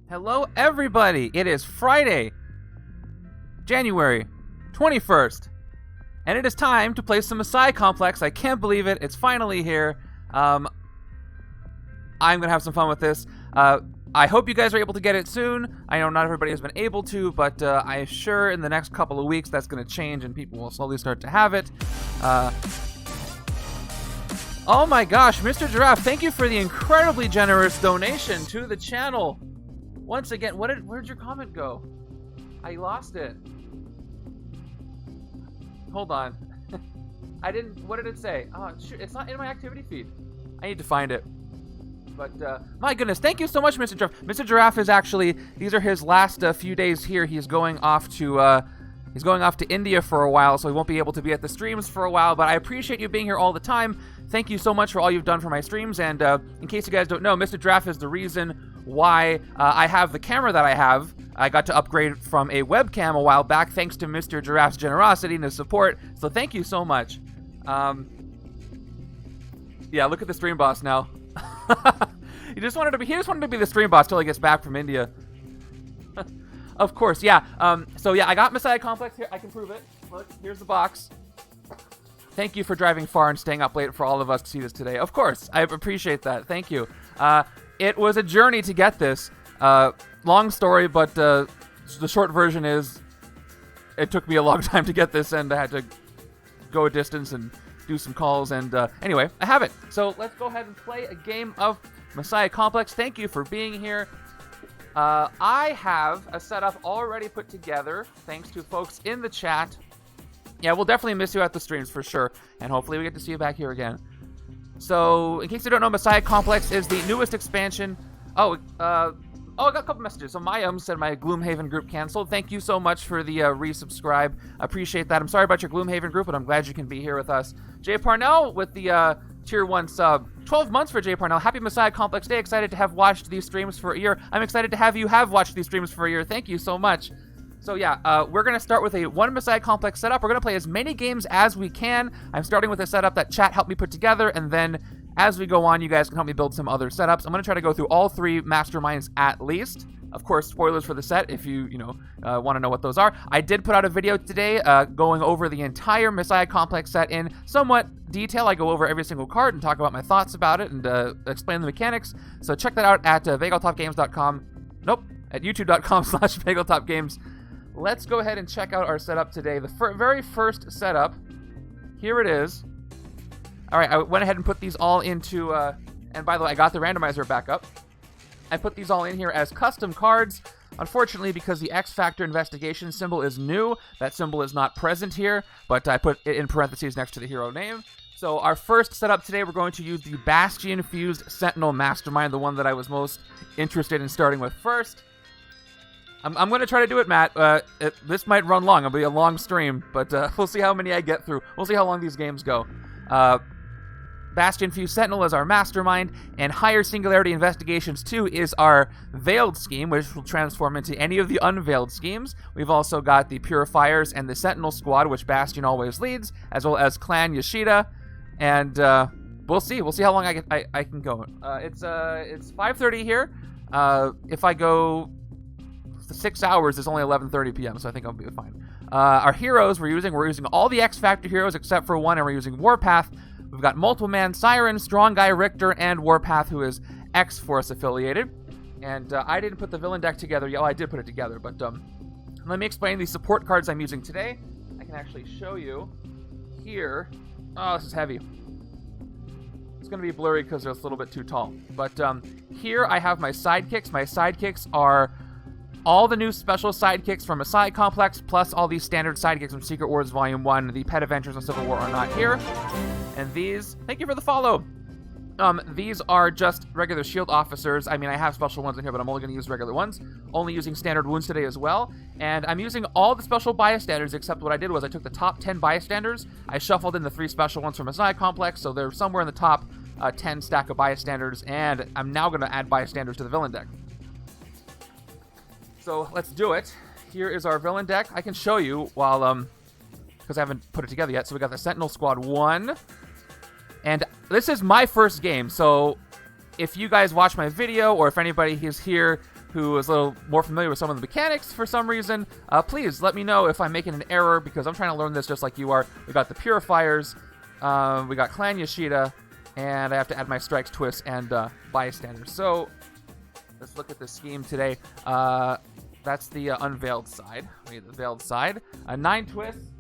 Hello, everybody. It is Friday, January 21st, and it is time to play some Messiah Complex. I can't believe it. It's finally here. I'm going to have some fun with this. I hope you guys are able to get it soon. I know not everybody has been able to, but I'm sure in the next couple of weeks that's going to change and people will slowly start to have it. Oh my gosh, Mr. Giraffe, thank you for the incredibly generous donation to the channel. Once again, where'd your comment go? I lost it. Hold on. What did it say? Oh, shoot, it's not in my activity feed. I need to find it. But, my goodness, thank you so much, Mr. Giraffe. Mr. Giraffe is actually, these are his last few days here. He's going off to India for a while, so he won't be able to be at the streams for a while, but I appreciate you being here all the time. Thank you so much for all you've done for my streams, and in case you guys don't know, Mr. Giraffe is the reason why I have the camera that I have. I got to upgrade from a webcam a while back thanks to Mr. Giraffe's generosity and his support, so thank you so much. Yeah, look at the stream boss now. He just wanted to be the stream boss till he gets back from India. Of course, yeah. So yeah, I got Messiah Complex here. I can prove it. Look, here's the box. Thank you for driving far and staying up late for all of us to see this today. Of course, I appreciate that. Thank you. It was a journey to get this. Long story, but the short version is it took me a long time to get this, and I had to go a distance and do some calls, and anyway, I have it. So let's go ahead and play a game of Messiah Complex. Thank you for being here. I have a setup already put together, thanks to folks in the chat. Yeah, we'll definitely miss you at the streams for sure, and hopefully we get to see you back here again. So, in case you don't know, Messiah Complex is the newest expansion. I got a couple messages. So, said my Gloomhaven group canceled. Thank you so much for the resubscribe. Appreciate that. I'm sorry about your Gloomhaven group, but I'm glad you can be here with us. Jay Parnell with the Tier 1 sub. 12 months for Jay Parnell. Happy Messiah Complex Day. Excited to have watched these streams for a year. I'm excited to have you watched these streams for a year. Thank you so much. So yeah, we're going to start with a one Messiah Complex setup. We're going to play as many games as we can. I'm starting with a setup that chat helped me put together, and then as we go on, you guys can help me build some other setups. I'm going to try to go through all three Masterminds at least. Of course, spoilers for the set if you want to know what those are. I did put out a video today going over the entire Messiah Complex set in somewhat detail. I go over every single card and talk about my thoughts about it and explain the mechanics. So check that out at VegalTopGames.com. Nope, at YouTube.com/VegalTopGames. Let's go ahead and check out our setup today. The very first setup, here it is. All right, I went ahead and put these all into, and by the way, I got the randomizer back up. I put these all in here as custom cards. Unfortunately, because the X Factor investigation symbol is new, that symbol is not present here, but I put it in parentheses next to the hero name. So our first setup today, we're going to use the Bastion fused Sentinel Mastermind, the one that I was most interested in starting with first. I'm going to try to do it, Matt. This might run long. It'll be a long stream, but we'll see how many I get through. We'll see how long these games go. Bastion Fused Sentinel is our Mastermind, and Higher Singularity Investigations 2 is our Veiled Scheme, which will transform into any of the Unveiled Schemes. We've also got the Purifiers and the Sentinel Squad, which Bastion always leads, as well as Clan Yashida, and we'll see. We'll see how long I can go. It's 5:30 here. If I go 6 hours, it's only 11:30 p.m., so I think I'll be fine. Our heroes we're using all the X Factor heroes except for one, and we're using Warpath. We've got Multiple Man, Siryn, Strong Guy, Rictor, and Warpath, who is X-Force affiliated. And I didn't put the villain deck together. Yeah, I did put it together, but let me explain the support cards I'm using today. I can actually show you here. Oh, this is heavy. It's going to be blurry because it's a little bit too tall. But here I have my sidekicks. My sidekicks are all the new special sidekicks from Messiah Complex, plus all these standard sidekicks from Secret Wars Volume 1. The Pet Adventures of Civil War are not here. And these, thank you for the follow. These are just regular shield officers. I mean, I have special ones in here, but I'm only going to use regular ones. Only using standard wounds today as well. And I'm using all the special bystanders, except what I did was I took the top 10 bystanders. I shuffled in the 3 special ones from Messiah Complex, so they're somewhere in the top 10 stack of bystanders. And I'm now going to add bystanders to the villain deck. So let's do it. Here is our villain deck. I can show you while, because I haven't put it together yet. So we got the Sentinel Squad 1. And this is my first game, so if you guys watch my video, or if anybody is here who is a little more familiar with some of the mechanics for some reason, please let me know if I'm making an error, because I'm trying to learn this just like you are. We got the Purifiers, we got Clan Yashida, and I have to add my strikes, twists, and bystanders. So let's look at the scheme today. That's the unveiled side. We need the veiled side. 9 twists.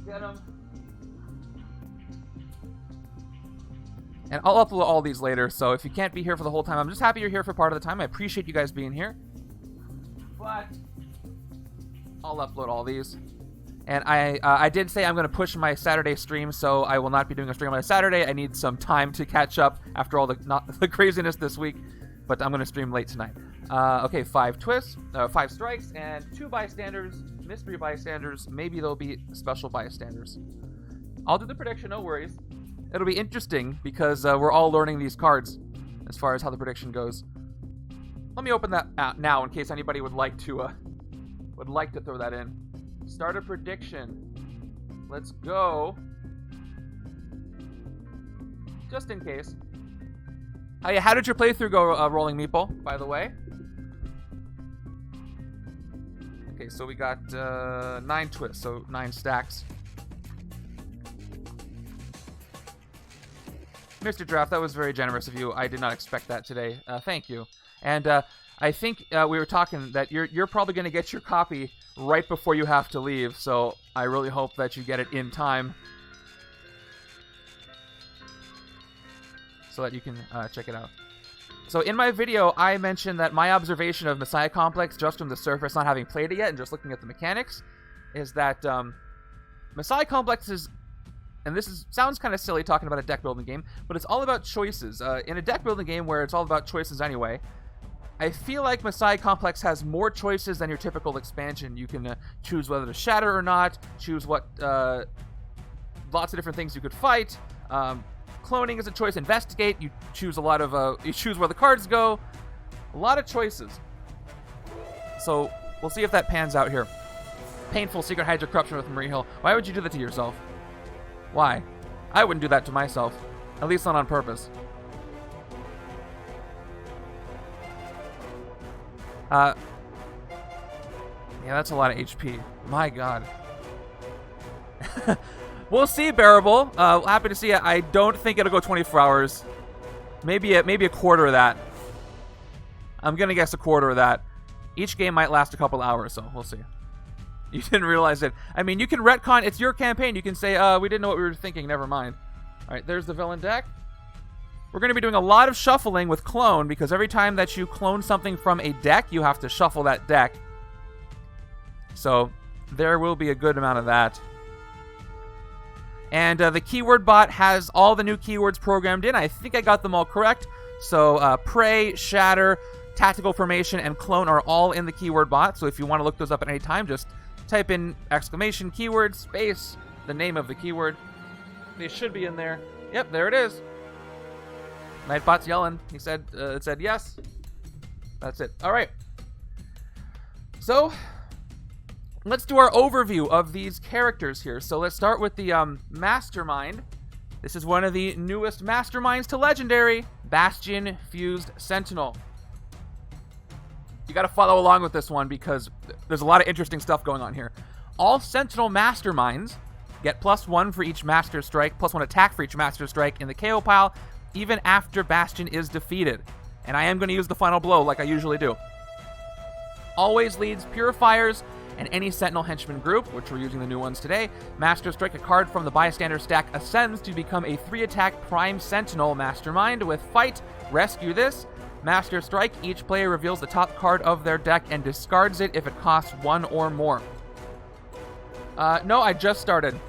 Get them. And I'll upload all these later, so if you can't be here for the whole time, I'm just happy you're here for part of the time. I appreciate you guys being here. But I'll upload all these. And I did say I'm going to push my Saturday stream, so I will not be doing a stream on a Saturday. I need some time to catch up after all the craziness this week, but I'm going to stream late tonight. Okay, 5 twists, 5 strikes, and 2 bystanders, mystery bystanders. Maybe there'll be special bystanders. I'll do the prediction, no worries. It'll be interesting because we're all learning these cards as far as how the prediction goes. Let me open that out now in case anybody would like to throw that in. Start a prediction. Let's go. Just in case. Oh yeah, how did your playthrough go, Rolling Meeple, by the way? Okay, so we got 9 twists, so 9 stacks. Mr. Draft, that was very generous of you. I did not expect that today. Thank you. And I think we were talking that you're probably going to get your copy right before you have to leave, so I really hope that you get it in time so that you can check it out. So in my video, I mentioned that my observation of Messiah Complex, just from the surface, not having played it yet and just looking at the mechanics, is that Messiah Complex is... And this sounds kind of silly talking about a deck building game, but it's all about choices. In a deck building game where it's all about choices anyway, I feel like Messiah Complex has more choices than your typical expansion. You can choose whether to shatter or not, choose what lots of different things you could fight. Cloning is a choice. Investigate. You choose a lot of you choose where the cards go. A lot of choices. So we'll see if that pans out here. Painful Secret Hydra Corruption with Marie Hill. Why would you do that to yourself? Why? I wouldn't do that to myself. At least not on purpose. Yeah, that's a lot of HP. My god. We'll see, Bearable. Happy to see it. I don't think it'll go 24 hours. Maybe a quarter of that. I'm gonna guess a quarter of that. Each game might last a couple hours, so we'll see. You didn't realize it. I mean, you can retcon. It's your campaign. You can say, we didn't know what we were thinking. Never mind. All right, there's the villain deck. We're going to be doing a lot of shuffling with clone, because every time that you clone something from a deck, you have to shuffle that deck. So there will be a good amount of that. And the keyword bot has all the new keywords programmed in. I think I got them all correct. So Prey, Shatter, Tactical Formation, and Clone are all in the keyword bot. So if you want to look those up at any time, just type in exclamation keyword space the name of the keyword. They should be in there. Yep, there it is. Nightbot's yelling. He said it said yes. That's it. All right. So let's do our overview of these characters here. So let's start with the Mastermind. This is one of the newest Masterminds to Legendary, Bastion Fused Sentinel. You got to follow along with this one because there's a lot of interesting stuff going on here. All Sentinel Masterminds get +1 for each Master Strike, +1 attack for each Master Strike in the KO pile, even after Bastion is defeated. And I am going to use the final blow like I usually do. Always leads Purifiers and any Sentinel Henchman group, which we're using the new ones today. Master Strike, a card from the Bystander stack, ascends to become a 3-attack Prime Sentinel Mastermind with Fight. Rescue this. Master Strike, each player reveals the top card of their deck and discards it if it costs 1 or more. No, I just started.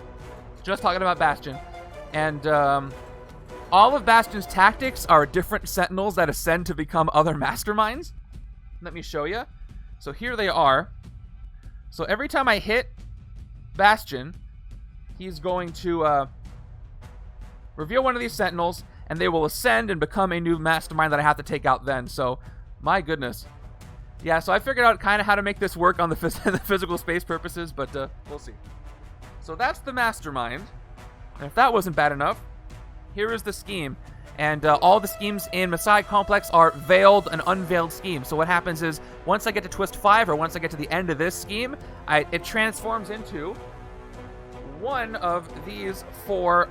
Just talking about Bastion. And all of Bastion's tactics are different Sentinels that ascend to become other Masterminds. Let me show you. So here they are. So every time I hit Bastion, he's going to reveal one of these Sentinels, and they will ascend and become a new Mastermind that I have to take out then. So, my goodness. Yeah, so I figured out kind of how to make this work on the physical space purposes, but we'll see. So that's the Mastermind. And if that wasn't bad enough, here is the scheme. And all the schemes in Messiah Complex are veiled and unveiled schemes. So what happens is, once I get to Twist 5, or once I get to the end of this scheme, it transforms into one of these 4,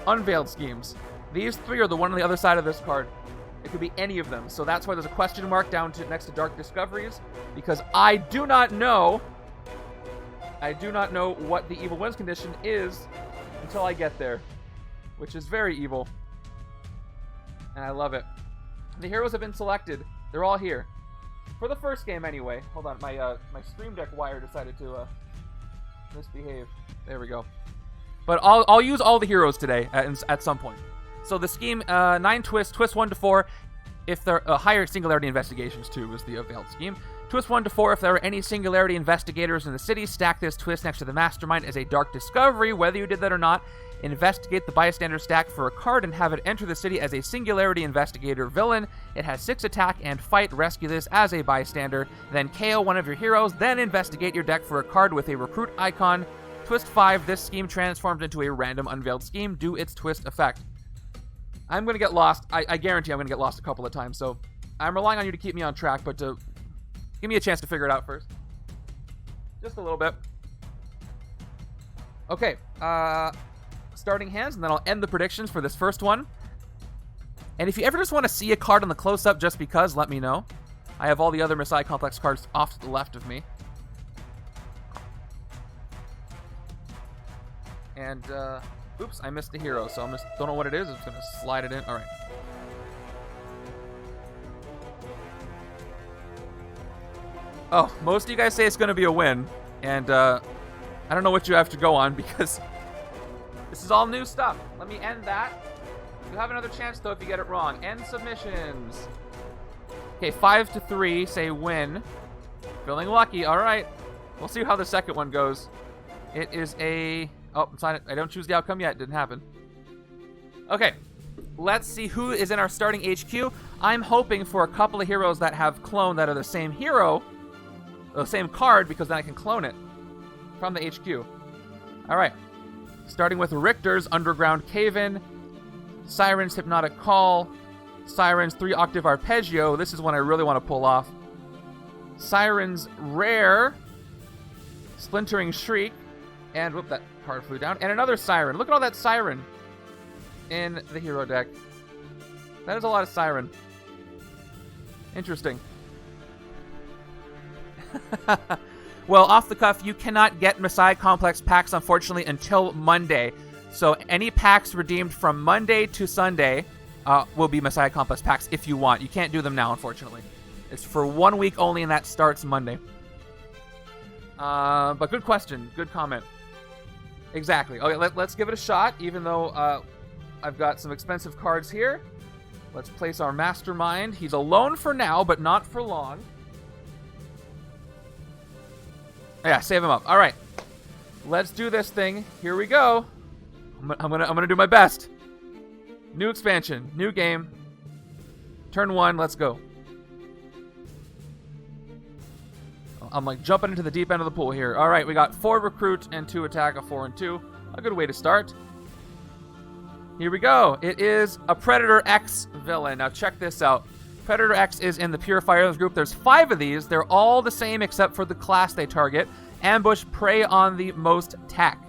unveiled schemes. These 3 are the one on the other side of this card. It could be any of them. So that's why there's a question mark down to next to Dark Discoveries, because I do not know what the evil wins condition is until I get there, which is very evil. And I love it. The heroes have been selected. They're all here. For the first game, anyway. Hold on, my Stream Deck wire decided to misbehave. There we go. But I'll use all the heroes today at some point. So the scheme, 9 twists, twist 1 to 4. If there are higher Singularity investigations too is the veiled scheme. Twist 1 to 4. If there are any Singularity investigators in the city, stack this twist next to the Mastermind as a Dark Discovery. Whether you did that or not, investigate the bystander stack for a card and have it enter the city as a Singularity investigator villain. It has 6 attack and fight. Rescue this as a bystander. Then KO one of your heroes. Then investigate your deck for a card with a recruit icon. Twist 5. This scheme transforms into a random unveiled scheme. Do its twist effect. I'm going to get lost. I guarantee I'm going to get lost a couple of times. So I'm relying on you to keep me on track, but to give me a chance to figure it out first. Just a little bit. Okay. Starting hands, and then I'll end the predictions for this first one. And if you ever just want to see a card on the close-up just because, let me know. I have all the other Messiah Complex cards off to the left of me. And, oops, I missed the hero, so don't know what it is. I'm just going to slide it in. All right. Oh, most of you guys say it's going to be a win. And, I don't know what you have to go on because this is all new stuff. Let me end that. You'll have another chance, though, if you get it wrong. End submissions. Okay, 5 to 3, say win. Feeling lucky. All right. We'll see how the second one goes. It is a... Oh, I don't choose the outcome yet. It didn't happen. Okay. Let's see who is in our starting HQ. I'm hoping for a couple of heroes that have clone that are the same hero, the same card, because then I can clone it from the HQ. All right. Starting with Rictor's Underground Cave-In, Siryn's Hypnotic Call, Siryn's 3-octave Arpeggio. This is one I really want to pull off. Siryn's Rare, Splintering Shriek, and whoop, that card flew down. And another Siryn. Look at all that Siryn in the hero deck. That is a lot of Siryn. Interesting. Well, off the cuff, you cannot get Messiah Complex packs, unfortunately, until Monday. So any packs redeemed from Monday to Sunday will be Messiah Complex packs if you want. You can't do them now, unfortunately. It's for 1 week only, and that starts Monday. But good question. Good comment. Exactly. Okay, let's give it a shot, even though I've got some expensive cards here. Let's place our Mastermind. He's alone for now, but not for long. Yeah, save him up. All right, let's do this thing. Here we go. I'm gonna do my best. New expansion, new game. Turn 1. Let's go. I'm like jumping into the deep end of the pool here. All right, we got 4 recruit and 2 attack, a 4 and 2. A good way to start. Here we go. It is a Predator X villain. Now check this out. Predator X is in the Purifiers group. There's 5 of these. They're all the same except for the class they target. Ambush, prey on the most tech.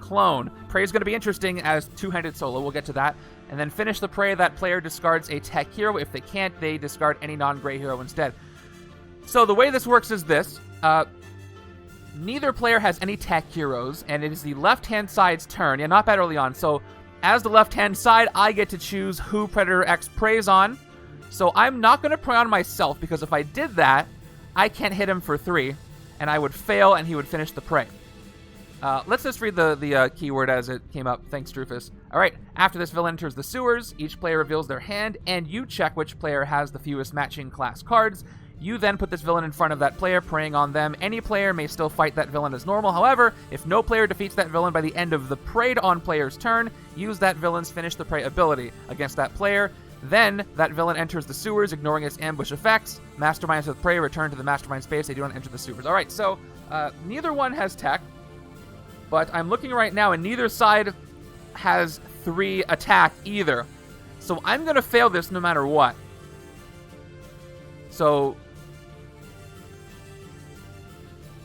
Clone. Prey is going to be interesting as 2-handed solo. We'll get to that. And then finish the prey. That player discards a tech hero. If they can't, they discard any non-gray hero instead. So the way this works is this. Neither player has any tech heroes, and it is the left-hand side's turn. Yeah, not bad early on. So as the left-hand side, I get to choose who Predator X preys on. So I'm not going to prey on myself, because if I did that, I can't hit him for 3, and I would fail, and he would finish the prey. Let's just read the keyword as it came up. Thanks, Drufus. All right. After this villain enters the sewers, each player reveals their hand, and you check which player has the fewest matching class cards. You then put this villain in front of that player, preying on them. Any player may still fight that villain as normal. However, if no player defeats that villain by the end of the preyed on player's turn, use that villain's finish the prey ability against that player. Then, that villain enters the sewers, ignoring its ambush effects. Masterminds with prey return to the Mastermind space. They do not enter the sewers. Alright, so neither one has tech. But I'm looking right now, and neither side has 3 attack either. So I'm going to fail this no matter what. So,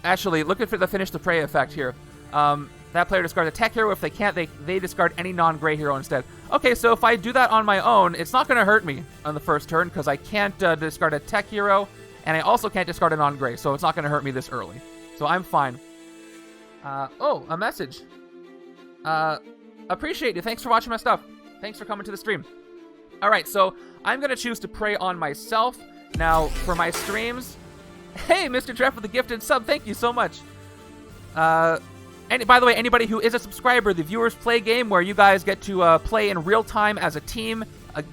actually, looking for the Finish the Prey effect here. That player discards a tech hero. If they can't, they discard any non-gray hero instead. Okay, so if I do that on my own, it's not going to hurt me on the first turn because I can't discard a tech hero, and I also can't discard a non-gray, so it's not going to hurt me this early. So I'm fine. Oh, a message. Appreciate you. Thanks for watching my stuff. Thanks for coming to the stream. All right, so I'm going to choose to prey on myself. Now, for my streams... Hey, Mr. Treff with the gifted sub. Thank you so much. And by the way, anybody who is a subscriber, the Viewers Play game where you guys get to play in real time as a team,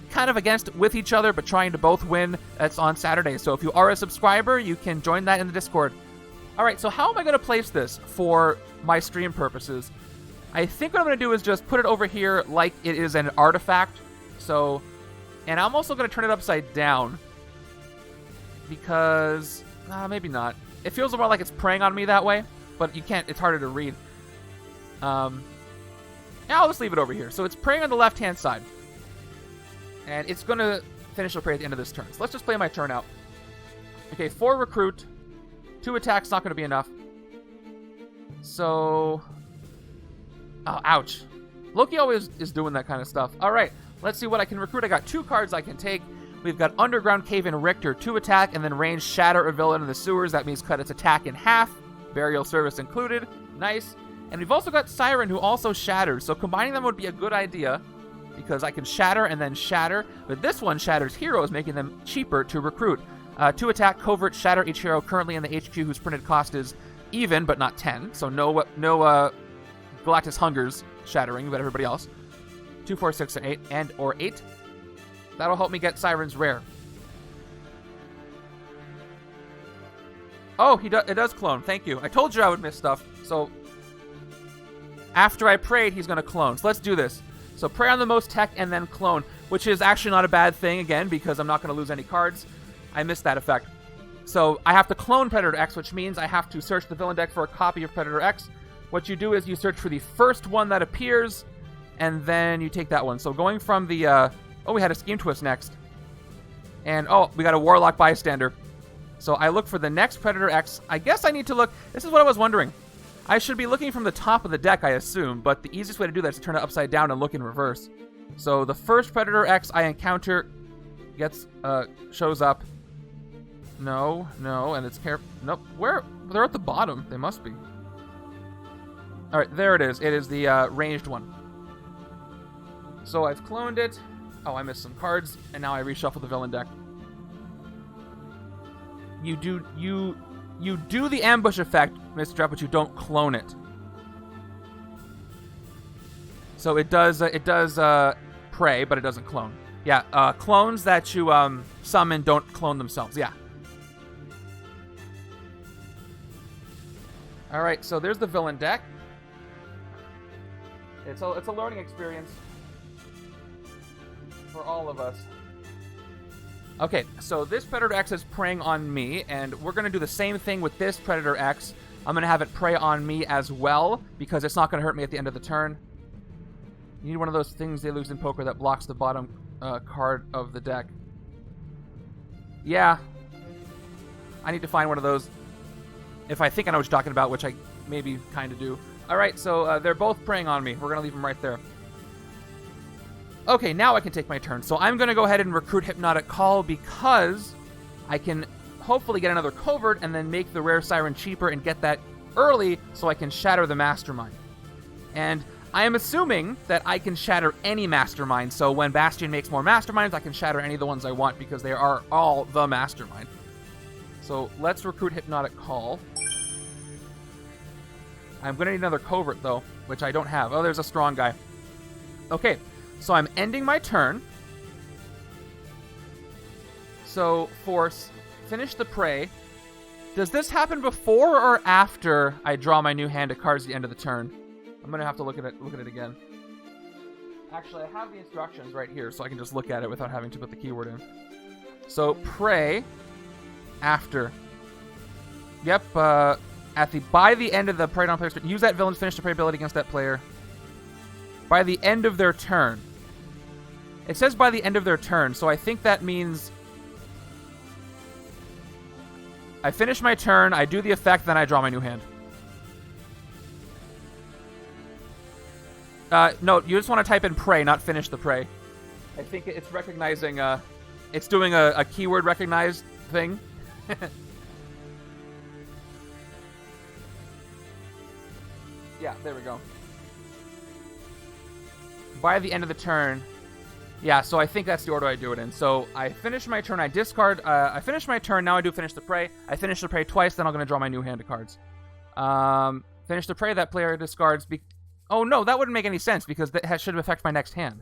kind of with each other, but trying to both win. That's on Saturday. So if you are a subscriber, you can join that in the Discord. All right, so how am I going to place this for my stream purposes? I think what I'm going to do is just put it over here like it is an artifact. So, and I'm also going to turn it upside down because, maybe not. It feels more like it's preying on me that way, but you can't. It's harder to read. Yeah, I'll just leave it over here. So it's preying on the left-hand side. And it's going to finish the prey at the end of this turn. So let's just play my turn out. Okay, 4 recruit. 2 attacks, not going to be enough. So... Oh, ouch. Loki always is doing that kind of stuff. All right, let's see what I can recruit. I got 2 cards I can take. We've got Underground Cave and Rictor, 2 attack, and then range Shatter a villain in the sewers. That means cut its attack in half. Burial service included. Nice. And we've also got Siryn, who also shatters. So combining them would be a good idea because I can shatter and then shatter. But this one shatters heroes, making them cheaper to recruit. 2 attack, covert, shatter each hero currently in the HQ whose printed cost is even, but not 10. So no Galactus Hunger's shattering, but everybody else. 2, 4, 6, or 8. That'll help me get Siryn's rare. Oh, it does clone. Thank you. I told you I would miss stuff. So after I prayed, he's going to clone. So let's do this. So pray on the most tech and then clone, which is actually not a bad thing, again, because I'm not going to lose any cards. I missed that effect. So I have to clone Predator X, which means I have to search the villain deck for a copy of Predator X. What you do is you search for the first one that appears, and then you take that one. So going from the... oh, we had a Scheme Twist next. And, oh, we got a Warlock Bystander. So I look for the next Predator X. I guess I need to look... This is what I was wondering. I should be looking from the top of the deck, I assume, but the easiest way to do that is to turn it upside down and look in reverse. So the first Predator X I encounter shows up. No, and it's nope. Where? They're at the bottom. They must be. All right, there it is. It is the ranged one. So I've cloned it. Oh, I missed some cards, and now I reshuffle the villain deck. You do the ambush effect, Mr. Trap, but you don't clone it. So it does prey, but it doesn't clone. Yeah, clones that you summon don't clone themselves. Yeah. All right, so there's the villain deck. It's a learning experience for all of us. Okay, so this Predator X is preying on me, and we're going to do the same thing with this Predator X. I'm going to have it prey on me as well, because it's not going to hurt me at the end of the turn. You need one of those things they lose in poker that blocks the bottom card of the deck. Yeah. I need to find one of those. If I think I know what you're talking about, which I maybe kind of do. Alright, so they're both preying on me. We're going to leave them right there. Okay, now I can take my turn. So I'm going to go ahead and recruit Hypnotic Call because I can hopefully get another covert and then make the rare Siryn cheaper and get that early so I can shatter the Mastermind. And I am assuming that I can shatter any Mastermind, so when Bastion makes more Masterminds, I can shatter any of the ones I want because they are all the Mastermind. So let's recruit Hypnotic Call. I'm going to need another covert, though, which I don't have. Oh, there's a strong guy. Okay, so I'm ending my turn. So, force, finish the prey. Does this happen before or after I draw my new hand of cards at the end of the turn? I'm going to have to look at it again. Actually, I have the instructions right here, so I can just look at it without having to put the keyword in. So, prey after. Yep, by the end of the prey on player's turn, use that villain's finish the prey ability against that player by the end of their turn. It says by the end of their turn, so I think that means I finish my turn, I do the effect, then I draw my new hand. No, you just want to type in prey, not finish the prey. I think it's recognizing, it's doing a keyword recognized thing. Yeah, there we go. By the end of the turn. Yeah, so I think that's the order I do it in. So I finish my turn, I discard, I finish my turn, now I do finish the prey. I finish the prey twice, then I'm going to draw my new hand of cards. Finish the prey, that player discards... Oh no, that wouldn't make any sense, because that should affect my next hand.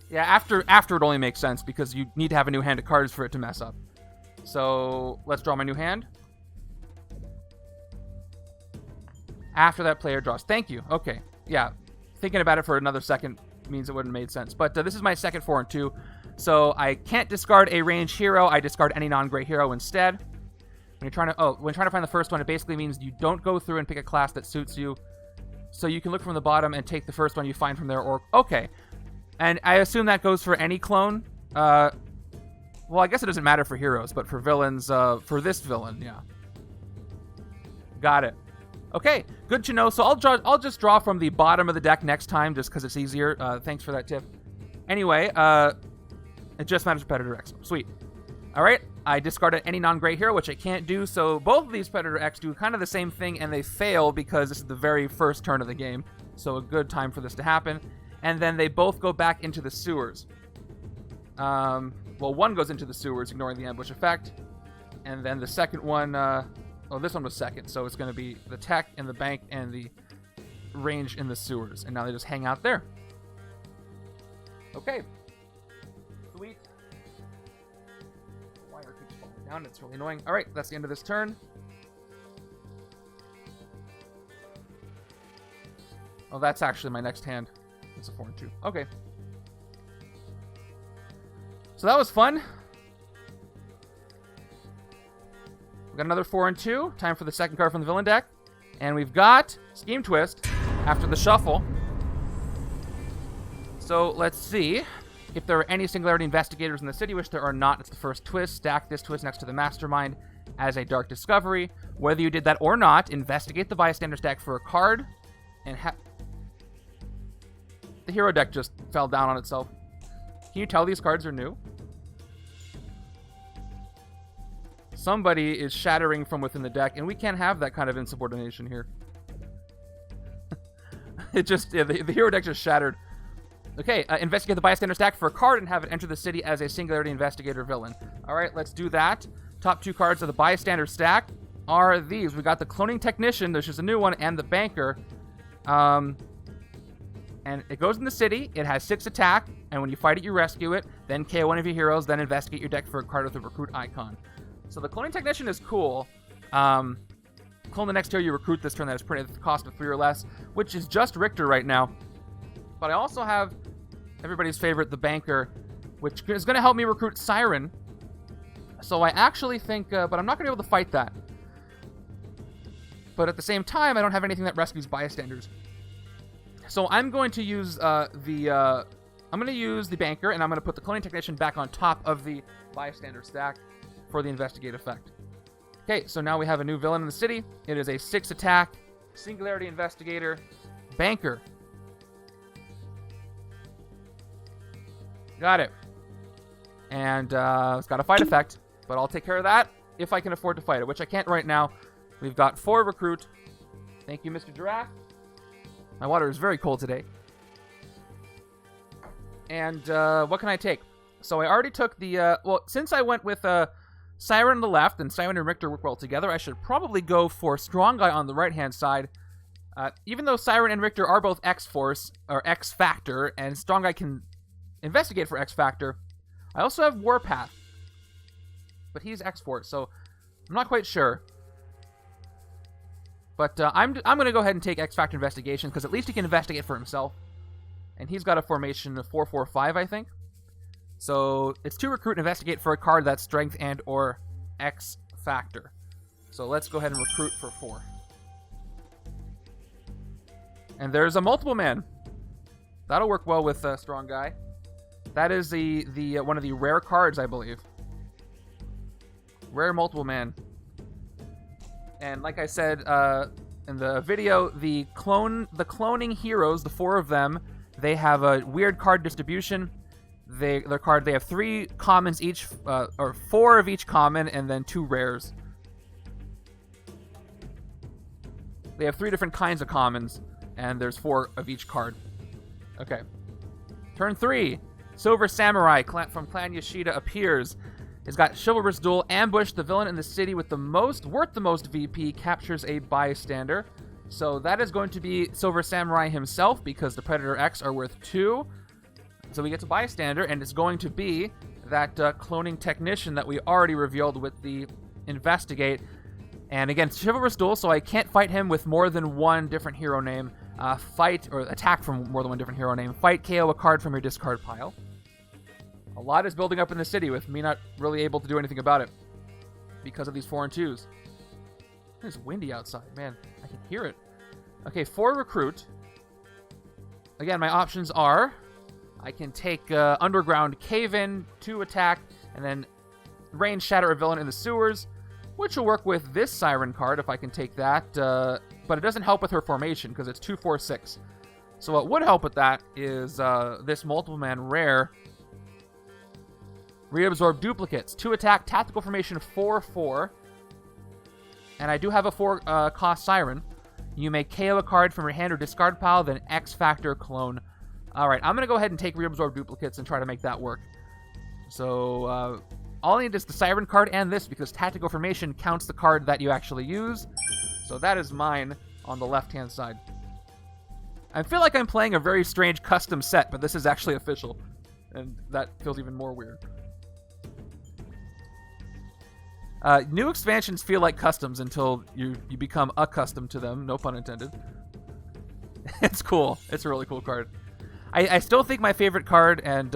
Yeah, after it only makes sense, because you need to have a new hand of cards for it to mess up. So, let's draw my new hand. After that player draws. Thank you. Okay. Yeah. Thinking about it for another second means it wouldn't have made sense. But this is my second 4 and 2. So I can't discard a ranged hero. I discard any non-gray hero instead. When you're trying to find the first one, it basically means you don't go through and pick a class that suits you. So you can look from the bottom and take the first one you find from there. Or okay. And I assume that goes for any clone. Well, I guess it doesn't matter for heroes, but for villains, for this villain, yeah. Got it. Okay, good to know. So I'll just draw from the bottom of the deck next time, just because it's easier. Thanks for that tip. Anyway, it just matters for Predator X. Sweet. All right, I discarded any non-gray hero, which I can't do. So both of these Predator X do kind of the same thing, and they fail because this is the very first turn of the game. So a good time for this to happen. And then they both go back into the sewers. Well, one goes into the sewers, ignoring the ambush effect. And then the second one... Oh, this one was second, so it's going to be the tech and the bank and the range in the sewers. And now they just hang out there. Okay. Sweet. Wire keeps falling down. It's really annoying. All right, that's the end of this turn. Oh, that's actually my next hand. It's a 4 and 2. Okay. So that was fun. We got another 4 and 2. Time for the second card from the villain deck. And we've got Scheme Twist after the shuffle. So let's see if there are any Singularity investigators in the city, which there are not. It's the first twist. Stack this twist next to the Mastermind as a dark discovery. Whether you did that or not, investigate the bystander stack for a card. And the hero deck just fell down on itself. Can you tell these cards are new? Somebody is shattering from within the deck, and we can't have that kind of insubordination here. The hero deck just shattered. Okay, investigate the bystander stack for a card and have it enter the city as a Singularity investigator villain. All right, let's do that. Top 2 cards of the bystander stack are these. We got the Cloning Technician, which is a new one, and the Banker. And it goes in the city. It has 6 attack, and when you fight it, you rescue it. Then KO one of your heroes. Then investigate your deck for a card with a recruit icon. So the Cloning Technician is cool. Clone the next hero you recruit this turn that is printed at the cost of 3 or less, which is just Rictor right now. But I also have everybody's favorite, the Banker, which is going to help me recruit Siryn. So I actually think, but I'm not going to be able to fight that. But at the same time, I don't have anything that rescues bystanders. So I'm going to use the Banker, and I'm going to put the Cloning Technician back on top of the bystander stack for the investigate effect. Okay, so now we have a new villain in the city. It is a 6 attack, Singularity Investigator, Banker. Got it. And it's got a fight effect, but I'll take care of that if I can afford to fight it, which I can't right now. We've got 4 recruit. Thank you, Mr. Giraffe. My water is very cold today. And what can I take? So I already took the, well, since I went with Siryn on the left and Siryn and Rictor work well together, I should probably go for Strong Guy on the right-hand side. Even though Siryn and Rictor are both X-Force, or X-Factor, and Strong Guy can investigate for X-Factor, I also have Warpath. But he's X-Force, so I'm not quite sure. But I'm going to go ahead and take X-Factor Investigation, because at least he can investigate for himself. And he's got a formation of 4-4-5, I think. So it's 2 recruit and investigate for a card that's strength and or X factor. So let's go ahead and recruit for 4. And there's a multiple man. That'll work well with Strong Guy. That is the one of the rare cards, I believe. Rare multiple man. And like I said in the video, the cloning heroes, the 4 of them, they have a weird card distribution. They have 3 commons each, or 4 of each common, and then 2 rares. They have 3 different kinds of commons, and there's 4 of each card. Okay. Turn 3. Silver Samurai from Clan Yashida appears. It's got Chivalrous Duel, Ambush, the villain in the city with the most, worth the most VP, captures a bystander. So that is going to be Silver Samurai himself, because the Predator X are worth 2. So we get to bystander, and it's going to be that cloning technician that we already revealed with the Investigate. And again, Chivalrous Duel, so I can't fight him with more than 1 different hero name. Fight, or attack from more than 1 different hero name. Fight, KO a card from your discard pile. A lot is building up in the city with me not really able to do anything about it because of these 4 and 2s. It's windy outside, man. I can hear it. Okay, 4 recruit. Again, my options are I can take Underground Cave-In, 2 attack, and then Range Shatter a villain in the sewers, which will work with this Siryn card if I can take that, but it doesn't help with her formation because it's 2/4/6. So what would help with that is this multiple man rare. Reabsorb duplicates. 2 attack, tactical formation 4/4. And I do have a 4 cost Siryn. You may KO a card from your hand or discard pile, then X Factor clone. Alright, I'm going to go ahead and take Reabsorb duplicates and try to make that work. So, all I need is the Siryn card and this, because tactical formation counts the card that you actually use. So that is mine on the left-hand side. I feel like I'm playing a very strange custom set, but this is actually official. And that feels even more weird. New expansions feel like customs until you become accustomed to them. No pun intended. It's cool. It's a really cool card. I still think my favorite card, and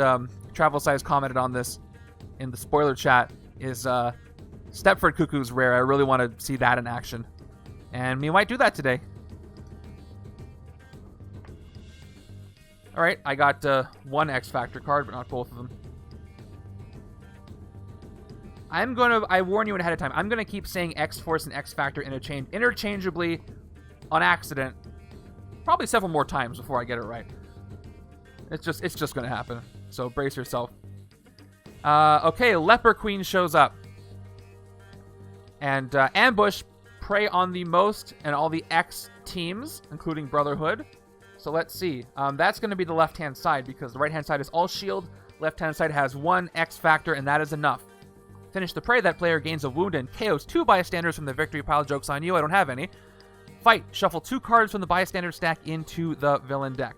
Travel Size commented on this in the spoiler chat, is Stepford Cuckoo's rare. I really want to see that in action. And we might do that today. Alright, I got 1 X Factor card, but not both of them. I warn you ahead of time, I'm going to keep saying X-Force and X-Factor interchangeably on accident probably several more times before I get it right. It's just going to happen. So brace yourself. Okay, Leper Queen shows up. And Ambush, prey on the most and all the X teams, including Brotherhood. So let's see. That's going to be the left-hand side, because the right-hand side is all shield. Left-hand side has 1 X-Factor, and that is enough. Finish the prey, that player gains a wound and KOs 2 bystanders from the victory pile. Joke's on you, I don't have any. Fight, shuffle 2 cards from the bystander stack into the villain deck.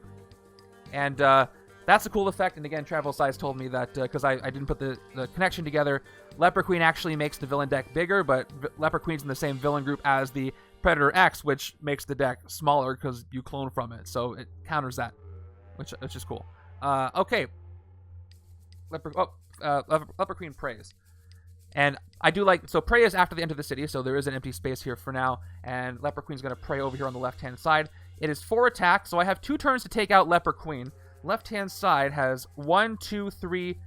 And that's a cool effect, and again, Travel Size told me that, because I didn't put the connection together, Leper Queen actually makes the villain deck bigger, but Leper Queen's in the same villain group as the Predator X, which makes the deck smaller because you clone from it, so it counters that, which is cool. Okay. Leper Queen prays. And I do like, so Prey is after the end of the city, so there is an empty space here for now, and Leper Queen's going to Prey over here on the left-hand side. It is 4 attacks, so I have 2 turns to take out Leper Queen. Left-hand side has 1, 2, 3,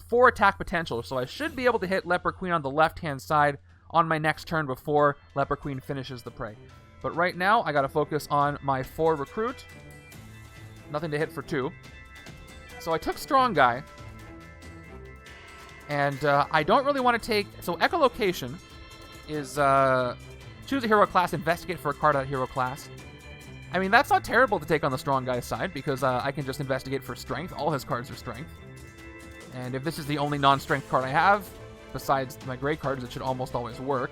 4 attack potential, so I should be able to hit Leper Queen on the left-hand side on my next turn before Leper Queen finishes the Prey. But right now, I got to focus on my 4 recruit. Nothing to hit for 2. So I took Strong Guy. And I don't really want to take... So Echolocation is choose a hero class, investigate for a card out of hero class. I mean, that's not terrible to take on the Strong Guy's side, because I can just investigate for strength. All his cards are strength. And if this is the only non-strength card I have, besides my gray cards, it should almost always work.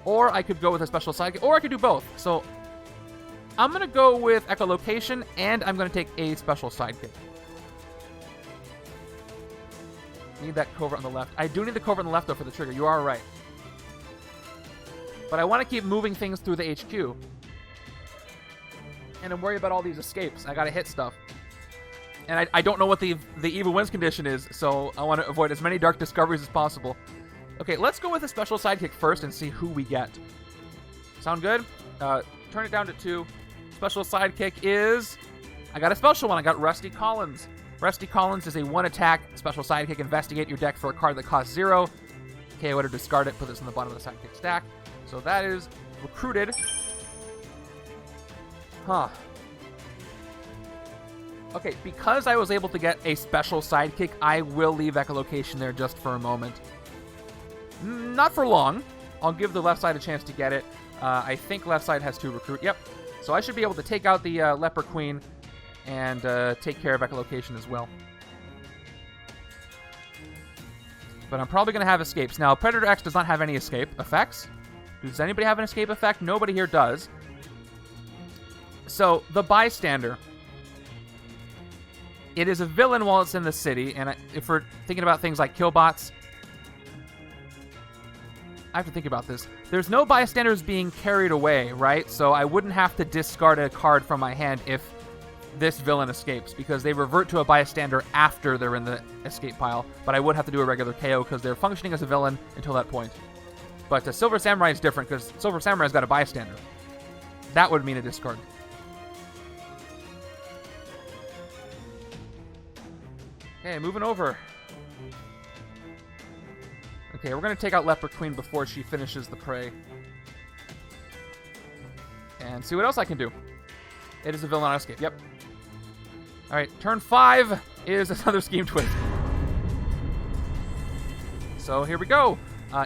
Or I could go with a special sidekick, or I could do both. So I'm going to go with Echolocation, and I'm going to take a special sidekick. Need that covert on the left. I do need the covert on the left, though, for the trigger. You are right. But I want to keep moving things through the HQ. And I'm worried about all these escapes. I got to hit stuff. And I don't know what the evil wins condition is, so I want to avoid as many dark discoveries as possible. Okay, let's go with a special sidekick first and see who we get. Sound good? Turn it down to 2. Special sidekick is I got a special one. I got Rusty Collins. Rusty Collins is a 1-attack special sidekick. Investigate your deck for a card that costs 0. KO it or discard it. Put this on the bottom of the sidekick stack. So that is recruited. Huh. Okay, because I was able to get a special sidekick, I will leave echolocation there just for a moment. Not for long. I'll give the left side a chance to get it. I think left side has 2 recruit. Yep. So I should be able to take out the Leper Queen and take care of echolocation as well. But I'm probably going to have escapes. Now, Predator X does not have any escape effects. Does anybody have an escape effect? Nobody here does. So, the Bystander. It is a villain while it's in the city, and if we're thinking about things like killbots, I have to think about this. There's no bystanders being carried away, right? So I wouldn't have to discard a card from my hand if this villain escapes, because they revert to a bystander after they're in the escape pile, but I would have to do a regular KO because they're functioning as a villain until that point. But Silver Samurai is different because Silver Samurai's got a bystander. That would mean a discard. Okay, moving over. Okay, we're going to take out Leper Queen before she finishes the prey. And see what else I can do. It is a villain on escape, yep. Alright, turn 5 is another scheme twist. So here we go.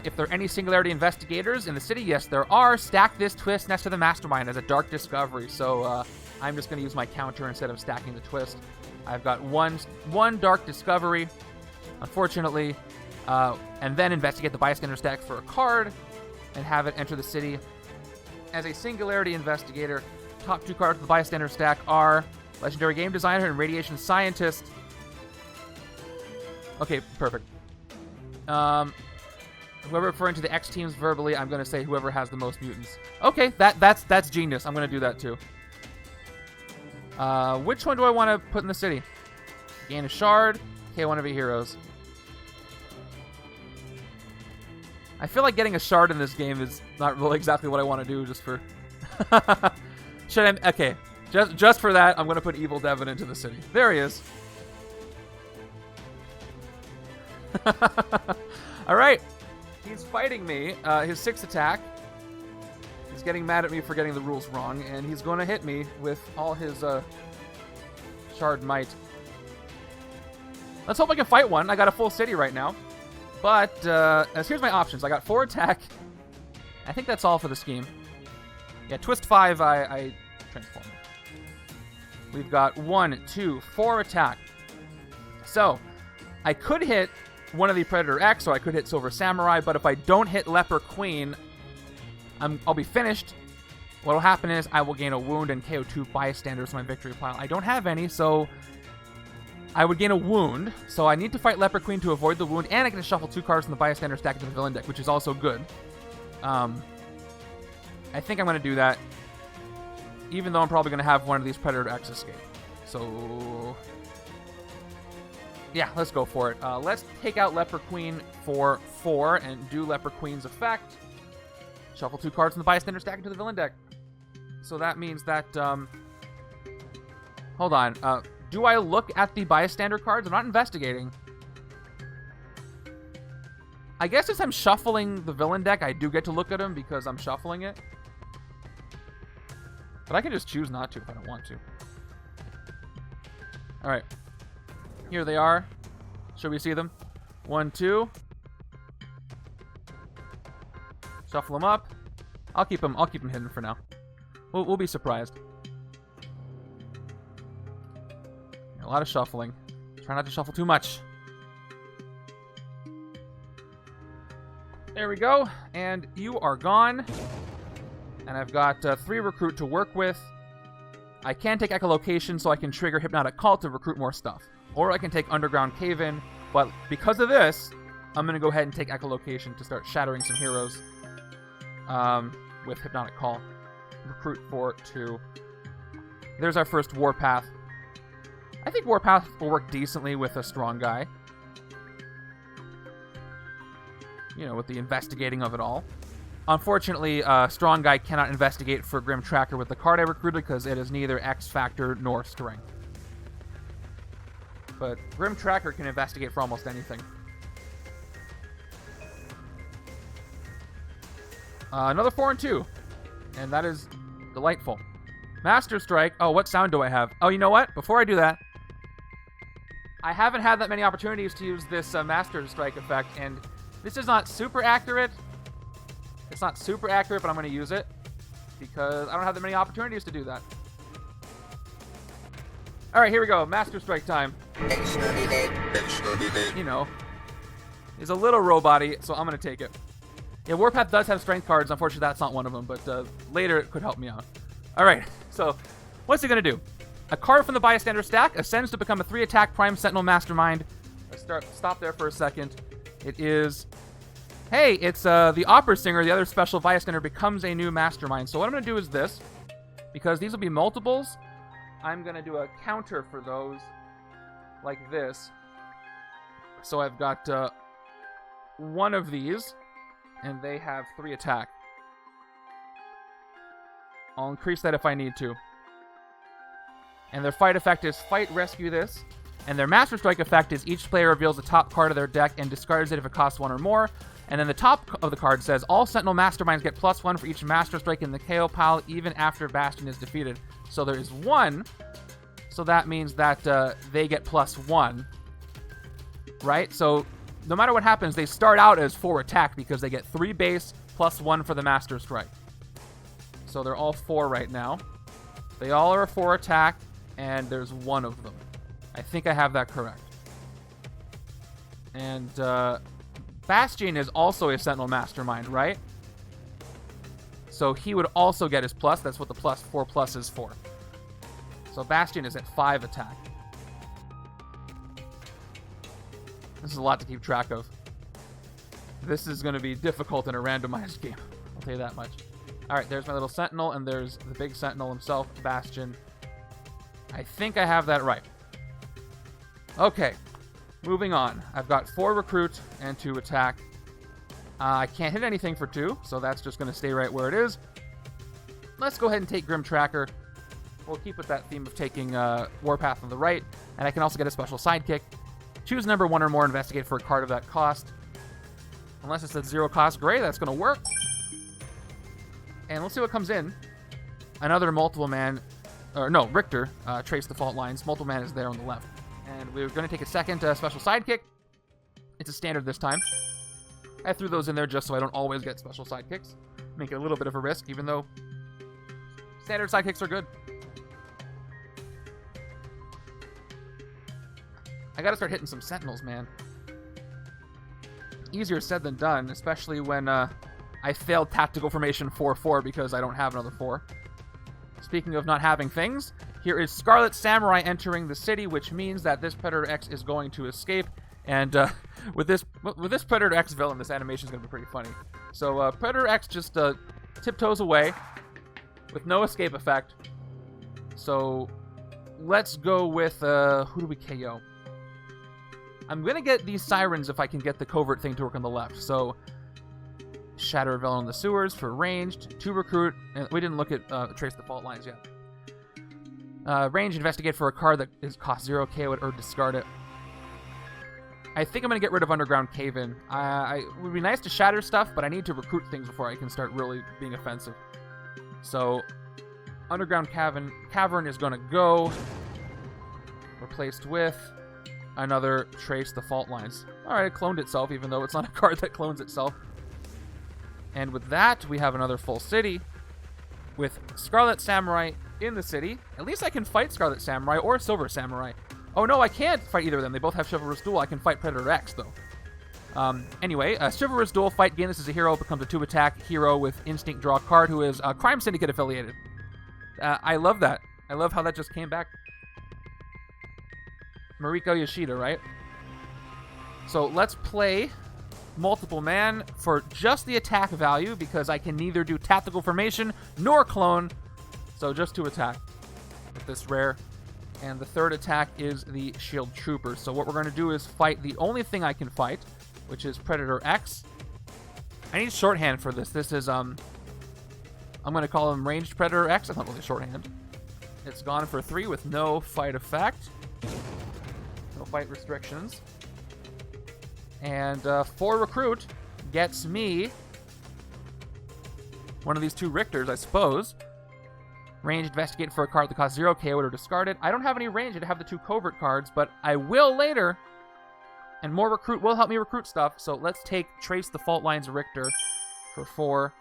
If there are any Singularity investigators in the city, yes there are. Stack this twist next to the Mastermind as a dark discovery. So I'm just going to use my counter instead of stacking the twist. I've got one dark discovery, unfortunately, and then investigate the bystander stack for a card and have it enter the city. As a Singularity investigator, top 2 cards of the bystander stack are Legendary Game Designer and Radiation Scientist. Okay, perfect. Whoever referring to the X teams verbally, I'm going to say whoever has the most mutants. Okay, that's genius. I'm going to do that too. Which one do I want to put in the city? Gain a shard. Okay, one of your heroes. I feel like getting a shard in this game is not really exactly what I want to do just for... Should I... Okay. Just for that, I'm going to put Evil Devin into the city. There he is. Alright. He's fighting me. His 6th attack. He's getting mad at me for getting the rules wrong, and he's going to hit me with all his shard might. Let's hope I can fight one. I got a full city right now. But here's my options. I got 4 attack. I think that's all for the scheme. Yeah, twist 5, I transform. We've got 1, 2, 4 attack. So, I could hit one of the Predator X, or I could hit Silver Samurai, but if I don't hit Leper Queen, I'll be finished. What'll happen is I will gain a wound and KO 2 bystanders in my victory pile. I don't have any, so I would gain a wound. So I need to fight Leper Queen to avoid the wound, and I get to shuffle 2 cards from the bystander stack into the villain deck, which is also good. I think I'm going to do that, even though I'm probably going to have one of these Predator X escape. So yeah, let's go for it. Let's take out Leper Queen for 4 and do Leper Queen's effect. Shuffle 2 cards from the bystander stack into the villain deck. So that means that, hold on. Do I look at the bystander cards? I'm not investigating. I guess since I'm shuffling the villain deck, I do get to look at them because I'm shuffling it. But I can just choose not to if I don't want to. Alright. Here they are. Should we see them? 1, 2. Shuffle them up. I'll keep them hidden for now. We'll be surprised. A lot of shuffling. Try not to shuffle too much. There we go. And you are gone. And I've got 3 recruit to work with. I can take echolocation so I can trigger Hypnotic Call to recruit more stuff. Or I can take Underground Cave-In. But because of this, I'm going to go ahead and take echolocation to start shattering some heroes with Hypnotic Call. Recruit for 2. There's our first Warpath. I think Warpath will work decently with a strong guy. You know, with the investigating of it all. Unfortunately, Strong Guy cannot investigate for Grim Tracker with the card I recruited because it is neither X Factor nor Strength. But Grim Tracker can investigate for almost anything. Another 4 and 2. And that is delightful. Master Strike. Oh, what sound do I have? Oh, you know what? Before I do that, I haven't had that many opportunities to use this Master Strike effect, and this is not super accurate. It's not super accurate, but I'm going to use it because I don't have that many opportunities to do that. All right, here we go. Master Strike time. You know, he's a little robot-y, so I'm going to take it. Yeah, Warpath does have strength cards. Unfortunately, that's not one of them, but later it could help me out. All right, so what's he going to do? A card from the bystander stack ascends to become a 3-attack Prime Sentinel Mastermind. Let's stop there for a second. It is... Hey, it's the opera singer, the other special bystander, becomes a new Mastermind. So what I'm going to do is this. Because these will be multiples, I'm going to do a counter for those like this. So I've got one of these, and they have 3 attack. I'll increase that if I need to. And their fight effect is fight, rescue this. And their Master Strike effect is each player reveals the top card of their deck and discards it if it costs 1 or more. And then the top of the card says, all Sentinel Masterminds get +1 for each Master Strike in the KO pile, even after Bastion is defeated. So there is 1. So that means that they get +1. Right? So no matter what happens, they start out as 4 attack because they get 3 base +1 for the Master Strike. So they're all 4 right now. They all are a 4 attack, and there's 1 of them. I think I have that correct. And Bastion is also a Sentinel Mastermind, right? So he would also get his plus. That's what the +4+ is for. So Bastion is at 5 attack. This is a lot to keep track of. This is going to be difficult in a randomized game. I'll tell you that much. Alright, there's my little Sentinel, and there's the big Sentinel himself, Bastion. I think I have that right. Okay, moving on. I've got 4 recruit and 2 attack. I can't hit anything for 2, so that's just going to stay right where it is. Let's go ahead and take Grim Tracker. We'll keep with that theme of taking Warpath on the right, and I can also get a special sidekick. Choose number 1 or more, investigate for a card of that cost. Unless it's a 0 cost gray, that's going to work. And let's see what comes in. Another multiple man, or no, Rictor, trace the fault lines. Multiple man is there on the left. And we're going to take a second special sidekick. It's a standard this time. I threw those in there just so I don't always get special sidekicks. Make it a little bit of a risk, even though standard sidekicks are good. I gotta start hitting some Sentinels, man. Easier said than done, especially when I failed Tactical Formation 4-4 because I don't have another 4. Speaking of not having things, here is Scarlet Samurai entering the city, which means that this Predator X is going to escape. And with this Predator X villain, this animation is going to be pretty funny. So Predator X just tiptoes away with no escape effect. So let's go with who do we KO? I'm going to get these Sirens if I can get the covert thing to work on the left. So shatter a villain in the sewers for ranged, 2 recruit, and we didn't look at trace the fault lines yet. Range, investigate for a card that is cost 0, KO it or discard it. I think I'm going to get rid of Underground Cave-In. It would be nice to shatter stuff, but I need to recruit things before I can start really being offensive. So Underground Cavern is going to go, replaced with another trace the fault lines. Alright, it cloned itself, even though it's not a card that clones itself. And with that, we have another full city with Scarlet Samurai in the city. At least I can fight Scarlet Samurai or Silver Samurai. Oh no, I can't fight either of them. They both have Chivalrous Duel. I can fight Predator X, though. Anyway, Chivalrous Duel fight. Gain this as a hero. Becomes a 2-attack hero with Instinct Draw card who is Crime Syndicate affiliated. I love that. I love how that just came back. Mariko Yashida, right? So let's play multiple man for just the attack value because I can neither do Tactical Formation nor clone. So just 2 attack with this rare. And the 3rd attack is the Shield Trooper. So what we're going to do is fight the only thing I can fight, which is Predator X. I need shorthand for this. This is, I'm going to call him Ranged Predator X. That's not really shorthand. It's gone for 3 with no fight effect. No physical fight restrictions. And 4 recruit gets me one of these 2 Rictors, I suppose. Range investigate for a card that costs 0, KO it or discard it. I don't have any range to have the 2 covert cards, but I will later. And more recruit will help me recruit stuff. So let's take Trace the Fault Lines Rictor for 4.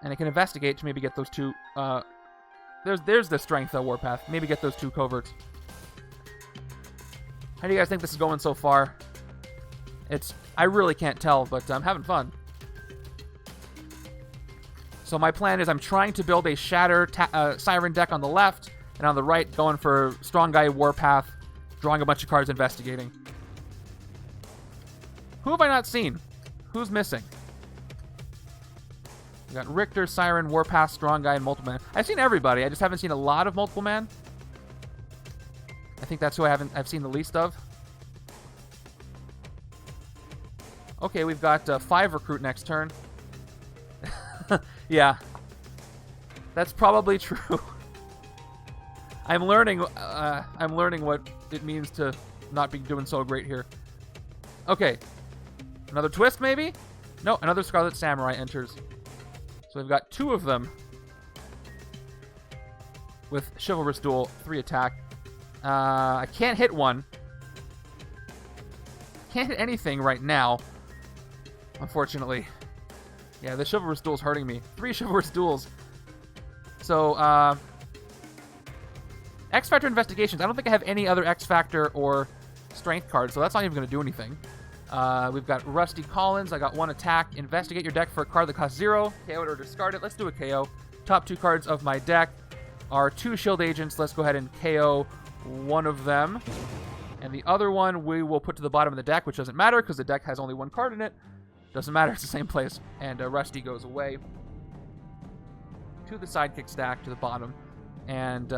And I can investigate to maybe get those 2. There's the strength, Warpath. Maybe get those 2 coverts. How do you guys think this is going so far? I really can't tell, but I'm having fun. So my plan is I'm trying to build a Shatter Siryn deck on the left, and on the right, going for Strong Guy Warpath, drawing a bunch of cards, investigating. Who have I not seen? Who's missing? We got Rictor, Siryn, Warpath, Strong Guy, and Multiple Man. I've seen everybody. I just haven't seen a lot of Multiple Man. I think that's who I've seen the least of. Okay, we've got 5 recruit next turn. Yeah, that's probably true. I'm learning what it means to not be doing so great here. Okay, another twist maybe? No, another Scarlet Samurai enters. So we've got 2 of them with Chivalrous Duel, 3 attack. I can't hit one. Can't hit anything right now, unfortunately. Yeah, the Chivalrous Duel's hurting me. 3 Chivalrous Duels. So, X Factor Investigations. I don't think I have any other X Factor or Strength cards, so that's not even going to do anything. We've got Rusty Collins. I got 1 attack. Investigate your deck for a card that costs 0. KO it or discard it. Let's do a KO. Top 2 cards of my deck are 2 Shield Agents. Let's go ahead and KO one of them. And the other one we will put to the bottom of the deck, which doesn't matter because the deck has only 1 card in it. Doesn't matter, it's the same place. And Rusty goes away to the sidekick stack, to the bottom. And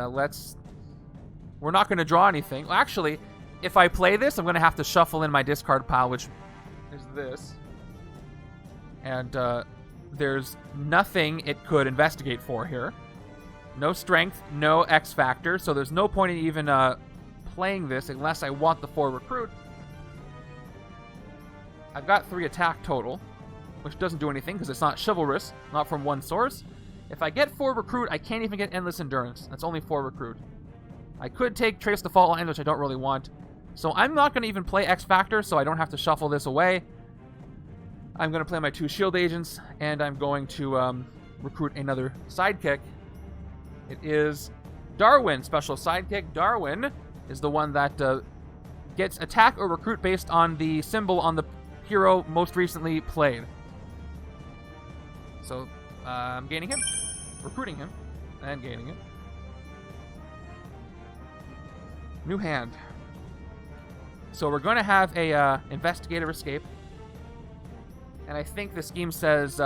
we're not going to draw anything. Well, actually, if I play this, I'm going to have to shuffle in my discard pile, which is this. And there's nothing it could investigate for here. No strength, no X Factor, so there's no point in even playing this unless I want the 4 recruit. I've got 3 attack total, which doesn't do anything because it's not chivalrous, not from one source. If I get 4 recruit, I can't even get Endless Endurance. That's only 4 recruit. I could take Trace the Fault Line, which I don't really want. So I'm not going to even play X Factor, so I don't have to shuffle this away. I'm going to play my 2 Shield Agents, and I'm going to recruit another sidekick. It is Darwin, special sidekick. Darwin is the one that gets attack or recruit based on the symbol on the hero most recently played. So I'm gaining him, recruiting him, and gaining him. New hand. So we're going to have a investigator escape. And I think the scheme says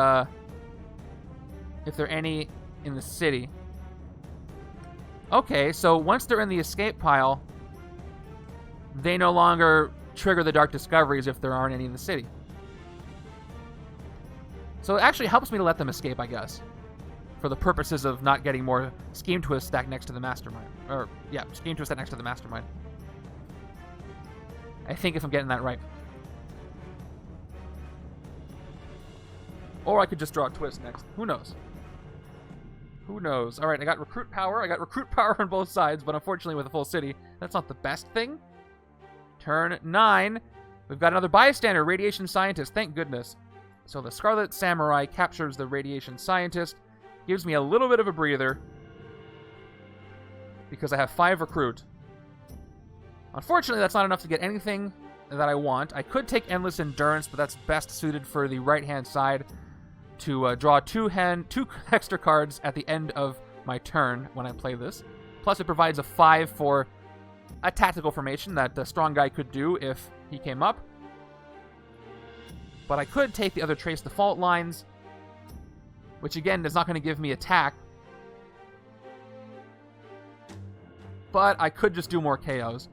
if there are any in the city. Okay, so once they're in the escape pile, they no longer trigger the Dark Discoveries if there aren't any in the city. So it actually helps me to let them escape, I guess, for the purposes of not getting more Scheme Twist stacked next to the Mastermind. Or, yeah, Scheme Twist stacked next to the Mastermind. I think if I'm getting that right. Or I could just draw a twist next. Who knows? Who knows? All right, I got recruit power. I got recruit power on both sides, but unfortunately with a full city, that's not the best thing. Turn 9. We've got another bystander, Radiation Scientist. Thank goodness. So the Scarlet Samurai captures the Radiation Scientist. Gives me a little bit of a breather. Because I have 5 recruit. Unfortunately, that's not enough to get anything that I want. I could take Endless Endurance, but that's best suited for the right-hand side to draw 2 extra cards at the end of my turn when I play this. Plus, it provides a 5 for a tactical formation that the strong guy could do if he came up. But I could take the other Trace the Fault Lines, which again is not going to give me attack. But I could just do more KOs.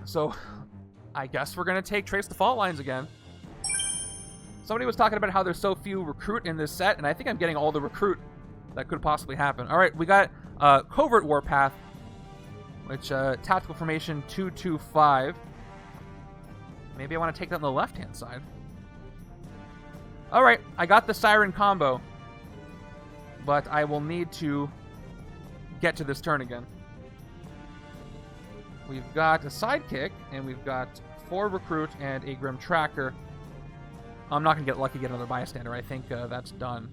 So I guess we're going to take Trace the Fault Lines again. Somebody was talking about how there's so few recruit in this set, and I think I'm getting all the recruit that could possibly happen. All right, we got Covert Warpath. which, tactical formation 225. Maybe I want to take that on the left-hand side. Alright, I got the Siryn combo. But I will need to get to this turn again. We've got a sidekick, and we've got 4 recruit and a Grim Tracker. I'm not going to get lucky to get another bystander. I think that's done.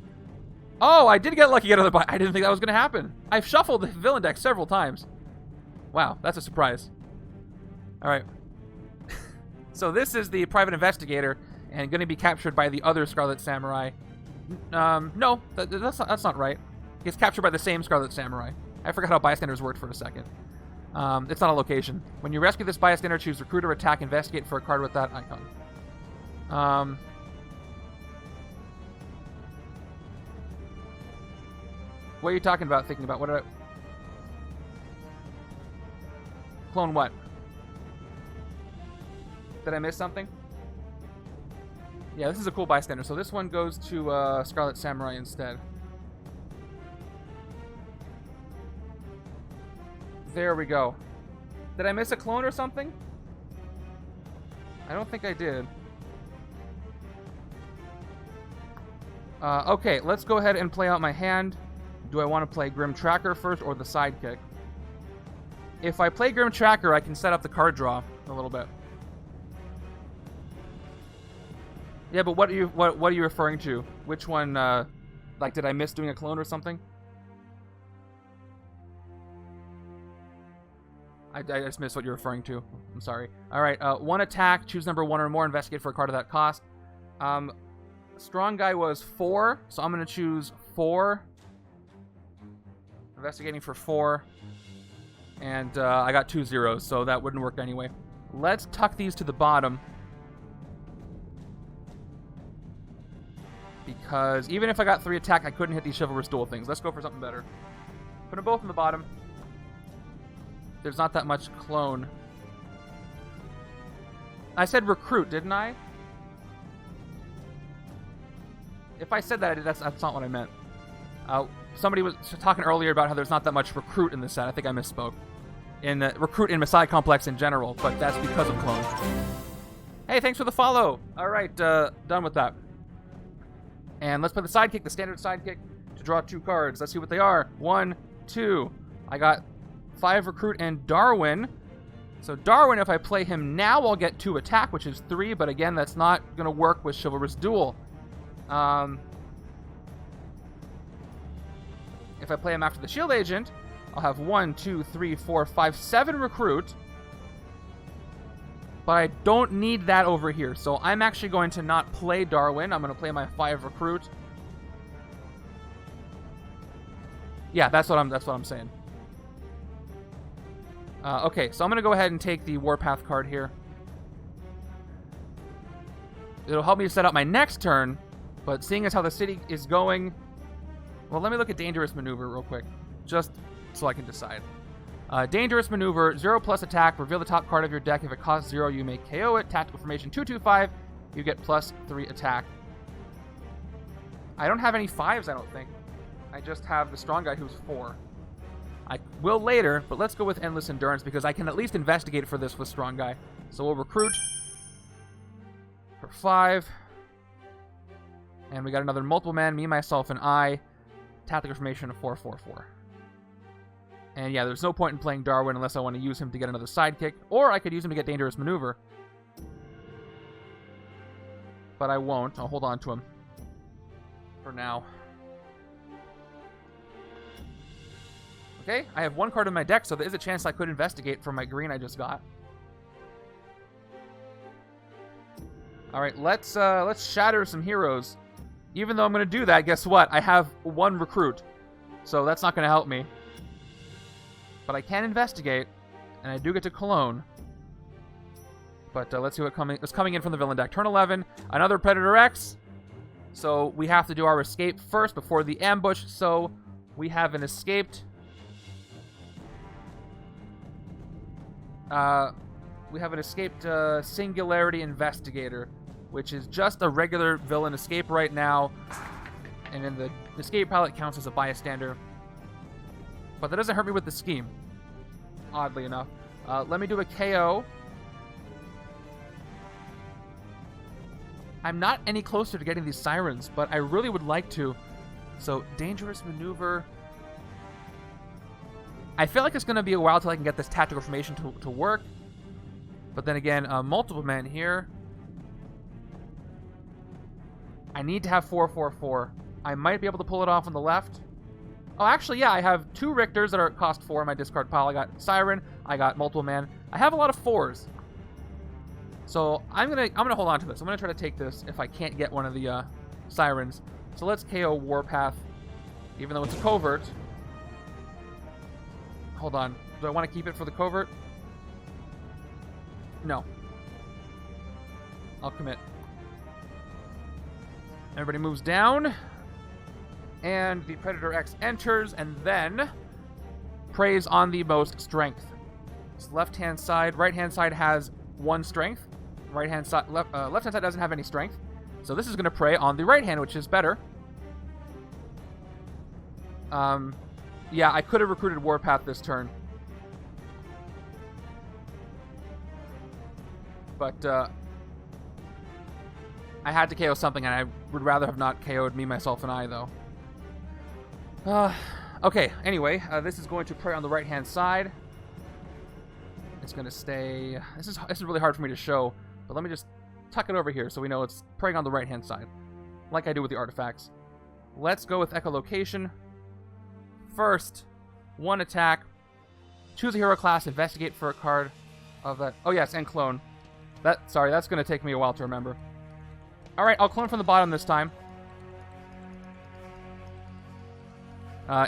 Oh, I did get lucky to get another bystander. I didn't think that was going to happen. I've shuffled the villain deck several times. Wow, that's a surprise. Alright. So this is the private investigator, and going to be captured by the other Scarlet Samurai. No, that's not right. He's captured by the same Scarlet Samurai. I forgot how bystanders worked for a second. It's not a location. When you rescue this bystander, choose recruit or attack, investigate for a card with that icon. What are you talking about, thinking about? What did I... Clone what? Did I miss something? Yeah, this is a cool bystander. So this one goes to Scarlet Samurai instead. There we go. Did I miss a clone or something? I don't think I did. Okay, let's go ahead and play out my hand. Do I want to play Grim Tracker first or the sidekick? If I play Grim Tracker, I can set up the card draw a little bit. Yeah, but what are you referring to? Which one? Like, did I miss doing a clone or something? I just missed what you're referring to. I'm sorry. All right, 1 attack. Choose number 1 or more. Investigate for a card of that cost. Strong guy was 4, so I'm gonna choose 4. Investigating for 4, and I got 2 zeros, so that wouldn't work anyway. Let's tuck these to the bottom. Because even if I got 3 attack, I couldn't hit these Chivalrous Duel things. Let's go for something better. Put them both in the bottom. There's not that much clone. I said recruit, didn't I? If I said that, that's not what I meant. Somebody was talking earlier about how there's not that much recruit in this set. I think I misspoke. Recruit in Messiah Complex in general, but that's because of clones. Hey, thanks for the follow. All right, done with that. And let's play the sidekick, the standard sidekick, to draw 2 cards. Let's see what they are. 1, 2. I got 5 recruit and Darwin. So Darwin, if I play him now, I'll get 2 attack, which is 3. But again, that's not going to work with Chivalrous Duel. If I play him after the Shield Agent, I'll have 1, 2, 3, 4, 5, 7 recruit. But I don't need that over here. So I'm actually going to not play Darwin. I'm going to play my 5 recruit. Yeah, that's what I'm saying. Okay, so I'm going to go ahead and take the Warpath card here. It'll help me to set up my next turn, but seeing as how the city is going... Well, let me look at Dangerous Maneuver real quick, just so I can decide. Dangerous Maneuver, 0+ attack, reveal the top card of your deck. If it costs 0, you may KO it. Tactical Formation 225, you get +3 attack. I don't have any 5s, I don't think. I just have the Strong Guy who's 4. I will later, but let's go with Endless Endurance because I can at least investigate for this with Strong Guy. So we'll recruit for 5. And we got another multiple man, me, myself, and I. Tactical Formation of 4/4/4. And yeah, there's no point in playing Darwin unless I want to use him to get another sidekick, or I could use him to get Dangerous Maneuver. But I won't. I'll hold on to him for now. Okay, I have 1 card in my deck, so there is a chance I could investigate for my green I just got. All right, let's shatter some heroes. Even though I'm going to do that, guess what? I have 1 recruit, so that's not going to help me. But I can investigate, and I do get to Cologne. But let's see what's coming in from the villain deck. Turn 11, another Predator X. So we have to do our escape first before the ambush. So we have an escaped... Singularity Investigator, which is just a regular villain escape right now. And then the escape pilot counts as a bystander. But that doesn't hurt me with the scheme. oddly enough. Let me do a KO. I'm not any closer to getting these Sirens, but I really would like to. So, dangerous maneuver. I feel like it's going to be a while till I can get this tactical formation to work. But then again, multiple men here. I need to have 4-4-4. I might be able to pull it off on the left. Oh, actually, yeah, I have 2 Rictors that are at cost 4 in my discard pile. I got Siryn, I got multiple man. I have a lot of 4s. So I'm gonna hold on to this. I'm gonna try to take this if I can't get one of the Sirens. So let's KO Warpath, even though it's a covert. Hold on. Do I want to keep it for the covert? No. I'll commit. Everybody moves down. And the Predator X enters and then preys on the most strength. It's left-hand side. Right-hand side has 1 strength. Right-hand side, left-hand side doesn't have any strength. So this is going to prey on the right hand, which is better. Yeah, I could have recruited Warpath this turn. But I had to KO something, and I would rather have not KO'd me, myself, and I, though. Okay, anyway, this is going to prey on the right-hand side. It's going to stay... This is really hard for me to show, but let me just tuck it over here so we know it's preying on the right-hand side, like I do with the artifacts. Let's go with echolocation. First, 1 attack. Choose a hero class, investigate for a card of that... Oh, yes, and clone. Sorry, that's going to take me a while to remember. Alright, I'll clone from the bottom this time.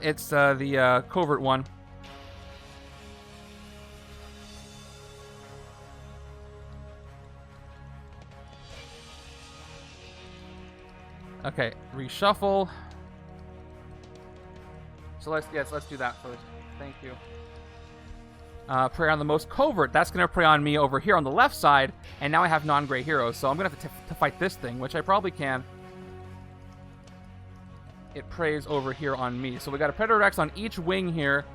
It's the covert one. Okay, reshuffle. So let's do that first. Thank you. Prey on the most covert. That's going to prey on me over here on the left side, and now I have non-gray heroes, so I'm going to have to fight this thing, which I probably can. It preys over here on me. So we got a Predator X on each wing here.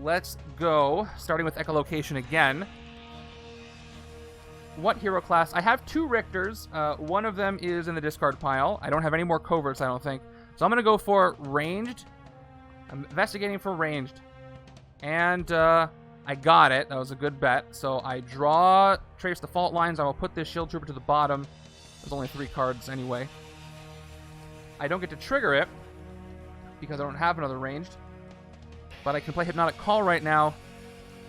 Let's go, starting with echolocation again. What hero class? I have 2 Rictors. One of them is in the discard pile. I don't have any more coverts, I don't think. So I'm going to go for ranged. I'm investigating for ranged. And I got it. That was a good bet. So I draw, trace the fault lines. I will put this shield trooper to the bottom. There's only 3 cards anyway. I don't get to trigger it because I don't have another ranged. But I can play Hypnotic Call right now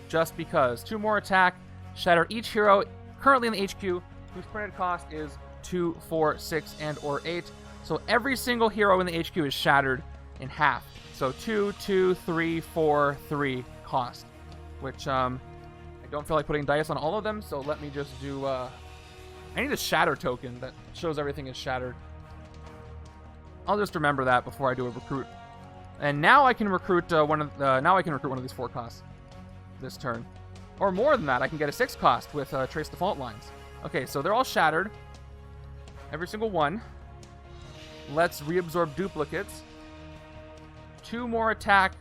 just because. 2 more attack. Shatter each hero currently in the HQ whose printed cost is 2, 4, 6, and or 8. So every single hero in the HQ is shattered in half. So 2, 2, 3, 4, 3 cost. Which I don't feel like putting dice on all of them, so let me just do... I need a shatter token that shows everything is shattered. I'll just remember that before I do a recruit. And now I can recruit one of these 4 costs this turn. Or more than that, I can get a 6 cost with Trace the Fault Lines. Okay, so they're all shattered. Every single one. Let's reabsorb duplicates. 2 more attack.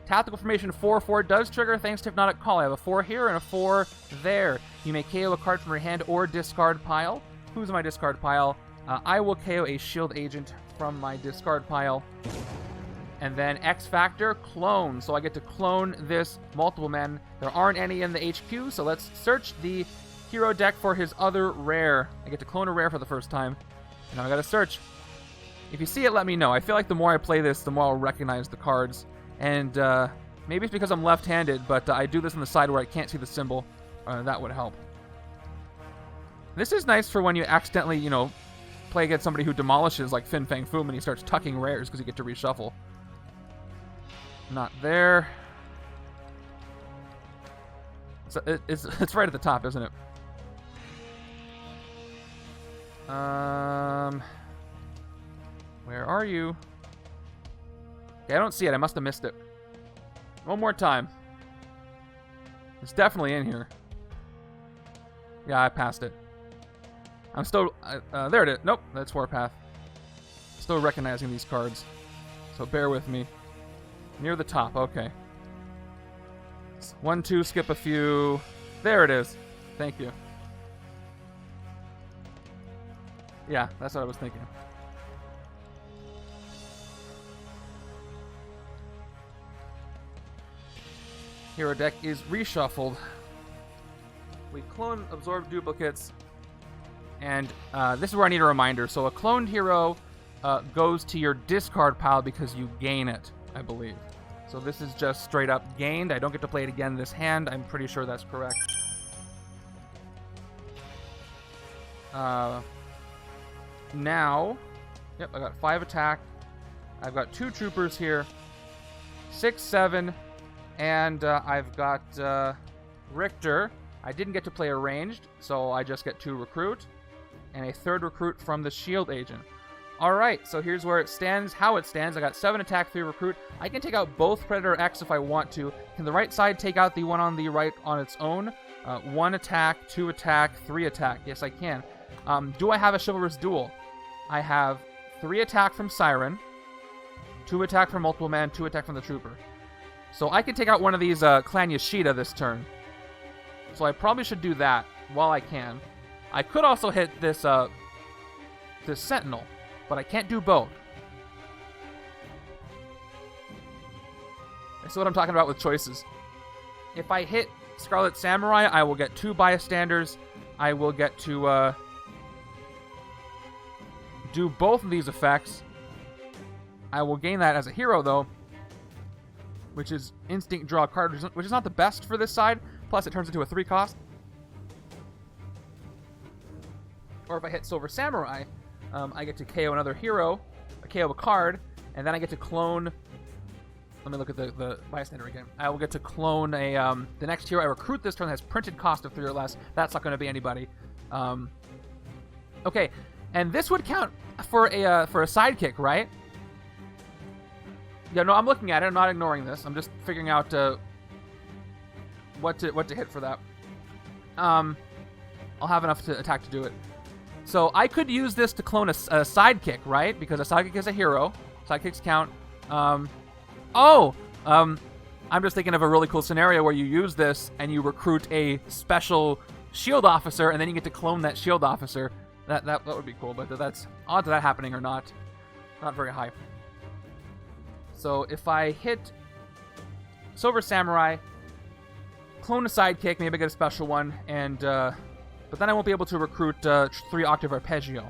Tactical formation 4/4 does trigger thanks to Hypnotic Call. I have a 4 here and a 4 there. You may KO a card from your hand or discard pile. Who's in my discard pile? I will KO a shield agent from my discard pile. And then X Factor, clone. So I get to clone this multiple men. There aren't any in the HQ, so let's search the hero deck for his other rare. I get to clone a rare for the first time. And now I gotta search. If you see it, let me know. I feel like the more I play this, the more I'll recognize the cards. And maybe it's because I'm left-handed, but I do this on the side where I can't see the symbol. That would help. This is nice for when you accidentally, play against somebody who demolishes like Fin Fang Foom and he starts tucking rares because you get to reshuffle. Not there. So it's right at the top, isn't it? Where are you? Okay, I don't see it. I must have missed it. One more time. It's definitely in here. Yeah, I passed it. I'm still... there it is. Nope, that's Warpath. Still recognizing these cards. So bear with me. Near the top, okay. sequence. 1, 2, skip a few. There it is. Thank you. Yeah, that's what I was thinking. Hero deck is reshuffled. We clone absorb duplicates, and this is where I need a reminder. So a cloned hero goes to your discard pile because you gain it, I believe. So this is just straight up gained. I don't get to play it again this hand. I'm pretty sure that's correct. Now, yep, I got 5 attack. I've got 2 troopers here, 6, 7, and I've got Rictor. I didn't get to play a ranged, so I just get 2 recruit, and a 3rd recruit from the shield agent. Alright, so here's where it stands, how it stands. I got 7 attack, 3 recruit. I can take out both Predator X if I want to. Can the right side take out the one on the right on its own? 1 attack, 2 attack, 3 attack. Yes, I can. Do I have a Chivalrous Duel? I have 3 attack from Siryn, 2 attack from Multiple Man, 2 attack from the Trooper. So I can take out one of these Clan Yashida this turn. So I probably should do that while I can. I could also hit this this Sentinel, but I can't do both. That's what I'm talking about with choices. If I hit Scarlet Samurai, I will get 2 bystanders. I will get to do both of these effects. I will gain that as a hero, though, which is instinct draw a card, which is not the best for this side. Plus, it turns into a 3 cost. Or if I hit Silver Samurai, I get to KO another hero, KO a card, and then I get to clone. Let me look at the bystander again. I will get to clone a the next hero I recruit this turn that has printed cost of 3 or less. That's not going to be anybody. Okay, and this would count for a sidekick, right? Yeah, no, I'm looking at it. I'm not ignoring this. I'm just figuring out what to hit for that. I'll have enough to attack to do it. So I could use this to clone a sidekick, right? Because a sidekick is a hero. Sidekicks count. I'm just thinking of a really cool scenario where you use this and you recruit a special shield officer, and then you get to clone that shield officer. That would be cool, but that's odds of that happening are not very high. So if I hit Silver Samurai, clone a sidekick, maybe I get a special one, and but then I won't be able to recruit 3 Octave Arpeggio.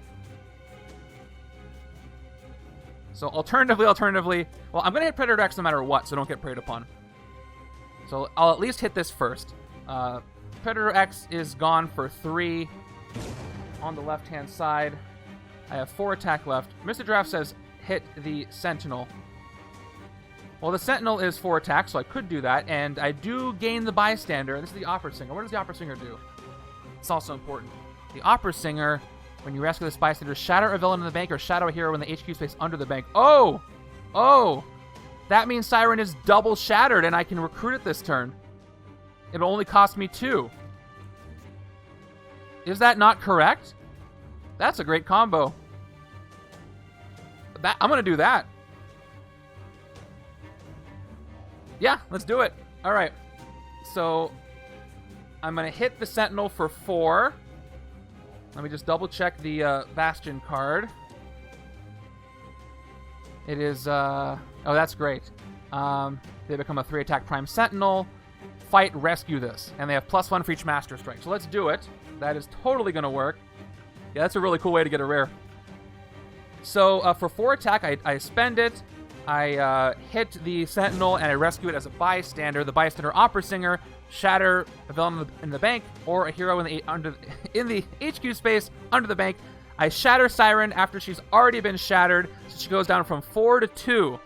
So alternatively, well, I'm going to hit Predator X no matter what, so don't get preyed upon. So I'll at least hit this first. Predator X is gone for 3 on the left-hand side. I have 4 attack left. Mr. Draft says hit the Sentinel. Well, the Sentinel is 4 attack, so I could do that, and I do gain the bystander. This is the Opera Singer. What does the Opera Singer do? It's also important. The Opera Singer, when you rescue this bystander, shatter a villain in the bank or shadow a hero in the HQ space under the bank. Oh! That means Siryn is double shattered, and I can recruit it this turn. It'll only cost me 2. Is that not correct? That's a great combo. I'm going to do that. Yeah, let's do it. All right. So I'm going to hit the Sentinel for 4. Let me just double check the Bastion card. It is, oh, that's great. They become a 3 attack Prime Sentinel. Fight, rescue this. And they have +1 for each Master Strike. So let's do it. That is totally going to work. Yeah, that's a really cool way to get a rare. So for 4 attack, I spend it. I hit the Sentinel and I rescue it as a bystander. The bystander Opera Singer, shatter a villain in the bank or a hero in the HQ space under the bank. I shatter Siryn after she's already been shattered, so she goes down from 4 to 2.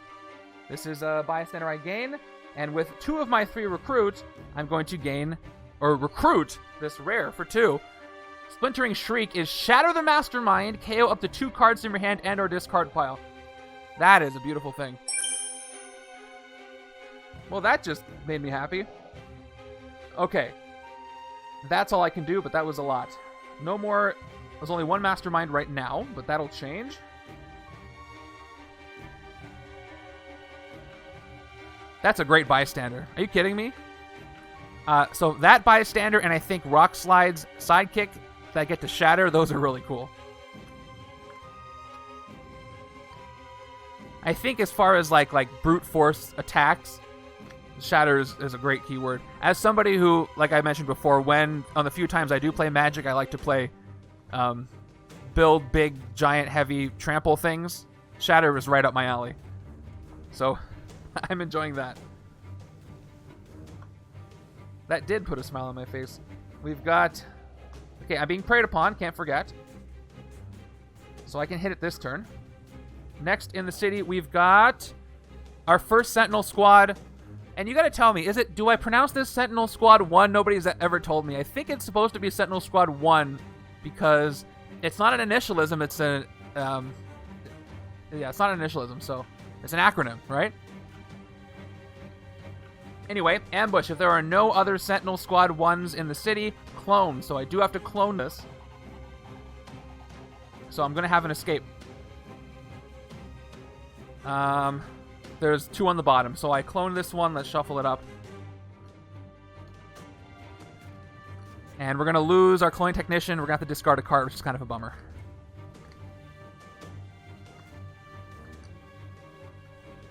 This is a bystander I gain, and with 2 of my 3 recruits, I'm going to gain or recruit this rare for 2. Splintering Shriek is shatter the Mastermind, KO up to 2 cards from your hand and or discard pile. That is a beautiful thing. Well, that just made me happy. Okay. That's all I can do, but that was a lot. No more. There's only 1 Mastermind right now, but that'll change. That's a great bystander. Are you kidding me? So that bystander and I think Rock Slide's sidekick that get to shatter, those are really cool. I think as far as like brute force attacks, shatter is a great keyword. As somebody who, like I mentioned before, when on the few times I do play Magic, I like to play build big, giant, heavy trample things. Shatter is right up my alley. So I'm enjoying that. That did put a smile on my face. We've got... Okay, I'm being preyed upon, can't forget. So I can hit it this turn. Next in the city, we've got our first Sentinel squad. And you gotta tell me, do I pronounce this Sentinel Squad 1? Nobody's ever told me. I think it's supposed to be Sentinel Squad 1 because it's not an initialism, it's a... yeah, it's not an initialism, so it's an acronym, right? Anyway, ambush. If there are no other Sentinel Squad 1s in the city, clone. So I do have to clone this. So I'm going to have an escape. There's 2 on the bottom. So I clone this one. Let's shuffle it up. And we're going to lose our cloning technician. We're going to have to discard a card, which is kind of a bummer.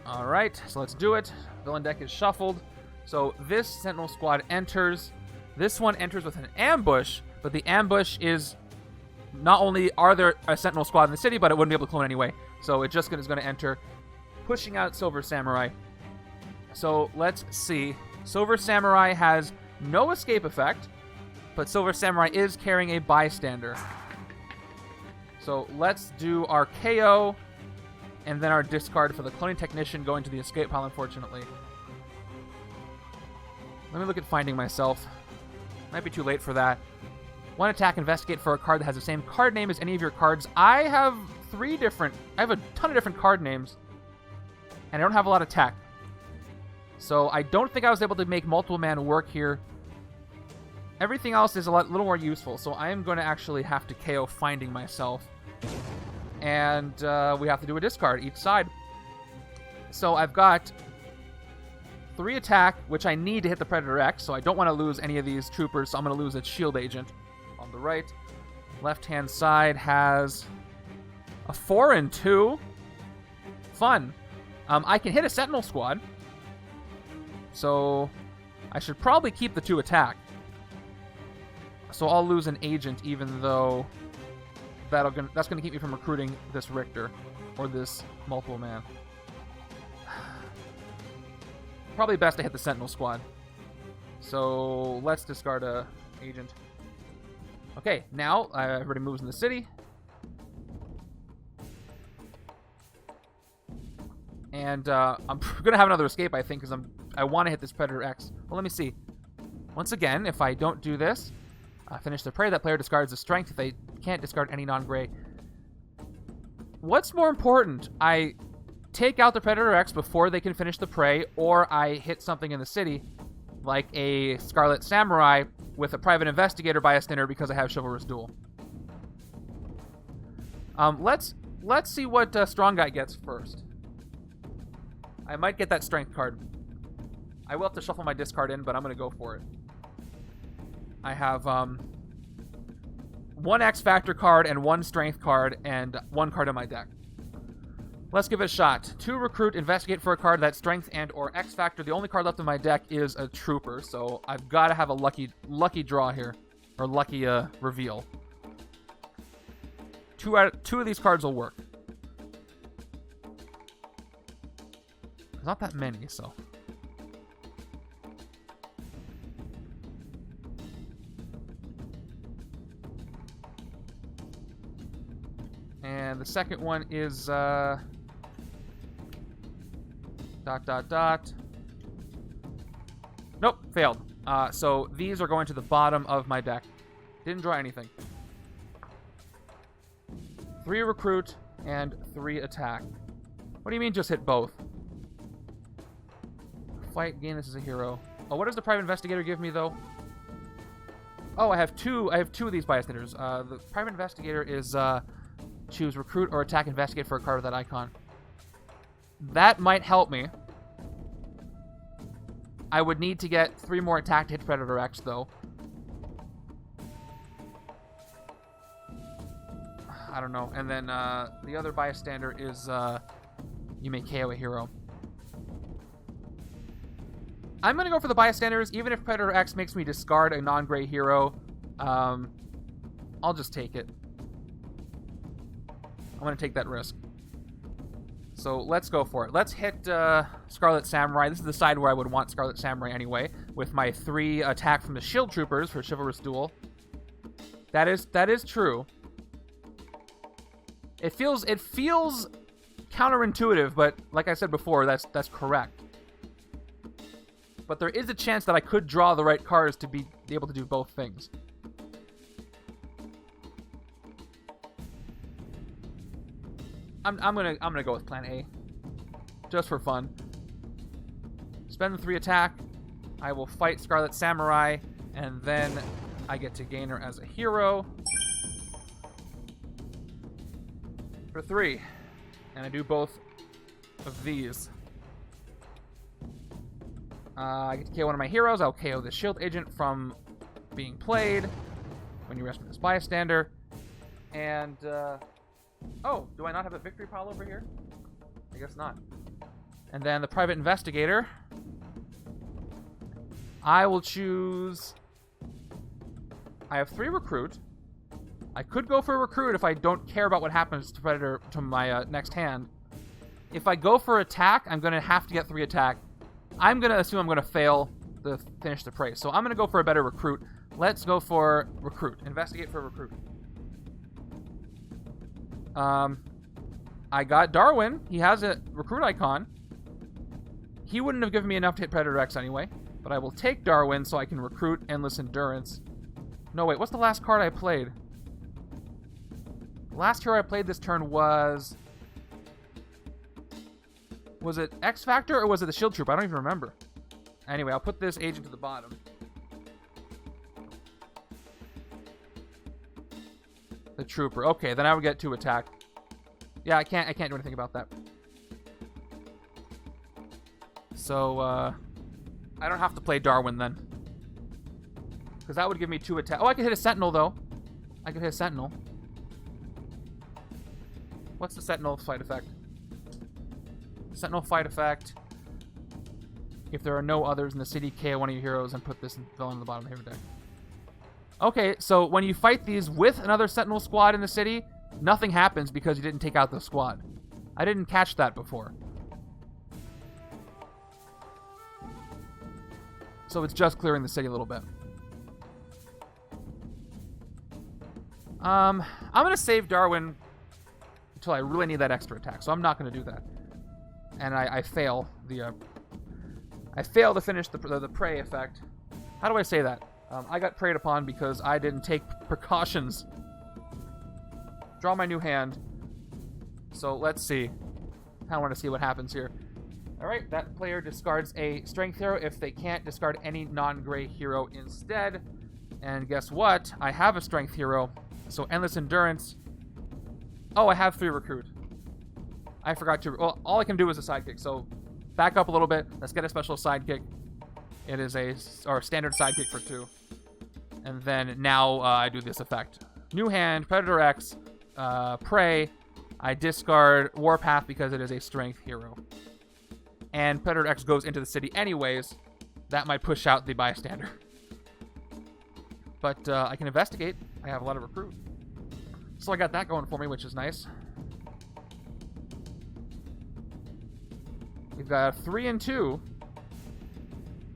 Alright, so let's do it. Villain deck is shuffled. So this Sentinel Squad enters. This one enters with an ambush, but the ambush is not only are there a Sentinel Squad in the city, but it wouldn't be able to clone anyway. So it just is going to enter, pushing out Silver Samurai. So let's see. Silver Samurai has no escape effect, but Silver Samurai is carrying a bystander. So let's do our KO, and then our discard for the cloning technician going to the escape pile, unfortunately. Let me look at finding myself. Might be too late for that. 1 attack, investigate for a card that has the same card name as any of your cards. I have a ton of different card names, and I don't have a lot of tech. So I don't think I was able to make multiple mana work here. Everything else is a little more useful, so I am going to actually have to KO finding myself. And we have to do a discard each side. So I've got 3 attack, which I need to hit the Predator X, so I don't want to lose any of these troopers, so I'm going to lose a shield agent on the right. Left-hand side has a 4 and 2. Fun. I can hit a Sentinel Squad, so I should probably keep the 2 attack. So I'll lose an agent, even though that's going to keep me from recruiting this Rictor or this multiple man. Probably best to hit the Sentinel Squad. So let's discard a agent. Okay, now everybody moves in the city. And I'm going to have another escape, I think, because I want to hit this Predator X. Well, let me see. Once again, if I don't do this, finish the prey, that player discards a strength if they can't discard any non-gray. What's more important? I take out the Predator X before they can finish the prey, or I hit something in the city, like a Scarlet Samurai with a Private Investigator bystander because I have Chivalrous Duel. Let's see what Strong Guy gets first. I might get that Strength card. I will have to shuffle my discard in, but I'm going to go for it. I have 1 X Factor card and 1 Strength card and 1 card in my deck. Let's give it a shot. 2 recruit, investigate for a card that's Strength and or X Factor. The only card left in my deck is a Trooper, so I've got to have a lucky draw here, or lucky reveal. 2 of these cards will work. There's not that many, so. And the second one is Nope, failed. So these are going to the bottom of my deck. Didn't draw anything. 3 recruit and 3 attack. What do you mean just hit both? Fight, gain this as a hero. Oh, what does the Private Investigator give me, though? Oh, I have two of these bystanders. The Private Investigator is choose recruit or attack investigate for a card with that icon. That might help me. I would need to get 3 more attack to hit Predator X, though. I don't know. And then the other bystander is you may KO a hero. I'm going to go for the bystanders, even if Predator X makes me discard a non-gray hero. I'll just take it. I'm going to take that risk. So let's go for it. Let's hit Scarlet Samurai. This is the side where I would want Scarlet Samurai anyway, with my 3 attack from the Shield Troopers for Chivalrous Duel. That is true. It feels counterintuitive, but like I said before, that's correct. But there is a chance that I could draw the right cards to be able to do both things. I'm gonna go with Plan A, just for fun. Spend the 3 attack. I will fight Scarlet Samurai, and then I get to gain her as a hero for 3, and I do both of these. I get to KO one of my heroes. I'll KO the shield agent from being played when you rescue this bystander. And, oh, do I not have a victory pile over here? I guess not. And then the private investigator. I will choose... I have 3 recruit. I could go for a recruit if I don't care about what happens to Predator to my next hand. If I go for attack, I'm going to have to get 3 attack. I'm going to assume I'm going to fail to finish the prey. So I'm going to go for a better recruit. Let's go for recruit. Investigate for recruit. I got Darwin. He has a recruit icon. He wouldn't have given me enough to hit Predator X anyway. But I will take Darwin so I can recruit Endless Endurance. No, wait. What's the last card I played? The last hero I played this turn was... Was it X Factor or was it the Shield Trooper? I don't even remember. Anyway, I'll put this agent to the bottom. The Trooper. Okay, then I would get 2 attack. Yeah, I can't do anything about that. So, I don't have to play Darwin then. Because that would give me 2 attack. Oh, I could hit a Sentinel, though. I could hit a Sentinel. What's the Sentinel fight effect? Sentinel fight effect. If there are no others in the city, KO one of your heroes and put this villain on the bottom of the hero deck. Okay, so when you fight these with another Sentinel squad in the city, nothing happens because you didn't take out the squad. I didn't catch that before. So it's just clearing the city a little bit. I'm going to save Darwin until I really need that extra attack, so I'm not going to do that. And I fail the... I fail to finish the prey effect. How do I say that? I got preyed upon because I didn't take precautions. Draw my new hand. So let's see. I want to see what happens here. Alright, that player discards a strength hero. If they can't, discard any non-gray hero instead. And guess what? I have a strength hero. So Endless Endurance. Oh, I have 3 recruit. I forgot to... Well, all I can do is a sidekick, so back up a little bit. Let's get a special sidekick. It is a standard sidekick for 2. And then now I do this effect. New hand, Predator X, Prey. I discard Warpath because it is a strength hero. And Predator X goes into the city anyways. That might push out the bystander. But I can investigate. I have a lot of recruit. So I got that going for me, which is nice. We've got 3 and 2.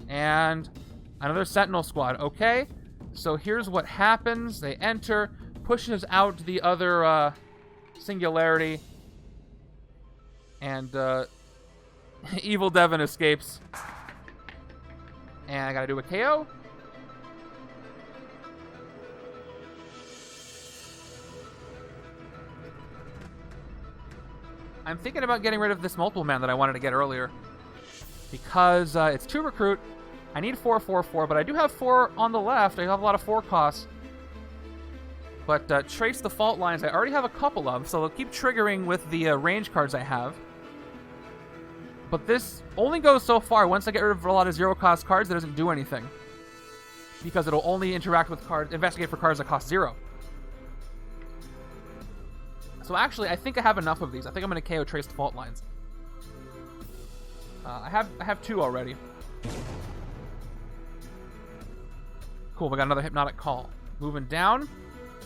And another Sentinel squad. Okay. So here's what happens. They enter. Pushes out the other Singularity. And Evil Devin escapes. And I gotta do a KO. I'm thinking about getting rid of this multiple man that I wanted to get earlier. Because it's 2 recruit. I need 4, 4, 4, but I do have 4 on the left. I have a lot of 4 costs. But Trace the Fault Lines, I already have a couple of, so they'll keep triggering with the range cards I have. But this only goes so far. Once I get rid of a lot of zero-cost cards, it doesn't do anything. Because it'll only interact with cards, investigate for cards that cost 0. So actually, I think I have enough of these. I think I'm going to KO Trace the Fault Lines. I have 2 already. Cool, we got another Hypnotic Call. Moving down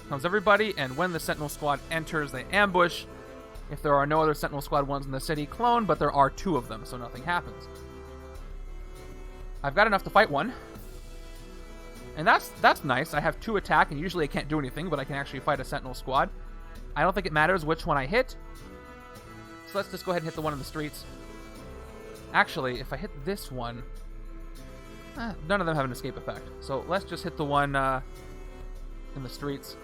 comes everybody, and when the Sentinel Squad enters, they ambush. If there are no other Sentinel Squad ones in the city, clone, but there are 2 of them, so nothing happens. I've got enough to fight one. And that's nice. I have 2 attack, and usually I can't do anything, but I can actually fight a Sentinel Squad. I don't think it matters which one I hit. So let's just go ahead and hit the one in the streets. Actually, if I hit this one... none of them have an escape effect. So let's just hit the one in the streets.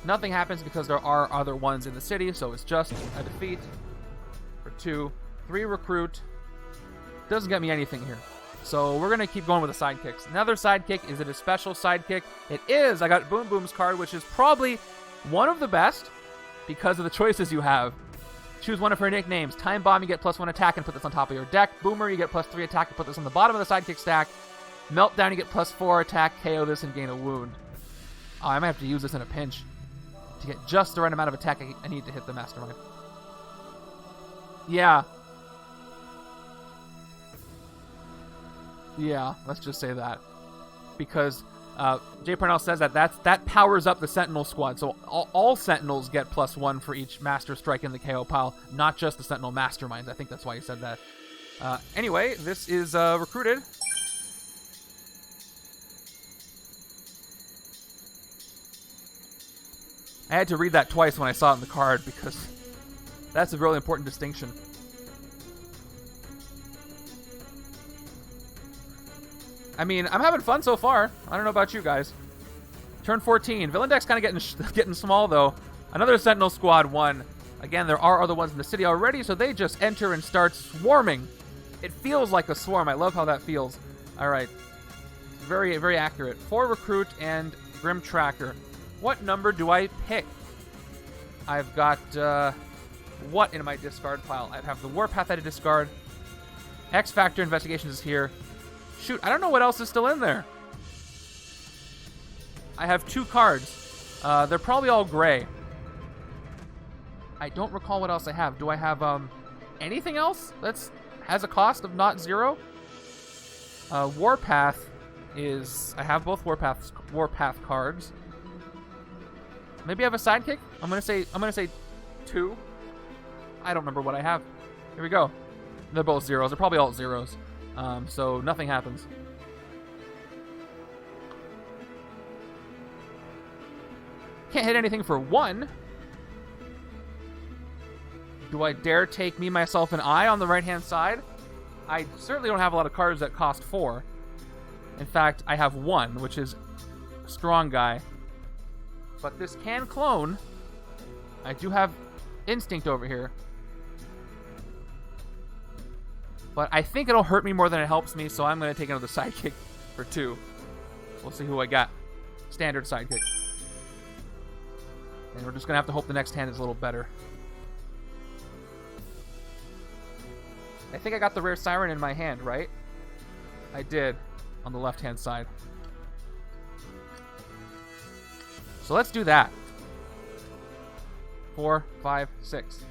Nothing happens because there are other ones in the city, so it's just a defeat for 2. 3 recruit. Doesn't get me anything here. So we're going to keep going with the sidekicks. Another sidekick. Is it a special sidekick? It is. I got Boom Boom's card, which is probably one of the best because of the choices you have. Choose one of her nicknames. Time Bomb, you get +1 attack and put this on top of your deck. Boomer, you get +3 attack and put this on the bottom of the sidekick stack. Meltdown, you get +4 attack, KO this, and gain a wound. Oh, I might have to use this in a pinch to get just the right amount of attack I need to hit the Mastermind. Yeah. Yeah, let's just say that. Because Jay Parnell says that powers up the Sentinel Squad. So all Sentinels get +1 for each Master Strike in the KO pile, not just the Sentinel Masterminds. I think that's why he said that. Anyway, this is recruited. I had to read that twice when I saw it in the card because that's a really important distinction. I mean, I'm having fun so far. I don't know about you guys. Turn 14. Villain deck's kind of getting small, though. Another Sentinel Squad 1. Again, there are other ones in the city already, so they just enter and start swarming. It feels like a swarm. I love how that feels. All right. Very, very accurate. 4 recruit and Grim Tracker. What number do I pick? I've got what in my discard pile? I have the Warpath at a discard. X Factor Investigations is here. Shoot, I don't know what else is still in there. I have 2 cards. They're probably all gray. I don't recall what else I have. Do I have anything else that's has a cost of not 0? Warpath is... I have both Warpath cards. Maybe I have a sidekick? I'm gonna say 2. I don't remember what I have. Here we go. They're both 0s. They're probably all 0s. So nothing happens. Can't hit anything for 1. Do I dare take me, myself, and I on the right-hand side? I certainly don't have a lot of cards that cost 4. In fact, I have 1, which is Strong Guy. But this can clone. I do have Instinct over here. But I think it'll hurt me more than it helps me, so I'm going to take another sidekick for 2. We'll see who I got. Standard sidekick. And we're just going to have to hope the next hand is a little better. I think I got the rare Siryn in my hand, right? I did, on the left-hand side. So let's do that. 4, 5, 6.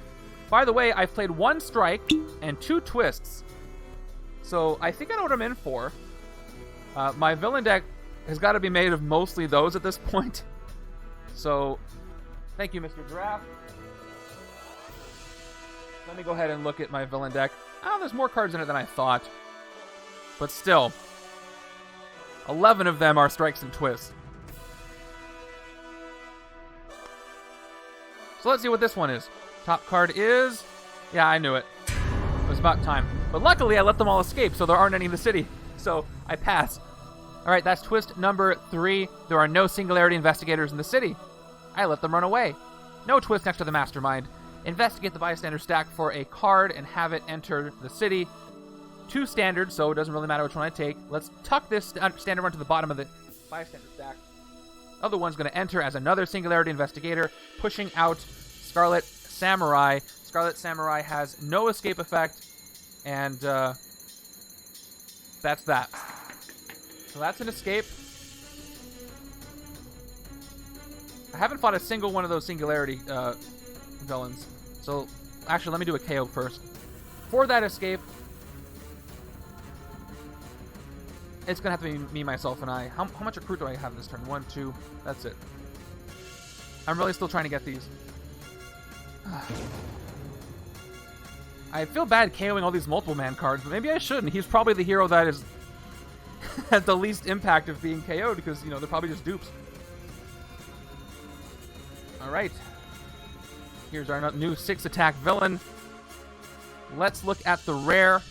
By the way, I've played 1 strike and 2 twists. So I think I know what I'm in for. My villain deck has got to be made of mostly those at this point. So, thank you, Mr. Giraffe. Let me go ahead and look at my villain deck. Oh, there's more cards in it than I thought. But still, 11 of them are strikes and twists. So let's see what this one is. Top card is... Yeah, I knew it. It was about time. But luckily, I let them all escape, so there aren't any in the city. So, I pass. Alright, that's twist number 3. There are no Singularity investigators in the city. I let them run away. No twist next to the Mastermind. Investigate the bystander stack for a card and have it enter the city. 2 standard, so it doesn't really matter which one I take. Let's tuck this standard one to the bottom of the bystander stack. Other one's going to enter as another Singularity investigator, pushing out Scarlet Samurai. Scarlet Samurai has no escape effect, And that's that. So that's an escape. I haven't fought a single one of those Singularity villains. So, actually, let me do a KO first. For that escape, it's going to have to be me, myself, and I. How much recruit do I have this turn? 1, 2. That's it. I'm really still trying to get these. I feel bad KOing all these multiple man cards, but maybe I shouldn't. He's probably the hero that is has the least impact of being KO'd because, you know, they're probably just dupes. Alright. Here's our new 6-attack villain. Let's look at the rare.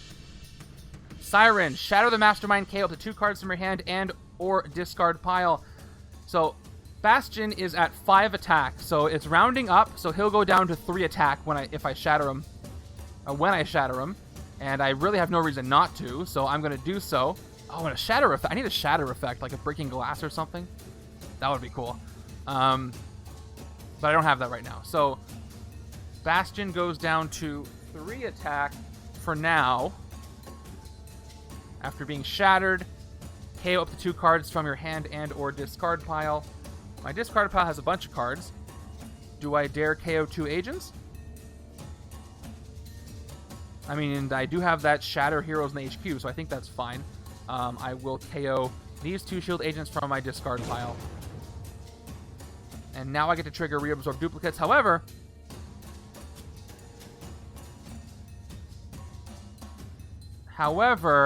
Siryn. Shatter the Mastermind, KO up to 2 cards from your hand and or discard pile. So, Bastion is at 5 attack, so it's rounding up, so he'll go down to 3 attack if I shatter him. When I shatter him. And I really have no reason not to, so I'm going to do so. Oh, and a shatter effect. I need a shatter effect, like a breaking glass or something. That would be cool. But I don't have that right now. So, Bastion goes down to 3 attack for now. After being shattered, KO up to 2 cards from your hand and or discard pile. My discard pile has a bunch of cards. Do I dare KO 2 agents? I mean, I do have that shatter heroes in the HQ, so I think that's fine. I will KO these 2 shield agents from my discard pile. And now I get to trigger reabsorb duplicates. However,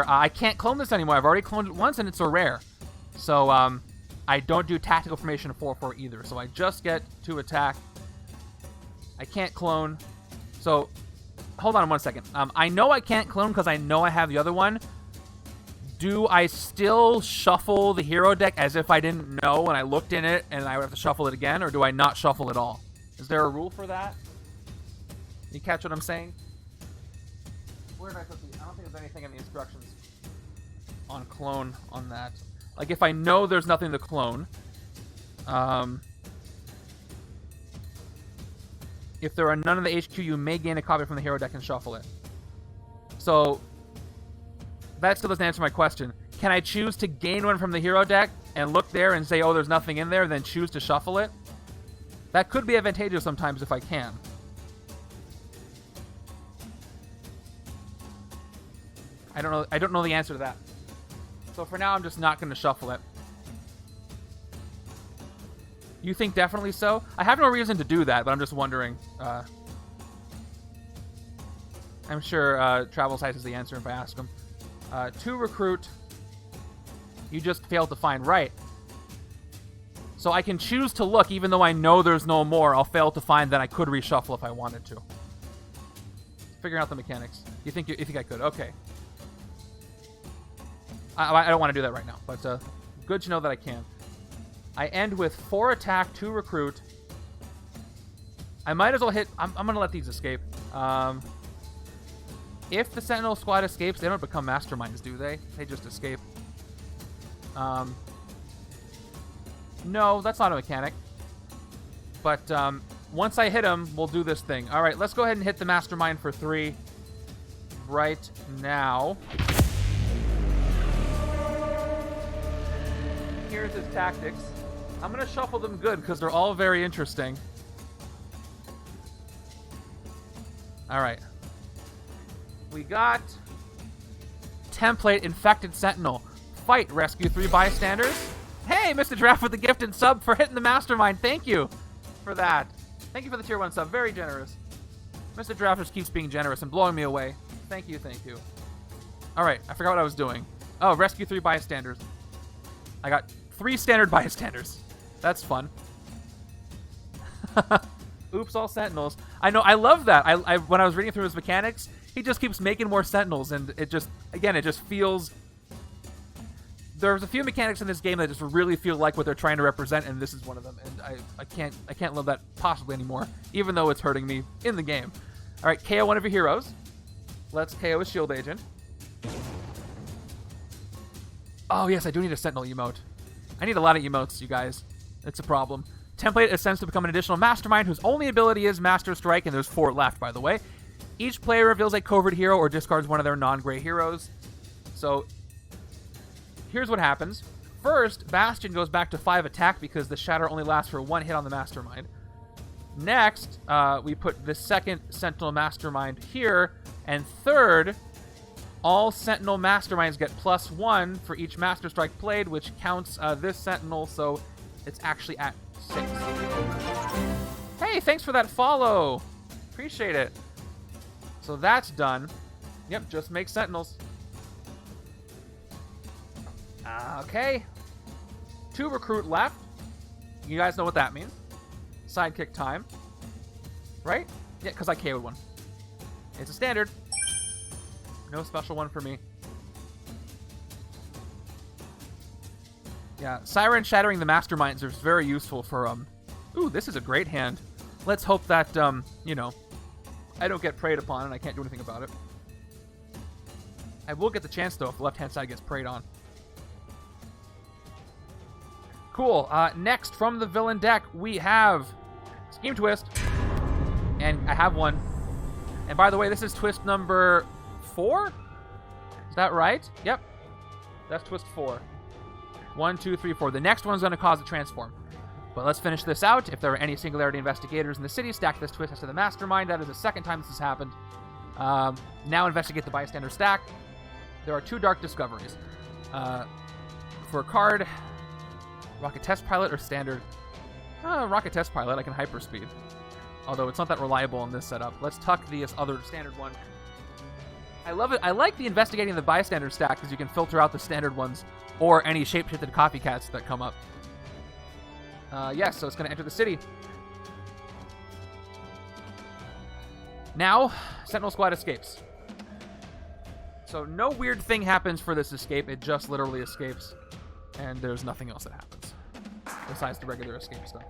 I can't clone this anymore. I've already cloned it once, and it's a rare. So, I don't do tactical formation 4/4 either. So I just get 2 attack. I can't clone. So, hold on 1 second. I know I can't clone because I know I have the other one. Do I still shuffle the hero deck as if I didn't know when I looked in it and I would have to shuffle it again, or do I not shuffle at all? Is there a rule for that? You catch what I'm saying? Where did I put these? I don't think there's anything in the instructions on clone on that. Like, if I know there's nothing to clone, if there are none in the HQ, you may gain a copy from the hero deck and shuffle it. So, that still doesn't answer my question. Can I choose to gain one from the hero deck and look there and say, oh, there's nothing in there, then choose to shuffle it? That could be advantageous sometimes if I can. I don't know the answer to that. So for now, I'm just not going to shuffle it. You think definitely so? I have no reason to do that, but I'm just wondering. I'm sure Travel Size is the answer if I ask him. 2 recruit. You just failed to find right. So I can choose to look, even though I know there's no more. I'll fail to find that I could reshuffle if I wanted to. Figuring out the mechanics. You think I could? Okay. I don't want to do that right now, but good to know that I can. I end with 4 attack, 2 recruit. I might as well hit... I'm going to let these escape. If the Sentinel squad escapes, they don't become Masterminds, do they? They just escape. No, that's not a mechanic. But once I hit him, we'll do this thing. All right, let's go ahead and hit the Mastermind for 3 right now. Here's his tactics. I'm going to shuffle them good because they're all very interesting. All right. We got template Infected Sentinel. Fight, rescue 3 bystanders. Hey, Mr. Draft with the gifted sub for hitting the Mastermind. Thank you for that. Thank you for the tier 1 sub. Very generous. Mr. Draft just keeps being generous and blowing me away. Thank you, thank you. All right, I forgot what I was doing. Oh, rescue 3 bystanders. I got 3 standard bystanders. That's fun. Oops, all Sentinels. I know, I love that. I when I was reading through his mechanics, he just keeps making more Sentinels, and it just feels... There's a few mechanics in this game that just really feel like what they're trying to represent, and this is one of them. And I can't love that possibly anymore, even though it's hurting me in the game. All right, KO one of your heroes. Let's KO a shield agent. Oh yes, I do need a Sentinel emote. I need a lot of emotes, you guys. It's a problem. Template ascends to become an additional Mastermind whose only ability is Master Strike, and there's 4 left, by the way. Each player reveals a covert hero or discards one of their non-gray heroes. So here's what happens. First, Bastion goes back to 5 attack because the Shatter only lasts for 1 hit on the Mastermind. Next, we put the second Sentinel Mastermind here. And third, all Sentinel Masterminds get +1 for each Master Strike played, which counts this Sentinel, so it's actually at 6. Hey, thanks for that follow. Appreciate it. So that's done. Yep, just make Sentinels. Okay. 2 recruit left. You guys know what that means. Sidekick time. Right? Yeah, because I KO'd one. It's a standard. No special one for me. Yeah, Siryn shattering the Masterminds is very useful for, Ooh, this is a great hand. Let's hope that, you know, I don't get preyed upon and I can't do anything about it. I will get the chance, though, if the left-hand side gets preyed on. Cool. Next, from the villain deck, we have Scheme Twist. And I have one. And by the way, this is twist number 4? Is that right? Yep. That's twist 4. 1, 2, 3, 4. The next one's going to cause a transform. But let's finish this out. If there are any Singularity investigators in the city, stack this twist next to the Mastermind. That is the second time this has happened. Now investigate the bystander stack. There are 2 dark discoveries. For a card, Rocket Test Pilot or Standard? Rocket Test Pilot, I can hyperspeed. Although it's not that reliable in this setup. Let's tuck the other standard one. I love it. I like the investigating the bystander stack because you can filter out the standard ones or any shapeshifted copycats that come up. Yes, so it's going to enter the city. Now, Sentinel Squad escapes. So no weird thing happens for this escape. It just literally escapes. And there's nothing else that happens. Besides the regular escape stuff.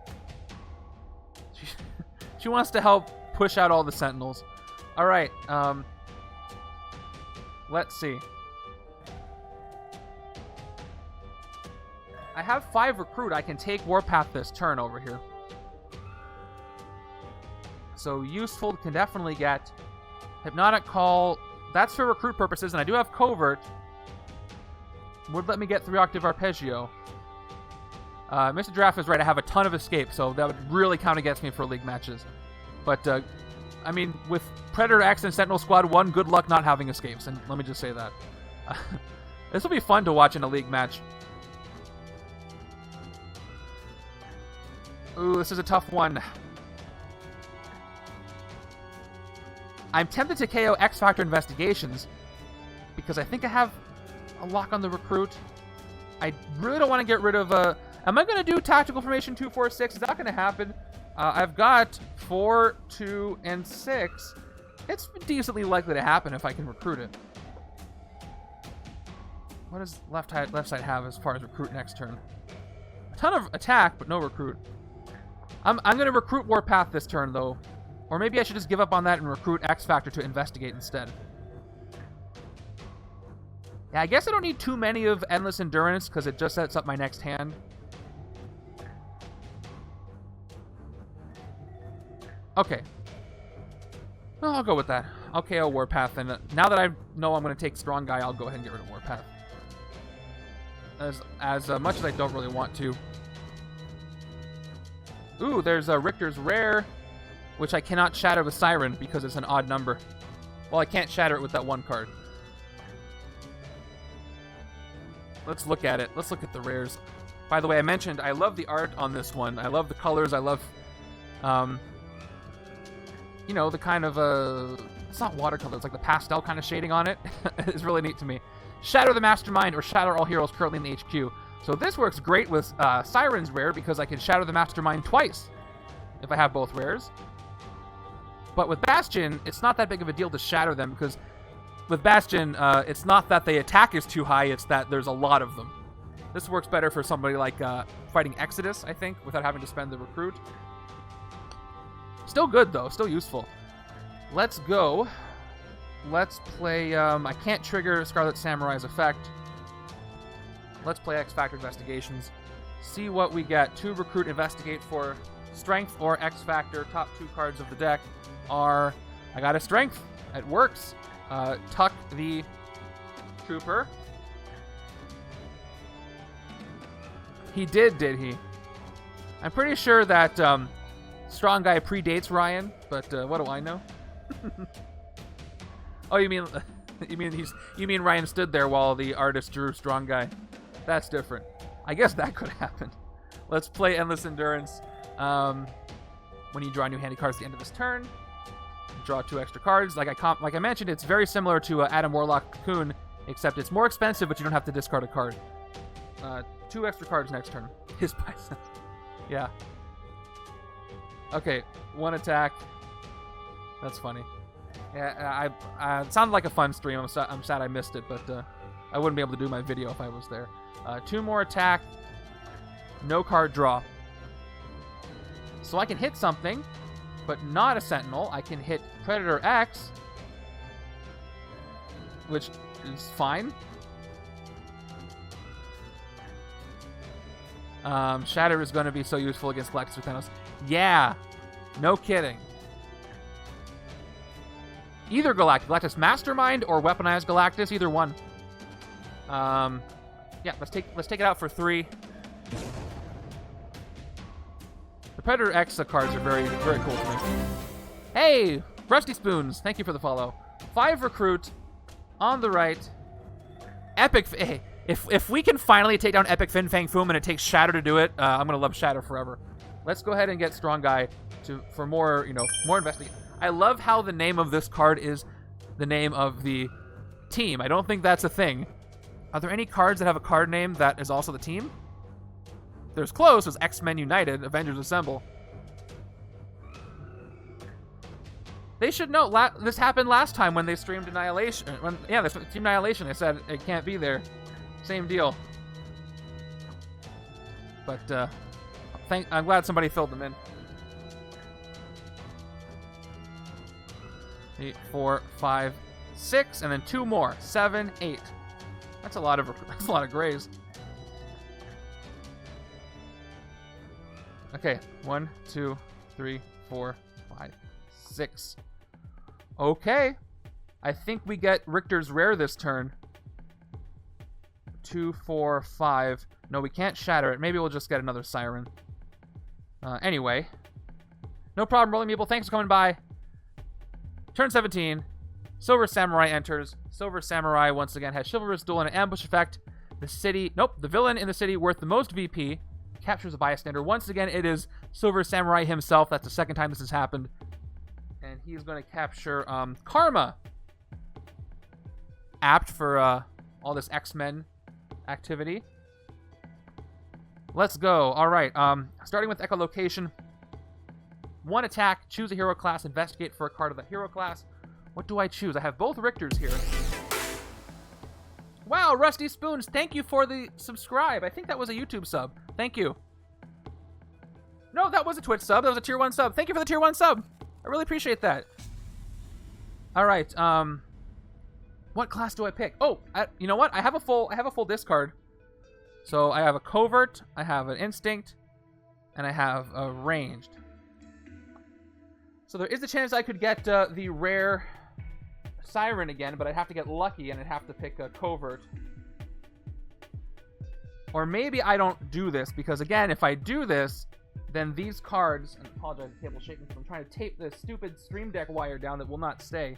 She wants to help push out all the Sentinels. Alright, let's see. I have 5 recruit. I can take Warpath this turn over here. So useful, can definitely get Hypnotic Call. That's for recruit purposes, and I do have Covert. Would let me get 3-octave Arpeggio. Mr. Draft is right. I have a ton of escape, so that would really count against me for league matches. But, I mean, with Predator X and Sentinel Squad 1, good luck not having escapes, and let me just say that. This will be fun to watch in a league match. Ooh, this is a tough one. I'm tempted to KO X-Factor Investigations because I think I have a lock on the recruit. I really don't want to get rid of... am I going to do Tactical Formation 2, 4, 6? Is that going to happen? I've got 4, 2, and 6. It's decently likely to happen if I can recruit it. What does left side have as far as recruit next turn? A ton of attack, but no recruit. I'm going to recruit Warpath this turn, though. Or maybe I should just give up on that and recruit X-Factor to investigate instead. Yeah, I guess I don't need too many of Endless Endurance because it just sets up my next hand. Okay. Well, I'll go with that. I'll KO Warpath, and now that I know I'm going to take Strong Guy, I'll go ahead and get rid of Warpath. As much as I don't really want to. Ooh, there's a Rictor's Rare, which I cannot shatter with Siryn because it's an odd number. Well, I can't shatter it with that one card. Let's look at it. Let's look at the rares. By the way, I mentioned I love the art on this one. I love the colors. I love, you know, the kind of, it's not watercolor. It's like the pastel kind of shading on it. It's really neat to me. Shatter the Mastermind or shatter all heroes currently in the HQ. So this works great with Siryn's rare because I can shatter the Mastermind twice if I have both rares. But with Bastion, it's not that big of a deal to shatter them because with Bastion, it's not that the attack is too high, it's that there's a lot of them. This works better for somebody like fighting Exodus, I think, without having to spend the recruit. Still good, though. Still useful. Let's go. Let's play... I can't trigger Scarlet Samurai's effect. Let's play X-Factor Investigations. See what we get. 2 recruit investigate for Strength or X-Factor. Top 2 cards of the deck are... I got a Strength. It works. Tuck the trooper. He did he? I'm pretty sure that Strong Guy predates Ryan, but what do I know? Oh, you mean Ryan stood there while the artist drew Strong Guy? That's different. I guess that could happen. Let's play Endless Endurance. When you draw new handy cards at the end of this turn, draw 2 extra cards. Like I mentioned, it's very similar to Adam Warlock Cocoon, except it's more expensive, but you don't have to discard a card. 2 extra cards next turn. His bicep. Yeah. Okay, 1 attack. That's funny. Yeah, it sounded like a fun stream. I'm sad I missed it, but I wouldn't be able to do my video if I was there. 2 more attack. No card draw. So I can hit something, but not a Sentinel. I can hit Predator X, which is fine. Shatter is going to be so useful against Galactus or Thanos. Yeah, no kidding. Either Galactus Mastermind or Weaponized Galactus, either one. Yeah, let's take it out for 3. The Predator X cards are very, very cool to me. Hey, Rusty Spoons, thank you for the follow. 5 recruit on the right. Epic. Hey, if we can finally take down Epic Fin Fang Foom and it takes Shatter to do it, I'm gonna love Shatter forever. Let's go ahead and get Strong Guy for more, more investigation. I love how the name of this card is the name of the team. I don't think that's a thing. Are there any cards that have a card name that is also the team? There's close. There's X-Men United, Avengers Assemble. They should know. This happened last time when they streamed Annihilation. They streamed Annihilation. They said it can't be there. Same deal. But I'm glad somebody filled them in. 8, 4, 5, 6, and then 2 more. 7, 8. That's a lot of grays. Okay, 1, 2, 3, 4, 5, 6. Okay. I think we get Rictor's Rare this turn. 2, 4, 5. No, we can't shatter it. Maybe we'll just get another Siryn. Anyway. No problem, Rolling People. Thanks for coming by. Turn 17. Silver Samurai enters. Silver Samurai, once again, has Chivalrous Duel and an ambush effect. The villain in the city worth the most VP captures a bystander. Once again, it is Silver Samurai himself. That's the second time this has happened. And he's going to capture Karma. Apt for all this X-Men activity. Let's go. All right. Starting with echolocation. 1 attack. Choose a hero class. Investigate for a card of that hero class. What do I choose? I have both Rictors here. Wow, Rusty Spoons, thank you for the subscribe. I think that was a YouTube sub. Thank you. No, that was a Twitch sub. That was a tier 1 sub. Thank you for the tier 1 sub. I really appreciate that. All right. What class do I pick? Oh, you know what? I have a full discard. So I have a covert, I have an instinct, and I have a ranged. So there is a chance I could get the rare Siryn again, but I'd have to get lucky and I'd have to pick a covert. Or maybe I don't do this, because again, if I do this, then these cards, and I apologize, the table's shaking because I'm trying to tape this stupid Stream Deck wire down that will not stay.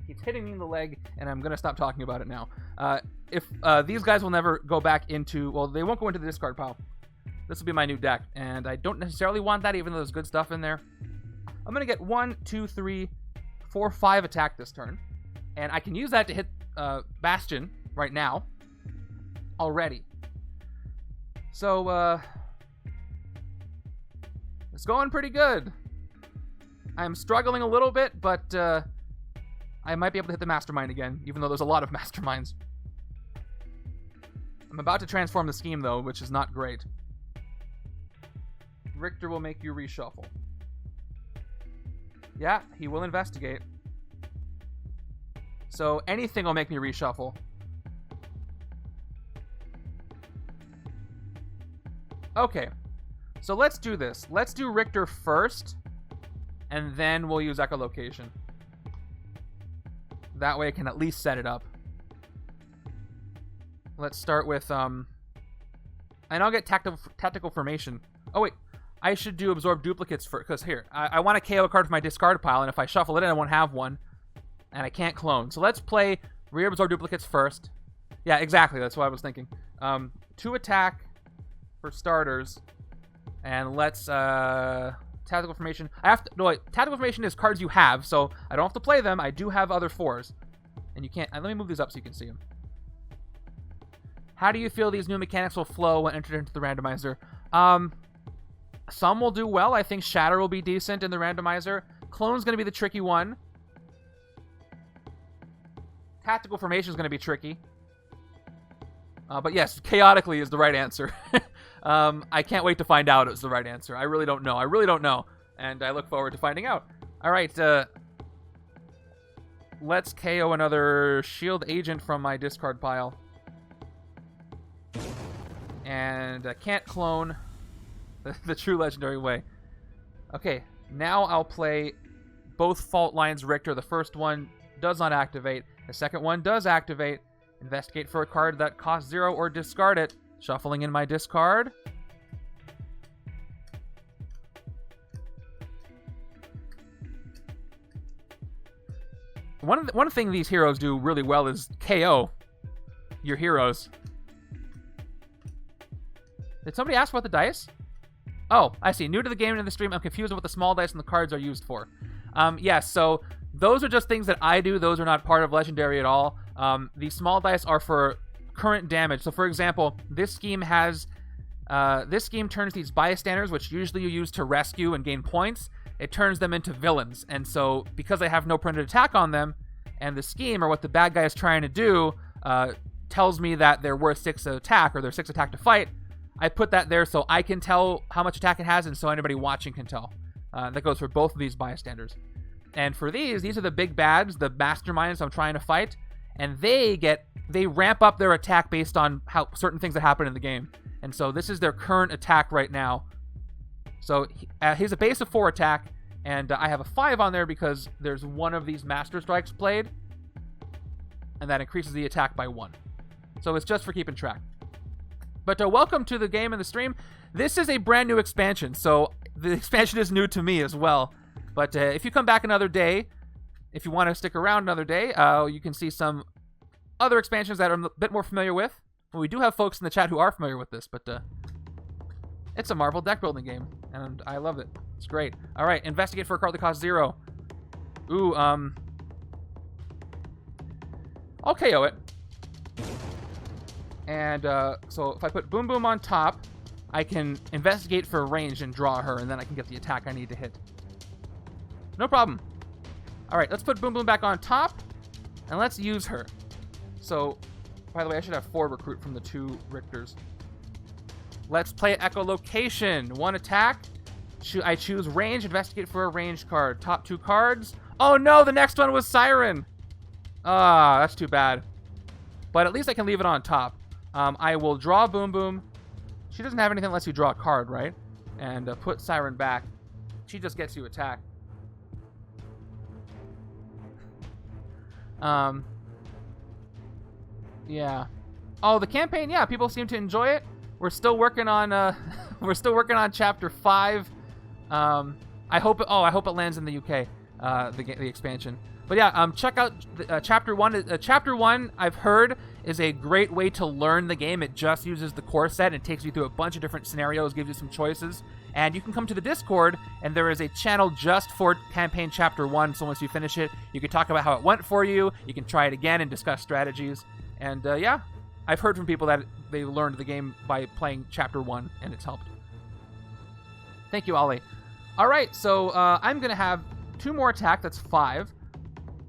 Keeps hitting me in the leg, and I'm going to stop talking about it now. If these guys will never go back into, well, they won't go into the discard pile. This will be my new deck, and I don't necessarily want that, even though there's good stuff in there. I'm going to get 1, 2, 3, 4, 5 attack this turn. And I can use that to hit Bastion right now. Already. So, it's going pretty good. I'm struggling a little bit, but I might be able to hit the Mastermind again, even though there's a lot of Masterminds. I'm about to transform the scheme, though, which is not great. Rictor will make you reshuffle. Yeah, he will investigate. So anything will make me reshuffle. Okay, so let's do this. Let's do Rictor first, and then we'll use echolocation. That way I can at least set it up. Let's start with, and I'll get tactical formation. Oh, wait. I should do absorb duplicates for, because here, I want to KO a card from my discard pile, and if I shuffle it in, I won't have one. And I can't clone. So let's play reabsorb duplicates first. Yeah, exactly. That's what I was thinking. 2 attack for starters. And let's, tactical formation. I have to, no, wait, tactical formation is cards you have, so I don't have to play them. I do have other 4s. And you can't, let me move these up so you can see them. How do you feel these new mechanics will flow when entered into the randomizer? Some will do well. I think Shatter will be decent in the randomizer. Clone's going to be the tricky one. Tactical formation is going to be tricky. But yes, chaotically is the right answer. I can't wait to find out it's the right answer. I really don't know. I really don't know. And I look forward to finding out. All right. Let's KO another shield agent from my discard pile. And I can't clone the true legendary way. Okay, now I'll play both Fault Lines Rictor. The first one does not activate. The second one does activate. Investigate for a card that costs 0 or discard it. Shuffling in my discard. One thing these heroes do really well is KO your heroes. Did somebody ask about the dice? Oh, I see. New to the game and in the stream, I'm confused with what the small dice and the cards are used for. Yes, so those are just things that I do. Those are not part of Legendary at all. The small dice are for current damage. So, for example, this scheme has... this scheme turns these bystanders, which usually you use to rescue and gain points, it turns them into villains. And so, because I have no printed attack on them, and the scheme, or what the bad guy is trying to do, tells me that they're worth 6 attack, or they're 6 attack to fight, I put that there so I can tell how much attack it has, and so anybody watching can tell. That goes for both of these bystanders. And for these are the big bads, the masterminds I'm trying to fight, and they ramp up their attack based on how certain things that happen in the game. And so this is their current attack right now. So he's a base of 4 attack, and I have a 5 on there because there's one of these Master Strikes played, and that increases the attack by 1. So it's just for keeping track. But welcome to the game and the stream. This is a brand new expansion, so the expansion is new to me as well. But if you come back another day, if you want to stick around another day, you can see some other expansions that I'm a bit more familiar with. Well, we do have folks in the chat who are familiar with this, but it's a Marvel deck building game, and I love it. It's great. All right, investigate for a card that costs 0. Ooh, I'll KO it. And so if I put Boom Boom on top, I can investigate for range and draw her, and then I can get the attack I need to hit. No problem. All right, let's put Boom Boom back on top, and let's use her. So, by the way, I should have 4 recruit from the 2 Rictors. Let's play Echolocation. 1 attack. I choose range, investigate for a range card. Top 2 cards. Oh no, the next one was Siryn. Ah, that's too bad. But at least I can leave it on top. I will draw Boom Boom. She doesn't have anything unless you draw a card, right? And put Siryn back. She just gets you attack. Yeah. Oh, the campaign. Yeah, people seem to enjoy it. We're still working on. We're still working on Chapter 5. I hope. I hope it lands in the UK. The expansion. But yeah, check out Chapter 1. Chapter 1, I've heard, is a great way to learn the game. It just uses the core set and takes you through a bunch of different scenarios, gives you some choices. And you can come to the Discord, and there is a channel just for campaign Chapter 1. So once you finish it, you can talk about how it went for you. You can try it again and discuss strategies. And yeah, I've heard from people that they learned the game by playing Chapter 1, and it's helped. Thank you, Ollie. All right, so I'm going to have 2 more attack. That's 5.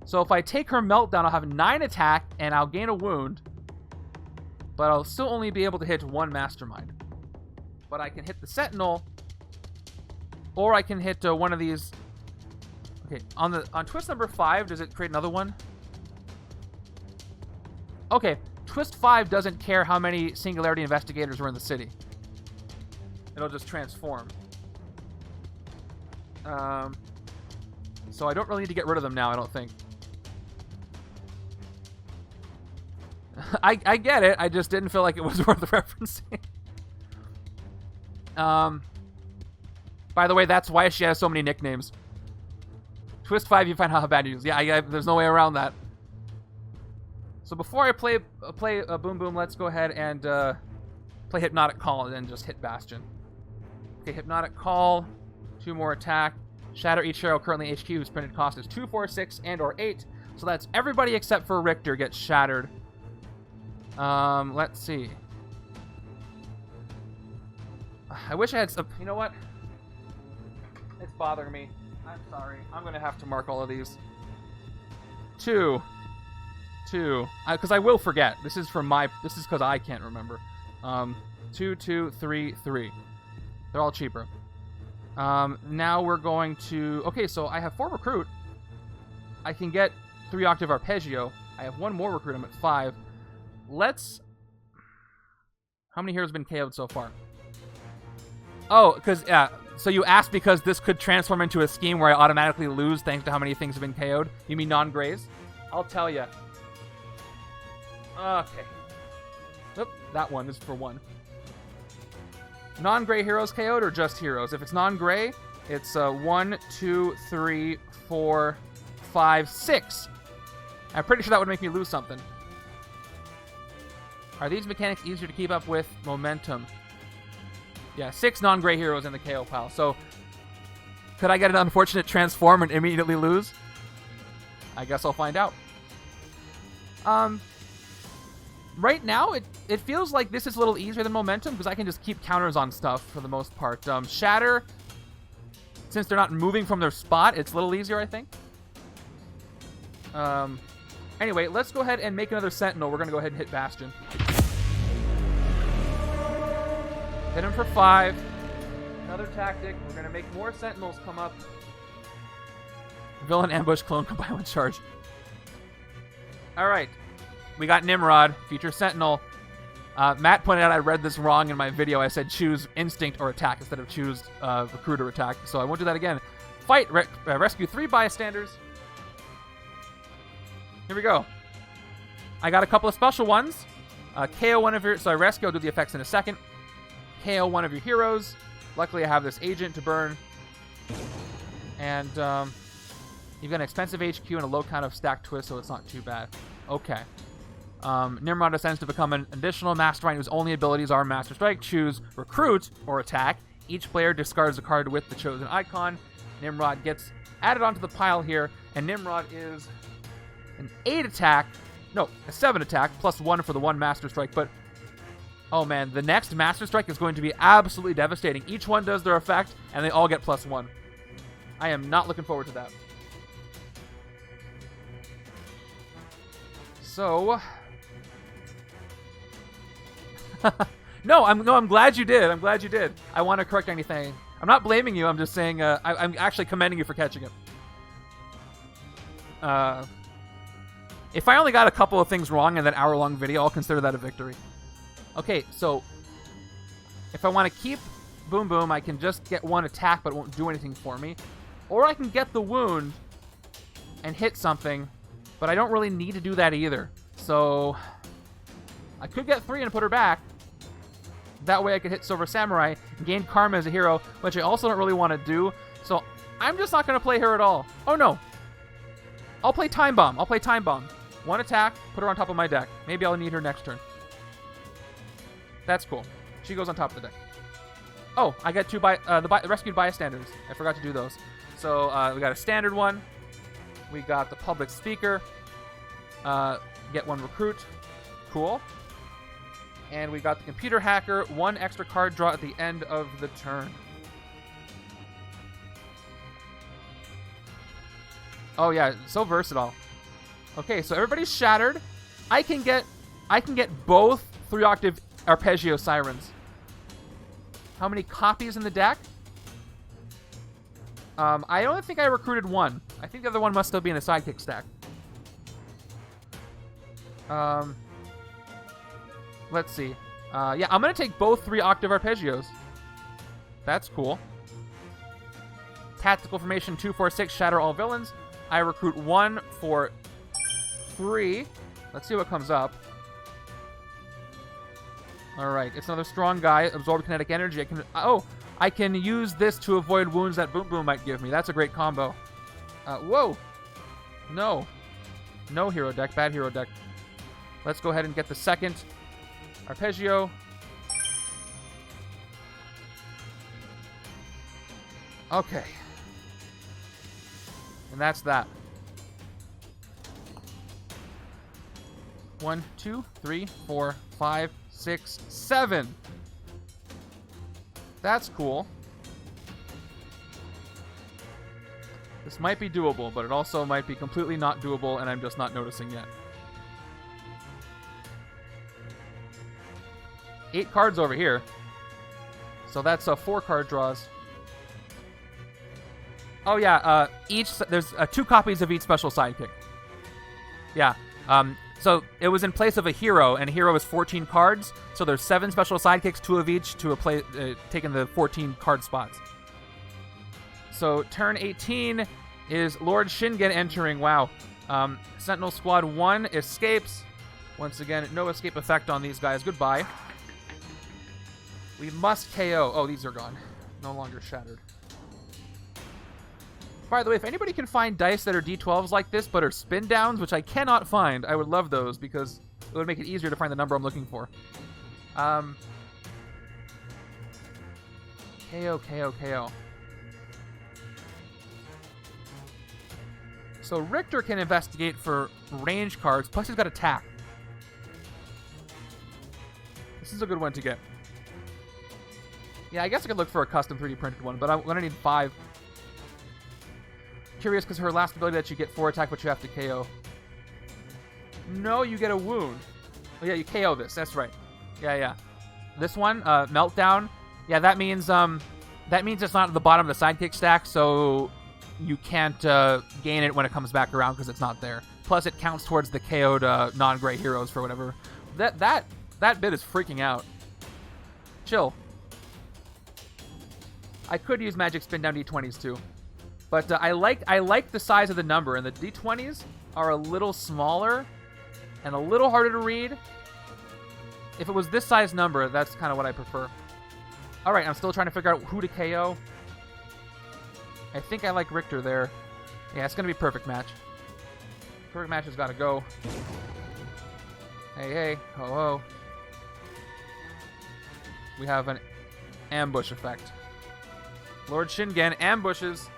So if I take her Meltdown, I'll have 9 attack, and I'll gain a wound. But I'll still only be able to hit 1 Mastermind. But I can hit the Sentinel, or I can hit one of these. Okay, on twist number 5, does it create another one? Okay, twist 5 doesn't care how many Singularity investigators were in the city. It'll just transform. So I don't really need to get rid of them now, I don't think. I get it. I just didn't feel like it was worth referencing. By the way, that's why she has so many nicknames. Twist 5, you find out how bad he is. Yeah, there's no way around that. So before I play Boom Boom, let's go ahead and play Hypnotic Call and then just hit Bastion. Okay, Hypnotic Call, 2 more attack. Shatter each hero currently HQ whose printed cost is 2, 4, 6, and or 8. So that's everybody except for Rictor gets shattered. Let's see. I wish I had some... You know what? It's bothering me. I'm sorry. I'm going to have to mark all of these. 2. Because I will forget. This is because I can't remember. 2, 2, 3, 3. They're all cheaper. Now we're going to... Okay, so I have 4 recruit. I can get 3 octave arpeggio. I have 1 more recruit. I'm at 5. Let's... How many heroes have been KO'd so far? Oh, because... Yeah. So you asked because this could transform into a scheme where I automatically lose thanks to how many things have been KO'd? You mean non-grays? I'll tell you. Okay. Oop, that one is for 1. Non-gray heroes KO'd or just heroes? If it's non-gray, it's 1, 2, 3, 4, 5, 6. I'm pretty sure that would make me lose something. Are these mechanics easier to keep up with momentum? Yeah, 6 non-gray heroes in the KO pile. So, could I get an unfortunate transform and immediately lose? I guess I'll find out. Right now, it feels like this is a little easier than momentum because I can just keep counters on stuff for the most part. Shatter, since they're not moving from their spot, it's a little easier, I think. Anyway, let's go ahead and make another Sentinel. We're going to go ahead and hit Bastion. Hit him for 5. Another tactic. We're going to make more Sentinels come up. Villain, ambush, clone, combine with charge. Alright. We got Nimrod, future Sentinel. Matt pointed out I read this wrong in my video. I said choose instinct or attack instead of choose recruit or attack. So I won't do that again. Fight, rescue 3 bystanders. Here we go. I got a couple of special ones. KO one of your... So I rescue, I'll do the effects in a second. KO one of your heroes. Luckily, I have this agent to burn. And you've got an expensive HQ and a low count of stack twist, so it's not too bad. Okay. Nimrod ascends to become an additional Mastermind whose only abilities are Master Strike. Choose Recruit or Attack. Each player discards a card with the chosen icon. Nimrod gets added onto the pile here, and Nimrod is an 8 attack. No, a 7 attack, plus 1 for the 1 Master Strike, but... Oh man, the next Master Strike is going to be absolutely devastating. Each one does their effect, and they all get plus 1. I am not looking forward to that. So... No, I'm glad you did. I'm glad you did. I want to correct anything. I'm not blaming you. I'm just saying I'm actually commending you for catching it. If I only got a couple of things wrong in that hour-long video, I'll consider that a victory. Okay, so if I want to keep Boom Boom, I can just get 1 attack, but it won't do anything for me. Or I can get the wound and hit something, but I don't really need to do that either. So I could get 3 and put her back. That way I could hit Silver Samurai and gain Karma as a hero, which I also don't really want to do. So I'm just not going to play her at all. Oh no. I'll play Time Bomb. 1 attack, put her on top of my deck. Maybe I'll need her next turn. That's cool. She goes on top of the deck. Oh, I got 2 the rescued bystanders. I forgot to do those. So we got a standard one. We got the public speaker. Get 1 recruit. Cool. And we got the computer hacker. 1 extra card draw at the end of the turn. Oh yeah, so versatile. Okay, so everybody's shattered. I can get both 3-octave Arpeggio Sirens. How many copies in the deck? I only think I recruited 1. I think the other one must still be in a sidekick stack. Let's see. Yeah, I'm going to take both 3-octave Arpeggios. That's cool. Tactical formation 2, 4, 6, shatter all villains. I recruit 1 for 3. Let's see what comes up. All right, it's another strong guy. Absorb kinetic energy. I can use this to avoid wounds that Boom Boom might give me. That's a great combo. Whoa. No. No hero deck. Bad hero deck. Let's go ahead and get the second Arpeggio. Okay. And that's that. 1, 2, 3, 4, 5, 6, 7. That's cool. This might be doable, but it also might be completely not doable, and I'm just not noticing yet. 8 cards over here. So that's 4 card draws. Oh yeah, there's 2 copies of each special sidekick. Yeah. So it was in place of a hero, and a hero is 14 cards. So there's 7 special sidekicks, 2 of each, to taking the 14 card spots. So turn 18 is Lord Shingen entering. Wow. Sentinel Squad 1 escapes. Once again, no escape effect on these guys. Goodbye. We must KO. Oh, these are gone. No longer shattered. By the way, if anybody can find dice that are D12s like this, but are spin downs, which I cannot find, I would love those because it would make it easier to find the number I'm looking for. KO. So Rictor can investigate for range cards, plus he's got attack. This is a good one to get. Yeah, I guess I could look for a custom 3D printed one, but I'm going to need 5. Curious because her last ability that you get 4 attack, but you have to KO. No, you get a wound. Oh yeah, you KO this. That's right. Yeah. This one, Meltdown. Yeah, that means it's not at the bottom of the sidekick stack, so you can't gain it when it comes back around because it's not there. Plus, it counts towards the KO'd non-gray heroes for whatever. That bit is freaking out. Chill. I could use magic spin down D20s too. But I like the size of the number, and the D20s are a little smaller and a little harder to read. If it was this size number, that's kind of what I prefer. All right, I'm still trying to figure out who to KO. I think I like Rictor there. Yeah, it's going to be perfect match. Perfect match has got to go. Hey, ho. We have an ambush effect. Lord Shingen ambushes.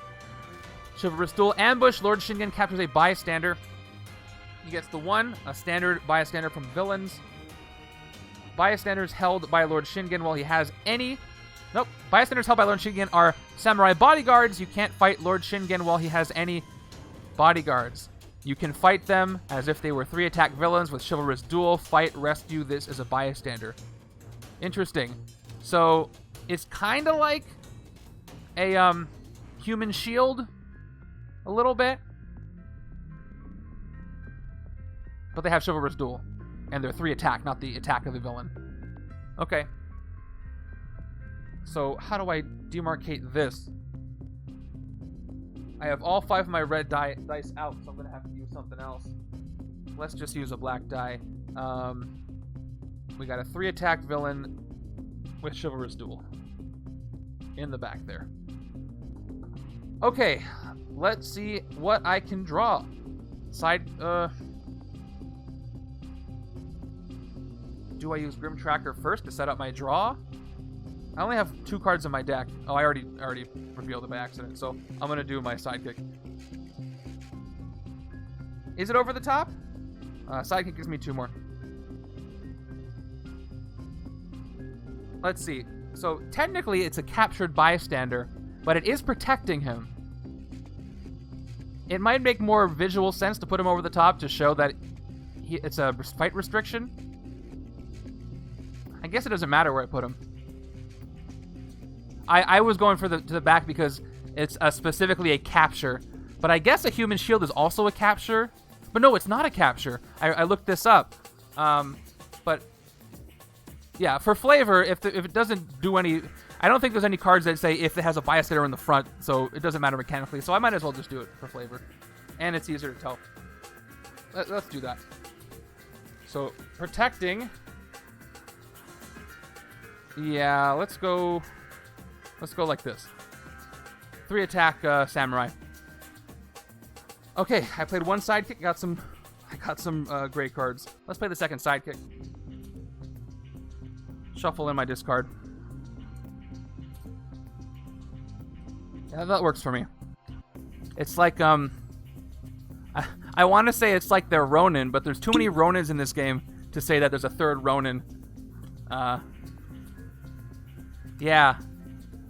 Chivalrous Duel ambush. Lord Shingen captures a bystander. He gets the 1, a standard bystander from villains. Bystanders held by Lord Shingen while he has any... Nope. Bystanders held by Lord Shingen are samurai bodyguards. You can't fight Lord Shingen while he has any bodyguards. You can fight them as if they were 3 attack villains with Chivalrous Duel. Fight, rescue this as a bystander. Interesting. So, it's kind of like a human shield. A little bit. But they have Chivalrous Duel. And they're 3 attack, not the attack of the villain. Okay. So, how do I demarcate this? I have all 5 of my red dice out, so I'm going to have to use something else. Let's just use a black die. We got a 3 attack villain with Chivalrous Duel. In the back there. Okay. Let's see what I can draw. Do I use Grim Tracker first to set up my draw? I only have 2 cards in my deck. Oh, I already revealed it by accident, so I'm going to do my sidekick. Is it over the top? Sidekick gives me 2 more. Let's see. So, technically, it's a captured bystander, but it is protecting him. It might make more visual sense to put him over the top to show that it's a fight restriction. I guess it doesn't matter where I put him. I was going to the back because it's specifically a capture. But I guess a human shield is also a capture. But no, it's not a capture. I looked this up. But yeah, for flavor, if it doesn't do any... I don't think there's any cards that say if it has a bystander in the front, so it doesn't matter mechanically. So I might as well just do it for flavor. And it's easier to tell. Let's do that. So, protecting Yeah, let's go like this. 3 attack samurai. Okay, I played one sidekick. I got some gray cards. Let's play the second sidekick. Shuffle in my discard. Yeah, that works for me. It's like I want to say it's like they're Ronin, but there's too many Ronins in this game to say that there's a third Ronin. Yeah.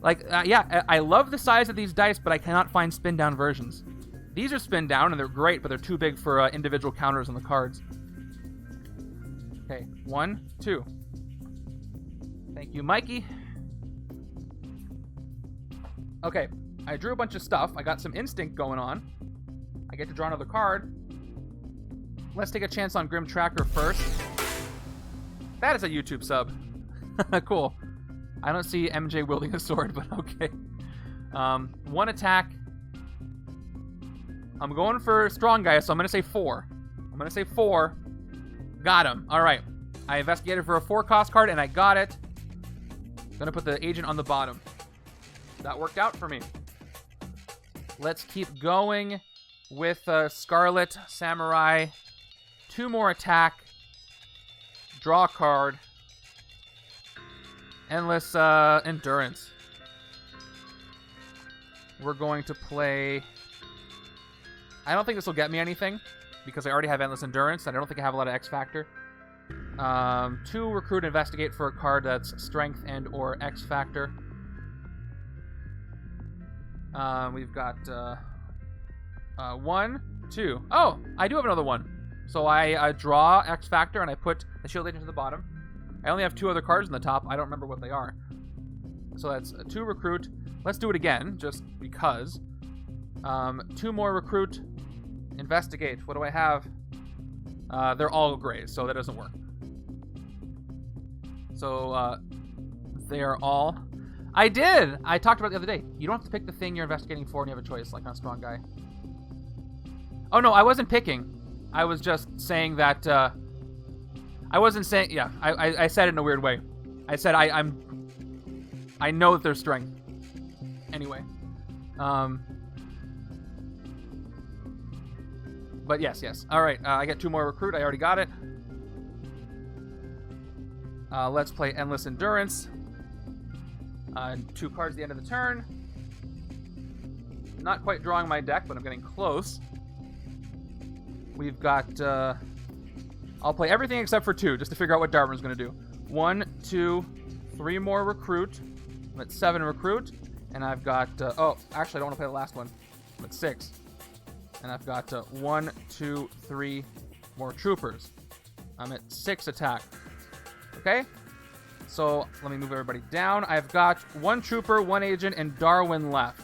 Yeah, I love the size of these dice, but I cannot find spin down versions. These are spin down, and they're great, but they're too big for individual counters on the cards. Okay, 1, 2. Thank you, Mikey. Okay, I drew a bunch of stuff. I got some instinct going on. I get to draw another card. Let's take a chance on Grim Tracker first. That is a YouTube sub. Cool. I don't see MJ wielding a sword, but okay. 1 attack. I'm going for strong guy, so I'm going to say 4. I'm going to say 4. Got him. All right. I investigated for a 4-cost card, and I got it. Going to put the agent on the bottom. That worked out for me. Let's keep going with Scarlet Samurai. 2 more attack. Draw a card. Endless Endurance. We're going to play... I don't think this will get me anything, because I already have Endless Endurance, and I don't think I have a lot of X Factor. 2 Recruit Investigate for a card that's Strength and or X Factor. We've got 1, 2. Oh, I do have another one. So I draw X Factor, and I put the Shield Agent to the bottom. I only have 2 other cards in the top. I don't remember what they are. So that's 2 Recruit. Let's do it again, just because. 2 more Recruit. Investigate. What do I have? They're all grays, so that doesn't work. So they are all... I did! I talked about it the other day. You don't have to pick the thing you're investigating for, and you have a choice, like on Strong Guy. Oh, no, I wasn't picking. I was just saying that... I wasn't saying... Yeah, I said it in a weird way. I said I know that there's strength. Anyway. But yes. All right, I get 2 more Recruit. I already got it. Let's play Endless Endurance. 2 cards at the end of the turn. Not quite drawing my deck, but I'm getting close. We've got... I'll play everything except for 2, just to figure out what Darwin's going to do. 1, 2, 3 more Recruit. I'm at 7 Recruit. And I've got... oh, actually, I don't want to play the last one. I'm at 6. And I've got 1, 2, 3 more Troopers. I'm at 6 attack. Okay? So, let me move everybody down. I've got 1 Trooper, 1 Agent, and Darwin left.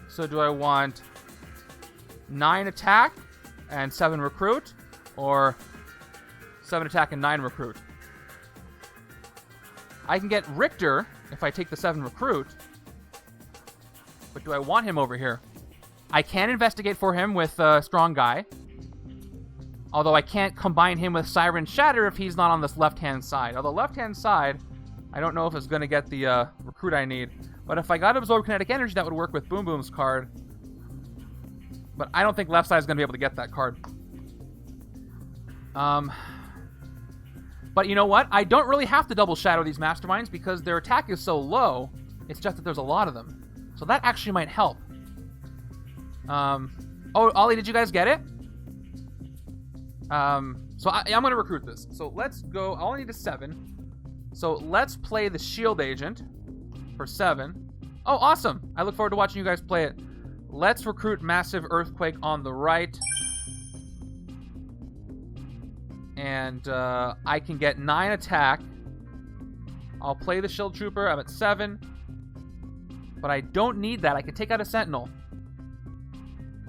So, do I want 9 attack and 7 Recruit? Or 7 attack and 9 Recruit? I can get Rictor if I take the 7 Recruit. But do I want him over here? I can investigate for him with Strong Guy. Although I can't combine him with Siryn Shatter if he's not on this left-hand side. Although left-hand side, I don't know if it's going to get the Recruit I need. But if I got Absorb Kinetic Energy, that would work with Boom Boom's card. But I don't think left side is going to be able to get that card. But you know what? I don't really have to double shadow these Masterminds because their attack is so low. It's just that there's a lot of them. So that actually might help. Oh, Ollie, did you guys get it? So I'm going to recruit this. So let's go. All I need is 7. So let's play the Shield Agent for 7. Oh, awesome. I look forward to watching you guys play it. Let's recruit Massive Earthquake on the right. And I can get 9 attack. I'll play the Shield Trooper. I'm at 7. But I don't need that. I can take out a Sentinel.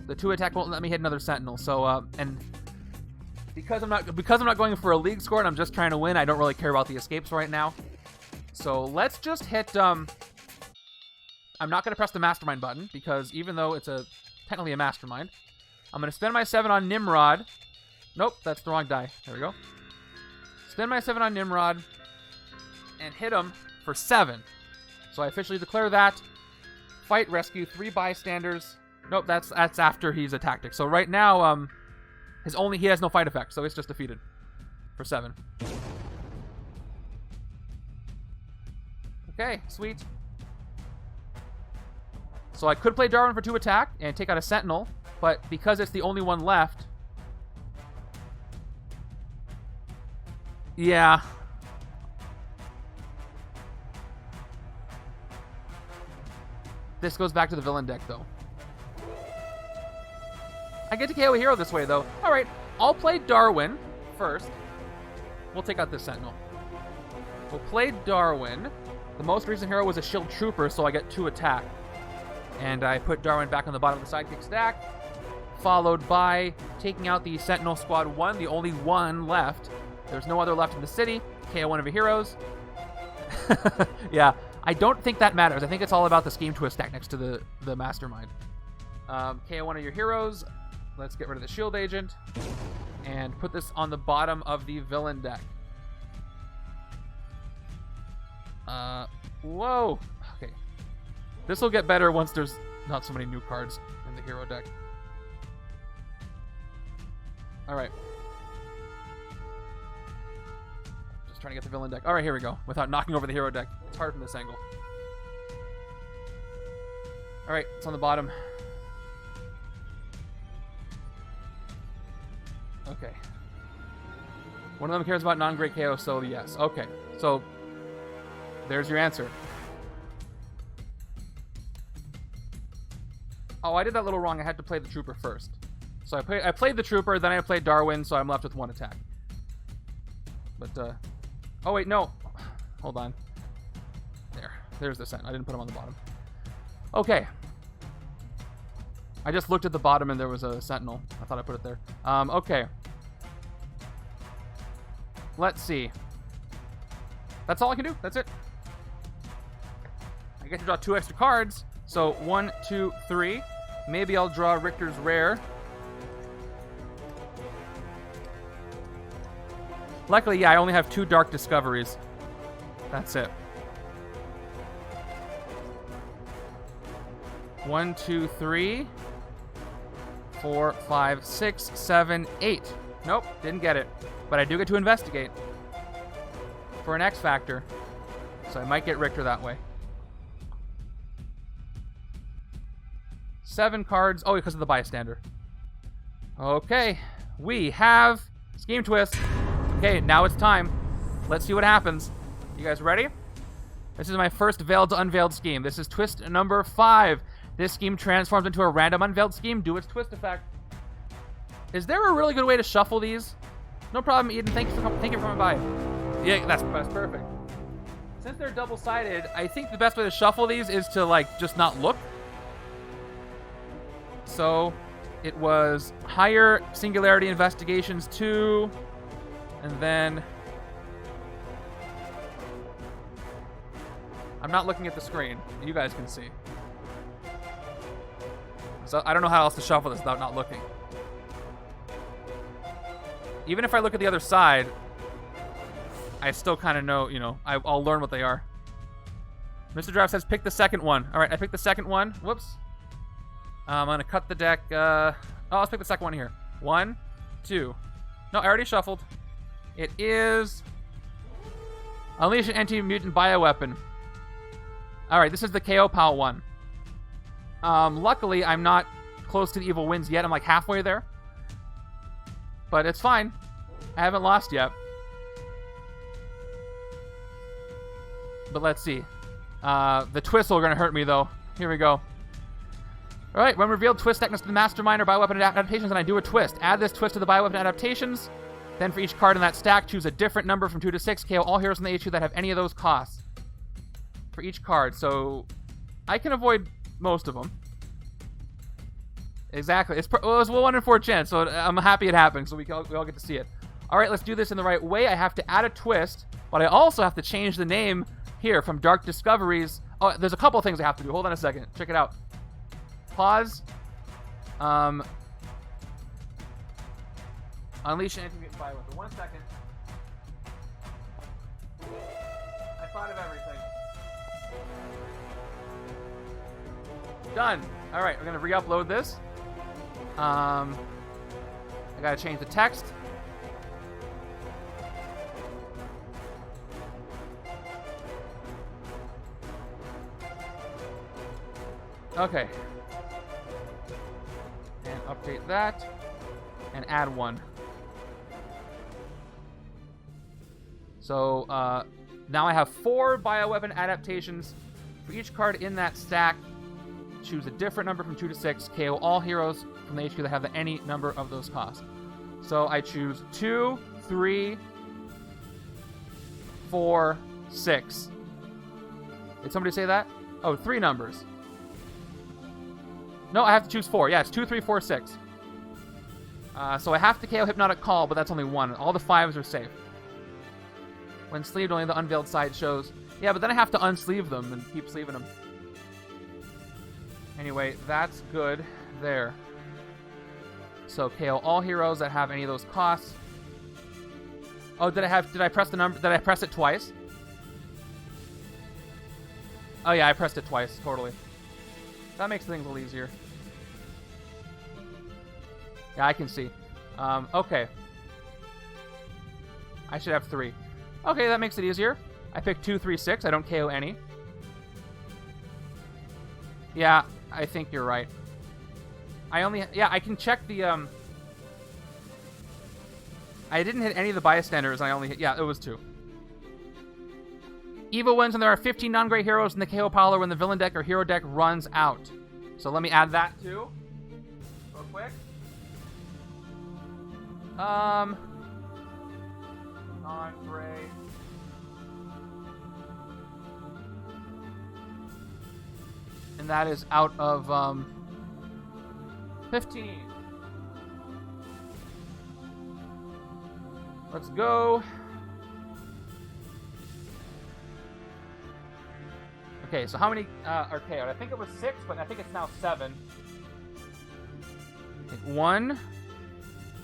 The 2 attack won't let me hit another Sentinel. So, and because I'm not going for a league score and I'm just trying to win, I don't really care about the escapes right now. So let's just hit. I'm not going to press the Mastermind button because even though it's technically a Mastermind, I'm going to spend my 7 on Nimrod. Nope, that's the wrong die. There we go. Spend my 7 on Nimrod and hit him for 7. So I officially declare that. Fight, rescue, 3 bystanders. Nope, that's after he's a tactic. So right now, he has no fight effect, so it's just defeated for 7. Okay, sweet. So I could play Darwin for 2 attack and take out a Sentinel, but because it's the only one left, yeah. This goes back to the villain deck, though. I get to KO a hero this way, though. All right, I'll play Darwin first. We'll take out this Sentinel. We'll play Darwin. The most recent hero was a Shield Trooper, so I get 2 attack. And I put Darwin back on the bottom of the sidekick stack, followed by taking out the Sentinel Squad 1, the only one left. There's no other left in the city. KO one of your heroes. Yeah, I don't think that matters. I think it's all about the Scheme Twist stack next to the Mastermind. KO one of your heroes. Let's get rid of the Shield Agent and put this on the bottom of the villain deck. Whoa. Okay. This will get better once there's not so many new cards in the hero deck. Alright. Just trying to get the villain deck. Alright, here we go. Without knocking over the hero deck. It's hard from this angle. Alright, it's on the bottom. Okay. One of them cares about non-great KO, so yes. Okay, so there's your answer. Oh, I did that a little wrong. I had to play the Trooper first. So I played the Trooper, then I played Darwin, so I'm left with 1 attack. But, oh wait, no. Hold on. There's the Sentinel. I didn't put him on the bottom. Okay. I just looked at the bottom and there was a Sentinel. I thought I put it there. Okay. Let's see. That's all I can do. That's it. I get to draw 2 extra cards. So 1, 2, 3. Maybe I'll draw Rictor's Rare. Luckily, yeah, I only have 2 Dark Discoveries. That's it. 1, 2, 3, 4, 5, 6, 7, 8. Nope, didn't get it. But I do get to investigate for an X Factor. So I might get Rictor that way. 7 cards. Oh, because of the bystander. Okay, we have Scheme Twist. Okay, now it's time. Let's see what happens. You guys ready? This is my first veiled to unveiled scheme. This is twist number 5. This scheme transforms into a random unveiled scheme. Do its twist effect. Is there a really good way to shuffle these? No problem, Eden. Thank you for coming by. Yeah, that's perfect. Since they're double-sided, I think the best way to shuffle these is to, like, just not look. So, it was higher Singularity Investigations 2, and then... I'm not looking at the screen. You guys can see. So, I don't know how else to shuffle this without not looking. Even if I look at the other side, I still kind of know, you know, I'll learn what they are. Mr. Draft says pick the second one. All right, I picked the second one. Whoops. I'm going to cut the deck. Let's pick the second one here. 1, 2. No, I already shuffled. It is Unleash an Anti-Mutant Bioweapon. All right, this is the KO Pal one. Luckily, I'm not close to the Evil Winds yet. I'm like halfway there. But it's fine. I haven't lost yet. But let's see. The twists are going to hurt me, though. Here we go. All right, when revealed, twist deck next to the Mastermind or Bioweapon adaptations, and I do a twist. Add this twist to the Bioweapon adaptations. Then for each card in that stack, choose a different number from 2 to 6. KO all heroes in the HQ that have any of those costs. For each card. So I can avoid most of them. Exactly. It was a 1 in 4 chance, so I'm happy it happened, so we all get to see it. All right, let's do this in the right way. I have to add a twist, but I also have to change the name here from Dark Discoveries. Oh, there's a couple of things I have to do. Hold on a second. Check it out. Pause. Unleash an Anti-Mutant Bioweapon. 1 second. I thought of everything. Done. All right, we're gonna re-upload this. I gotta change the text. Okay. And update that. And add one. So, now I have 4 bioweapon adaptations. For each card in that stack, choose a different number from 2 to 6. KO all heroes from the HQ that have any number of those costs. So I choose 2, 3, 4, 6. Did somebody say that? Oh, 3 numbers. No, I have to choose 4. Yeah, it's 2, 3, 4, 6. So I have to KO Hypnotic Call, but that's only 1. All the 5s are safe. When sleeved, only the unveiled side shows. Yeah, but then I have to unsleeve them and keep sleeving them. Anyway, that's good there. So KO all heroes that have any of those costs. Oh, did I press the number? Did I press it twice? Oh yeah, I pressed it twice, totally. That makes things a little easier. Yeah, I can see. Okay. I should have 3. Okay, that makes it easier. I picked 2, 3, 6. I don't KO any. Yeah, I think you're right. I can check the, I didn't hit any of the bystanders. I only hit, yeah, it was 2. Evo wins when there are 15 non-gray heroes in the KO pile or when the villain deck or hero deck runs out. So let me add that too. Real quick. Non-gray. And that is out of 15. Let's go. Okay, so how many are KO'd? I think it was 6, but I think it's now 7. 1,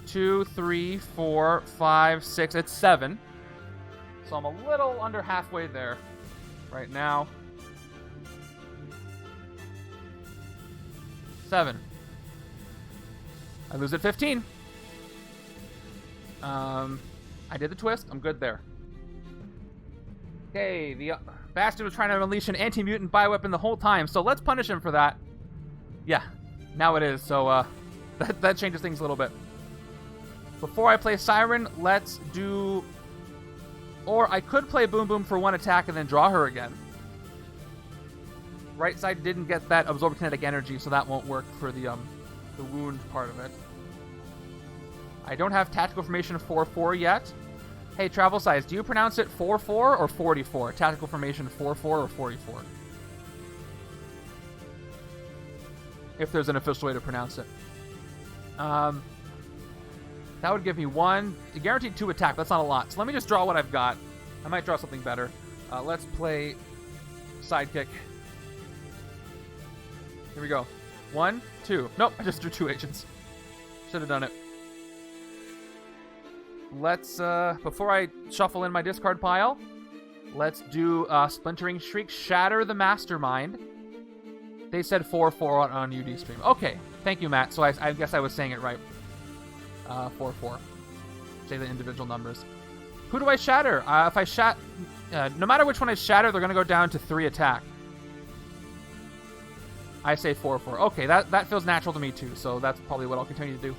2, 3, 4, 5, 6. It's 7. So I'm a little under halfway there right now. 7. I lose at 15. I did the twist. I'm good there. Okay, the Bastion was trying to unleash an anti-mutant bioweapon the whole time, so let's punish him for that. Yeah, now it is, so that changes things a little bit. Before I play Siryn, let's do... Or I could play Boom Boom for 1 attack and then draw her again. Right side didn't get that absorb kinetic energy, so that won't work for the wound part of it. I don't have tactical formation 4-4 yet. Hey, Travel Size, do you pronounce it 4-4 or 44? Tactical formation 4-4 or 44? If there's an official way to pronounce it. That would give me 1. Guaranteed 2 attack. That's not a lot. So let me just draw what I've got. I might draw something better. Let's play Sidekick. Here we go. 1, 2. Nope, I just drew 2 agents. Should have done it. Let's, before I shuffle in my discard pile, let's do Splintering Shriek, Shatter the Mastermind. They said 4-4 on UD stream. Okay, thank you, Matt. So I guess I was saying it right. 4-4. Say the individual numbers. Who do I shatter? If I no matter which one I shatter, they're going to go down to 3 attack. I say 4-4. Okay, that feels natural to me too, so that's probably what I'll continue to do.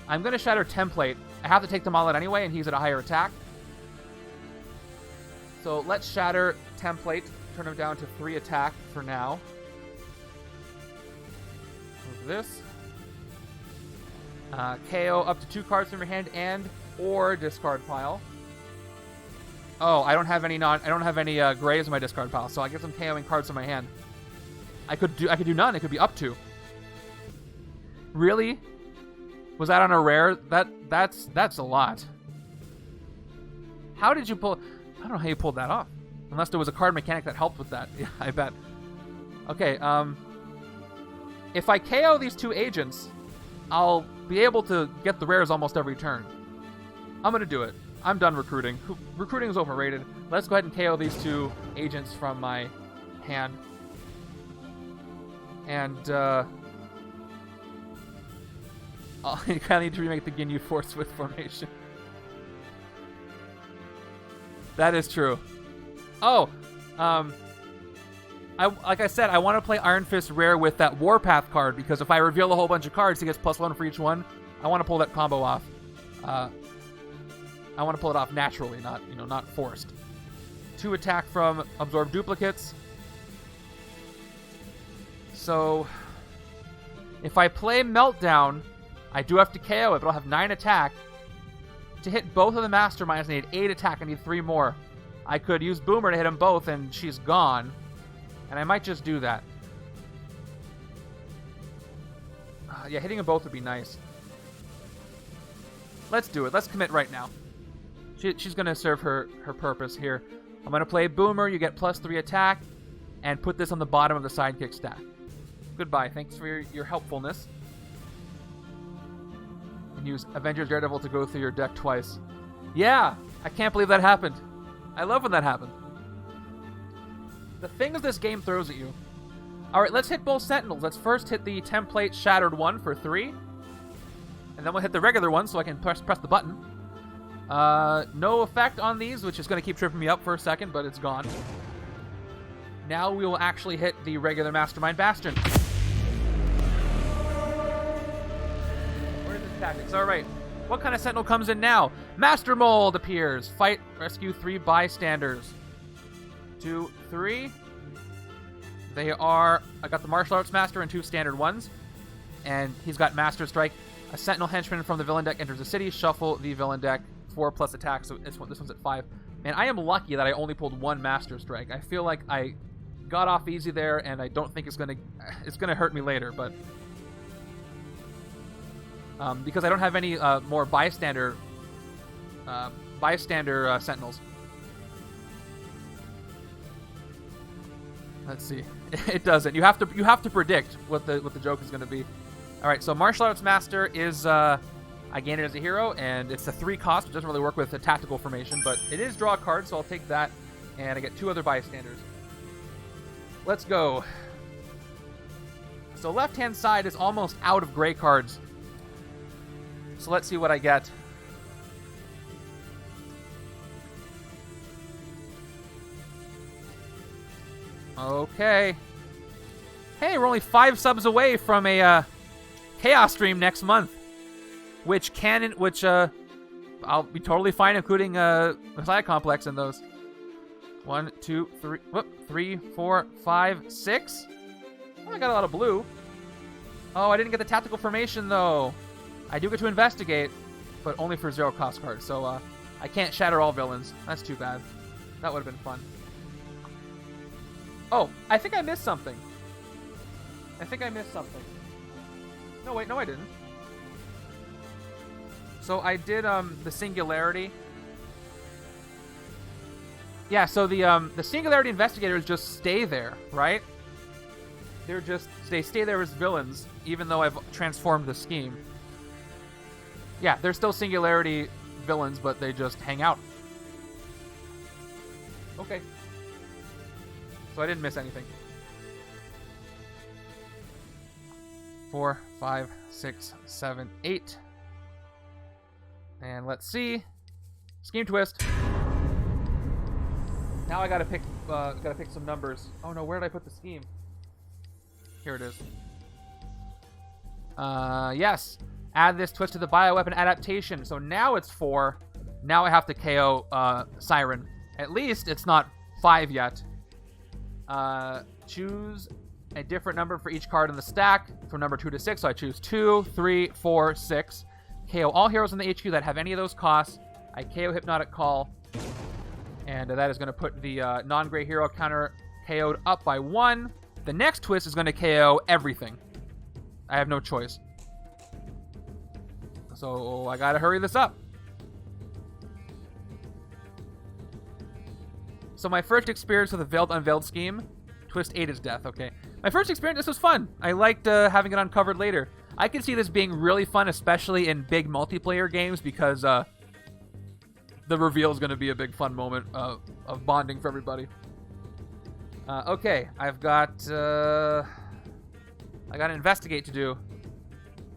I'm going to shatter Template. I have to take them all out anyway, and he's at a higher attack. So let's shatter Template. Turn him down to 3 attack for now. Move this. KO up to 2 cards from your hand and or discard pile. Oh, I don't have any grays in my discard pile, so I guess I'm KOing cards in my hand. I could do none. It could be up to. Really? Was that on a rare? That's a lot. How did you pull? I don't know how you pulled that off. Unless there was a card mechanic that helped with that. Yeah, I bet. Okay, if I KO these 2 agents, I'll be able to get the rares almost every turn. I'm gonna do it. I'm done recruiting. Recruiting is overrated. Let's go ahead and KO these 2 agents from my hand. And, you kind of need to remake the Ginyu Force with formation. That is true. Oh, like I said, I want to play Iron Fist Rare with that Warpath card, because if I reveal a whole bunch of cards, he gets +1 for each one. I want to pull that combo off. I want to pull it off naturally, not forced. 2 attack from Absorb Duplicates. So, if I play Meltdown, I do have to KO it, but I'll have 9 attack. To hit both of the Masterminds, I need 8 attack. I need 3 more. I could use Boomer to hit them both, and she's gone. And I might just do that. Yeah, hitting them both would be nice. Let's do it. Let's commit right now. She's going to serve her purpose here. I'm going to play Boomer. You get +3 attack. And put this on the bottom of the sidekick stack. Goodbye. Thanks for your helpfulness. And use Avengers Daredevil to go through your deck twice. Yeah! I can't believe that happened. I love when that happened. The things this game throws at you. Alright, let's hit both Sentinels. Let's first hit the template Shattered one for 3. And then we'll hit the regular one so I can press the button. No effect on these, which is going to keep tripping me up for a second, but it's gone. Now we will actually hit the regular Mastermind Bastion. Where's his tactics? Alright. What kind of Sentinel comes in now? Master Mold appears. Fight, rescue 3 bystanders. 2, 3. They are... I got the Martial Arts Master and 2 standard ones. And he's got Master Strike. A Sentinel Henchman from the villain deck enters the city. Shuffle the villain deck. 4+ attack, so this one's at 5. Man, I am lucky that I only pulled 1 Master Strike. I feel like I got off easy there, and I don't think it's gonna hurt me later, but... because I don't have any more bystander Sentinels. Let's see. It doesn't. You have to predict what the joke is going to be. All right. So Martial Arts Master is I gain it as a hero, and it's a 3 cost, which doesn't really work with a tactical formation, but it is draw a card, so I'll take that, and I get 2 other bystanders. Let's go. So left-hand side is almost out of gray cards. So let's see what I get. Okay. Hey, we're only 5 subs away from a Chaos stream next month, which I'll be totally fine including Messiah Complex in those. 1, 2, 3, 3, 4, 5, 6. Oh, I got a lot of blue. Oh, I didn't get the tactical formation though. I do get to investigate, but only for 0 cost cards, so I can't shatter all villains. That's too bad. That would have been fun. Oh, I think I missed something. No, wait, no I didn't. So I did the Singularity. Yeah, so the Singularity Investigators just stay there, right? They stay there as villains, even though I've transformed the scheme. Yeah, they're still Singularity villains, but they just hang out. Okay. So I didn't miss anything. 4, 5, 6, 7, 8. And let's see. Scheme twist. Now I gotta pick some numbers. Oh no, where did I put the scheme? Here it is. Yes. Add this twist to the bioweapon adaptation. So now it's 4. Now I have to KO Siryn. At least it's not 5 yet. Choose a different number for each card in the stack from number 2 to 6. So I choose 2, 3, 4, 6. KO all heroes in the HQ that have any of those costs. I KO Hypnotic Call. And that is going to put the non-gray hero counter KO'd up by 1. The next twist is going to KO everything. I have no choice. So I gotta hurry this up. So my first experience with the Veiled Unveiled scheme, twist 8 is death, okay. My first experience, this was fun. I liked having it uncovered later. I can see this being really fun, especially in big multiplayer games, because the reveal is going to be a big fun moment of bonding for everybody. Okay, I've got I got an investigate to do.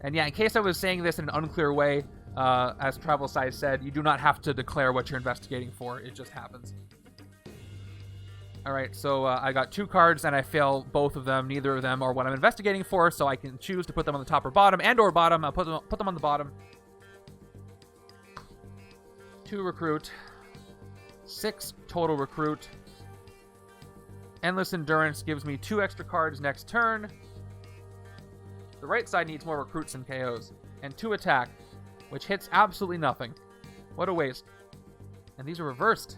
And yeah, in case I was saying this in an unclear way, as Travel Size said, you do not have to declare what you're investigating for. It just happens. Alright, so I got 2 cards and I fail both of them. Neither of them are what I'm investigating for, so I can choose to put them on the top or bottom, and/or bottom. I'll put them on the bottom. 2 recruit. 6 total recruit. Endless Endurance gives me 2 extra cards next turn. The right side needs more recruits and KOs. And 2 attack, which hits absolutely nothing. What a waste. And these are reversed.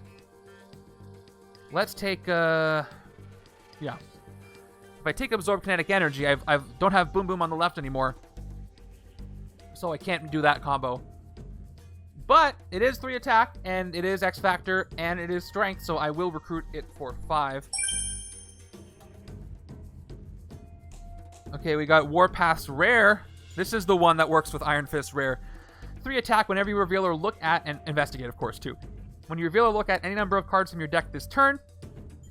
Let's take, yeah. If I take Absorb Kinetic Energy, I don't have Boom Boom on the left anymore. So I can't do that combo. But it is 3 attack, and it is X Factor, and it is Strength, so I will recruit it for 5. Okay, we got Warpath's Rare. This is the one that works with Iron Fist Rare. 3 attack whenever you reveal or look at, and investigate, of course, too. When you reveal or look at any number of cards from your deck this turn,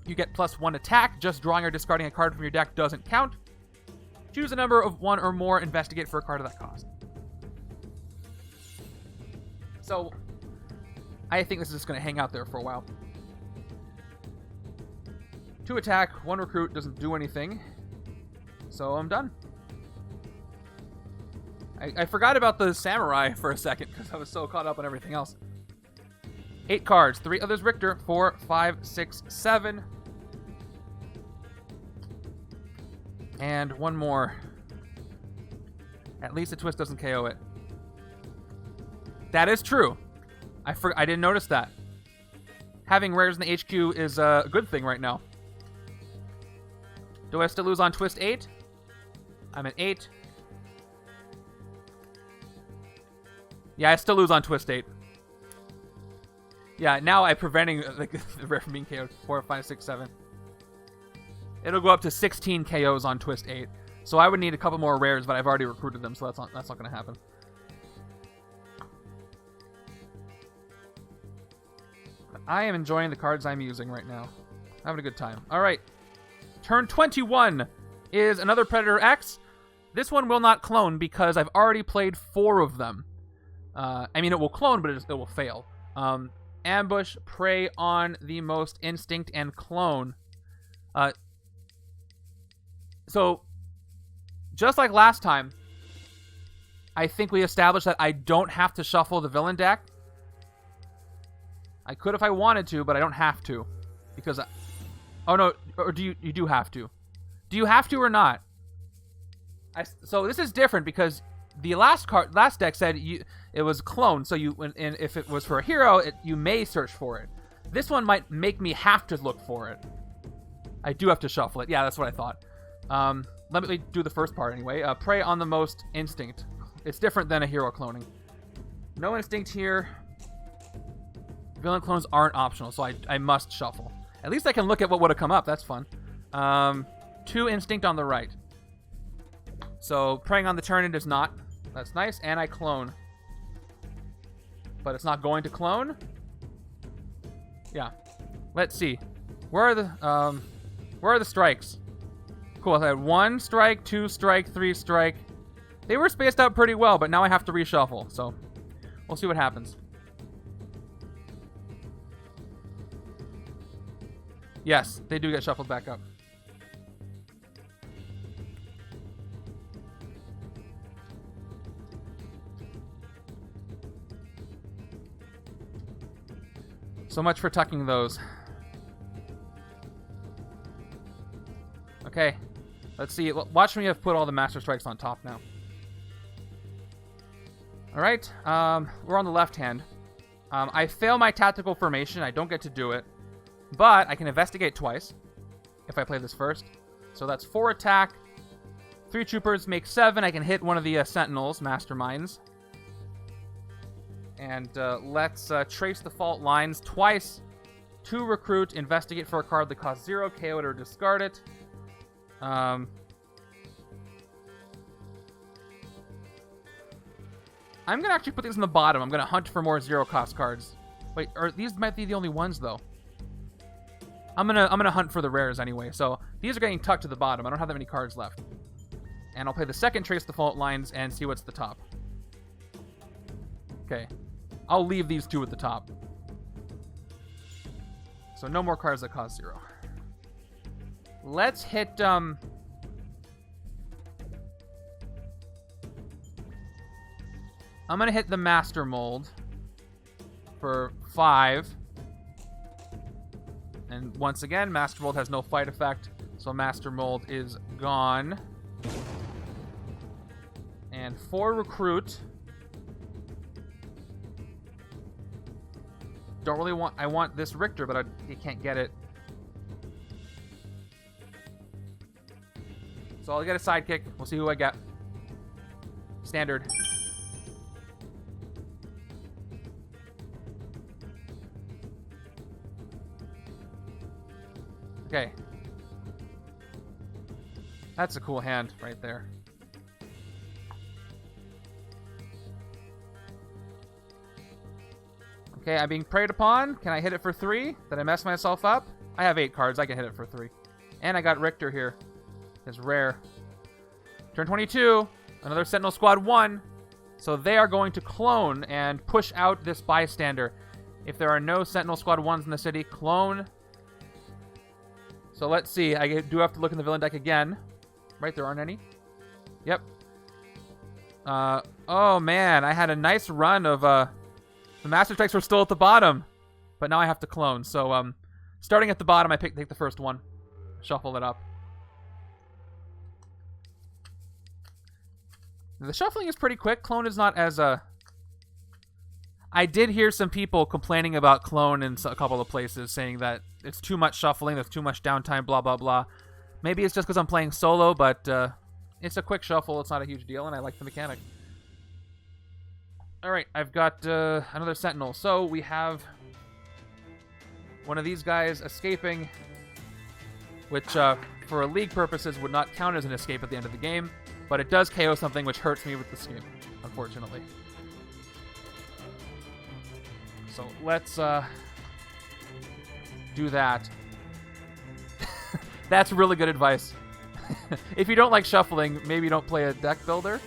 you get +1 attack. Just drawing or discarding a card from your deck doesn't count. Choose a number of 1 or more, investigate for a card of that cost. So, I think this is just going to hang out there for a while. 2 attack, 1 recruit, doesn't do anything. So I'm done. I forgot about the Samurai for a second because I was so caught up on everything else. 8 cards, 3 others Rictor, 4, 5, 6, 7. And 1 more. At least the twist doesn't KO it. That is true. I didn't notice that. Having rares in the HQ is a good thing right now. Do I still lose on twist 8? I'm at 8. Yeah, I still lose on twist 8. Yeah, now I'm preventing the rare from being KO'd. 4, 5, 6, 7. It'll go up to 16 KOs on twist 8. So I would need a couple more rares, but I've already recruited them, so that's not going to happen. I am enjoying the cards I'm using right now. Having a good time. All right. Turn 21 is another Predator X. This one will not clone because I've already played 4 of them. I mean, it will clone, but it will fail. Ambush, prey on the most instinct, and clone. So, just like last time, I think we established that I don't have to shuffle the villain deck. I could if I wanted to, but I don't have to. Because oh no, or do you do have to? Do you have to or not? So this is different because the last deck said it was clone, so and if it was for a hero, you may search for it. This one might make me have to look for it. I do have to shuffle it. Yeah, that's what I thought. Let me do the first part anyway. Prey on the most instinct. It's different than a hero cloning. No instinct here. Villain clones aren't optional, so I must shuffle. At least I can look at what would have come up. That's fun. 2 instinct on the right. So preying on the turn it is not. That's nice. And I clone. But it's not going to clone. Yeah. Let's see. Where are the strikes? Cool. I had 1 strike, 2 strike, 3 strike. They were spaced out pretty well, but now I have to reshuffle. So we'll see what happens. Yes, they do get shuffled back up. So much for tucking those. Okay, let's see. Watch me have put all the Master Strikes on top now. Alright, we're on the left hand. I fail my tactical formation. I don't get to do it. But I can investigate twice if I play this first. So that's 4 attack. 3 troopers make 7. I can hit one of the Sentinels, Masterminds. And let's trace the fault lines twice. 2 recruit, investigate for a card that costs 0, KO it or discard it. I'm going to actually put these in the bottom. I'm going to hunt for more 0-cost cards. Wait, these might be the only ones, though. I'm gonna hunt for the rares anyway, so these are getting tucked to the bottom. I don't have that many cards left. And I'll play the second Trace the Fault Lines and see what's the top. Okay. I'll leave these two at the top. So no more cards that cost 0. Let's hit, I'm gonna hit the Master Mold for 5. And once again, Master Mold has no fight effect, so Master Mold is gone. And 4 Recruit. Don't really want... I want this Rictor, but I can't get it. So I'll get a Sidekick. We'll see who I get. Standard. Okay. That's a cool hand right there. Okay, I'm being preyed upon. Can I hit it for 3? Did I mess myself up? I have 8 cards. I can hit it for 3. And I got Rictor here. It's rare. Turn 22. Another Sentinel Squad 1. So they are going to clone and push out this bystander. If there are no Sentinel Squad 1s in the city, clone. So let's see. I do have to look in the villain deck again. Right, there aren't any. Yep. Oh man, I had a nice run of the Master Strikes were still at the bottom, but now I have to clone. So starting at the bottom, I take the first one, shuffle it up. The shuffling is pretty quick. Clone is not as I did hear some people complaining about clone in a couple of places, saying that it's too much shuffling, there's too much downtime, blah blah blah. Maybe it's just because I'm playing solo, but it's a quick shuffle. It's not a huge deal, and I like the mechanic. All right, I've got another Sentinel. So we have one of these guys escaping, which for League purposes would not count as an escape at the end of the game, but it does KO something, which hurts me with the escape, unfortunately. So let's do that. That's really good advice. If you don't like shuffling, maybe don't play a deck builder.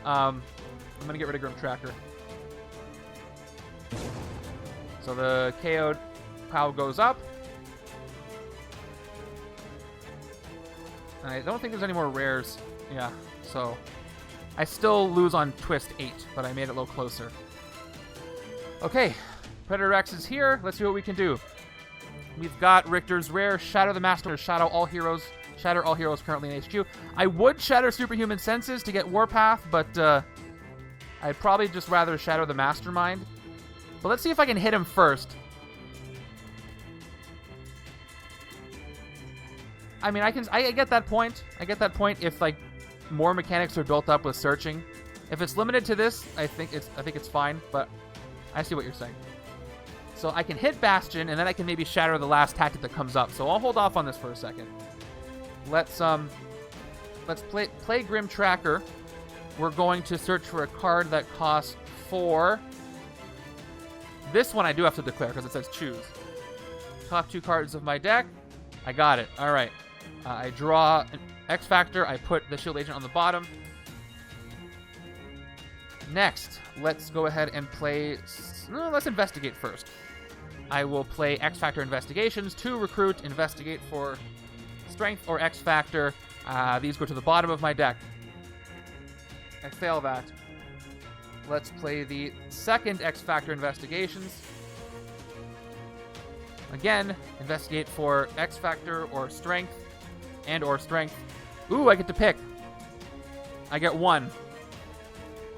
I'm going to get rid of Grim Tracker. So the KO'd POW goes up. I don't think there's any more rares. Yeah, so I still lose on Twist 8, but I made it a little closer. Okay, Predator X is here. Let's see what we can do. We've got Rictor's rare, Shatter the Master, shatter all heroes currently in HQ. I would shatter Superhuman Senses to get Warpath, but I'd probably just rather shatter the Mastermind. But let's see if I can hit him first. I mean, I get that point. I get that point if like more mechanics are built up with searching. If it's limited to this, I think it's fine, but I see what you're saying. So I can hit Bastion, and then I can maybe shatter the last tactic that comes up. So I'll hold off on this for a second. Let's play Grim Tracker. We're going to search for a card that costs 4. This one I do have to declare because it says choose. Top 2 cards of my deck. I got it. All right. I draw an X Factor. I put the Shield Agent on the bottom. Next, let's go ahead and play... No, let's investigate first. I will play X Factor Investigations to recruit, investigate for Strength or X Factor. These go to the bottom of my deck. I fail that. Let's play the second X Factor Investigations. Again, investigate for X Factor or Strength or Strength. Ooh, I get to pick. I get 1.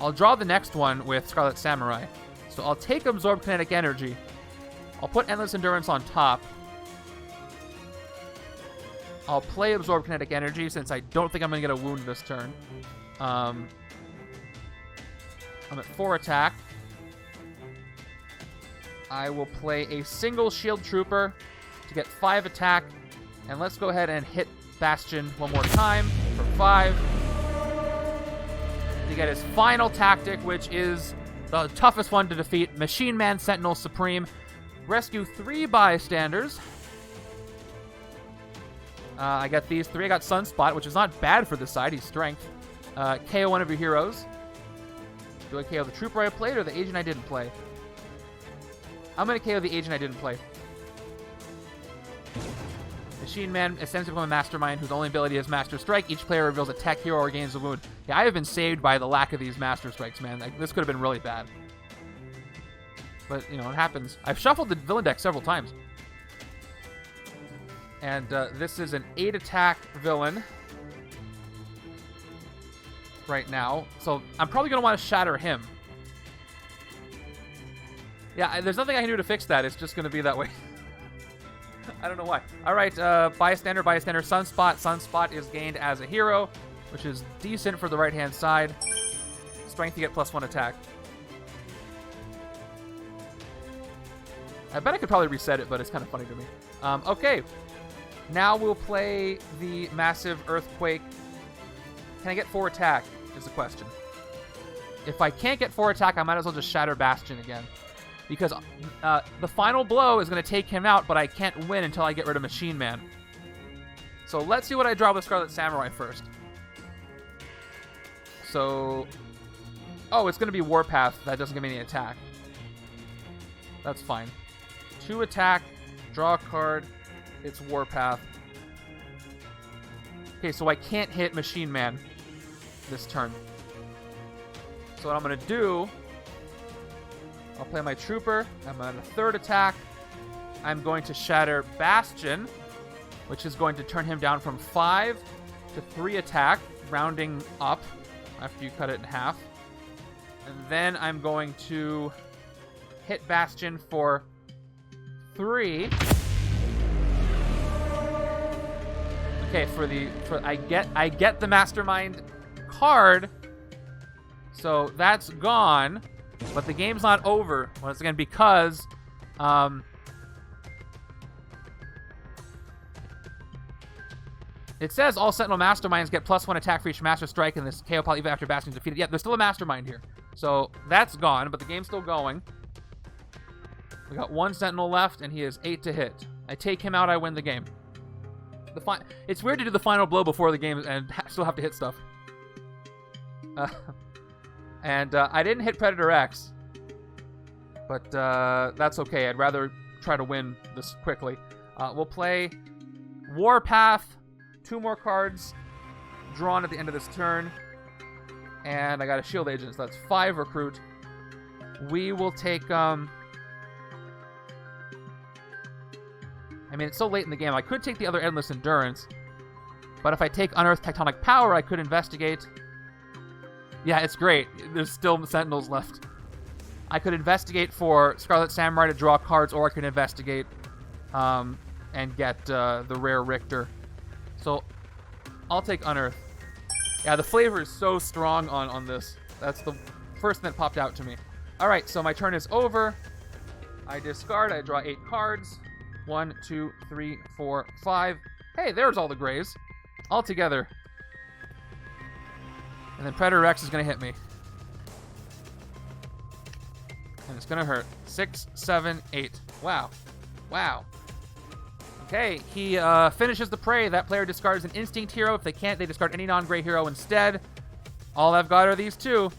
I'll draw the next one with Scarlet Samurai. So I'll take Absorb Kinetic Energy. I'll put Endless Endurance on top. I'll play Absorb Kinetic Energy since I don't think I'm going to get a wound this turn. I'm at 4 attack. I will play a single Shield Trooper to get 5 attack. And let's go ahead and hit Bastion one more time for 5. To get his final tactic, which is the toughest one to defeat, Machine Man Sentinel Supreme. Rescue 3 bystanders. I got these 3. I got Sunspot, which is not bad for this side. He's strength. KO one of your heroes. Do I KO the trooper I played or the agent I didn't play? I'm going to KO the agent I didn't play. Machine Man ascends to become a Mastermind whose only ability is Master Strike. Each player reveals a tech hero or gains a wound. Yeah, I have been saved by the lack of these Master Strikes, man. Like, this could have been really bad. But, you know, it happens. I've shuffled the villain deck several times. And this is an 8 attack villain right now. So I'm probably going to want to shatter him. Yeah, there's nothing I can do to fix that. It's just going to be that way. I don't know why. All right, Bystander, Sunspot. Sunspot is gained as a hero, which is decent for the right-hand side. Strength, you get +1 attack. I bet I could probably reset it, but it's kind of funny to me. Okay. Now we'll play the Massive Earthquake. Can I get 4 attack is the question. If I can't get 4 attack, I might as well just Shatter Bastion again. Because the final blow is going to take him out, but I can't win until I get rid of Machine Man. So let's see what I draw with Scarlet Samurai first. So... Oh, it's going to be Warpath. That doesn't give me any attack. That's fine. 2 attack, draw a card. It's Warpath. Okay, so I can't hit Machine Man this turn. So what I'm going to do... I'll play my Trooper. I'm on a 3rd attack. I'm going to Shatter Bastion, which is going to turn him down from 5 to 3 attack, rounding up after you cut it in half. And then I'm going to hit Bastion for 3. Okay, I get the Mastermind card, so that's gone. But the game's not over, once again, because it says all Sentinel Masterminds get +1 attack for each Master Strike in this KO pile even after Bastion's defeated. Yeah, there's still a Mastermind here. So that's gone, but the game's still going. We got 1 Sentinel left, and he is 8 to hit. I take him out, I win the game. It's weird to do the final blow before the game and still have to hit stuff. And I didn't hit Predator X, but that's okay. I'd rather try to win this quickly. We'll play Warpath, 2 more cards drawn at the end of this turn, and I got a Shield Agent, so that's 5 recruit. We will take... I mean, it's so late in the game. I could take the other Endless Endurance, but if I take Unearthed Tectonic Power, I could investigate... Yeah, it's great. There's still Sentinels left. I could investigate for Scarlet Samurai to draw cards, or I could investigate and get the rare Rictor. So I'll take Unearth. Yeah, the flavor is so strong on this. That's the first thing that popped out to me. All right, so my turn is over. I discard. I draw 8 cards. 1, 2, 3, 4, 5. Hey, there's all the grays. All together. And then Predator X is going to hit me. And it's going to hurt. 6, 7, 8. Wow. Wow. Okay, he finishes the prey. That player discards an Instinct hero. If they can't, they discard any non-gray hero instead. All I've got are these 2.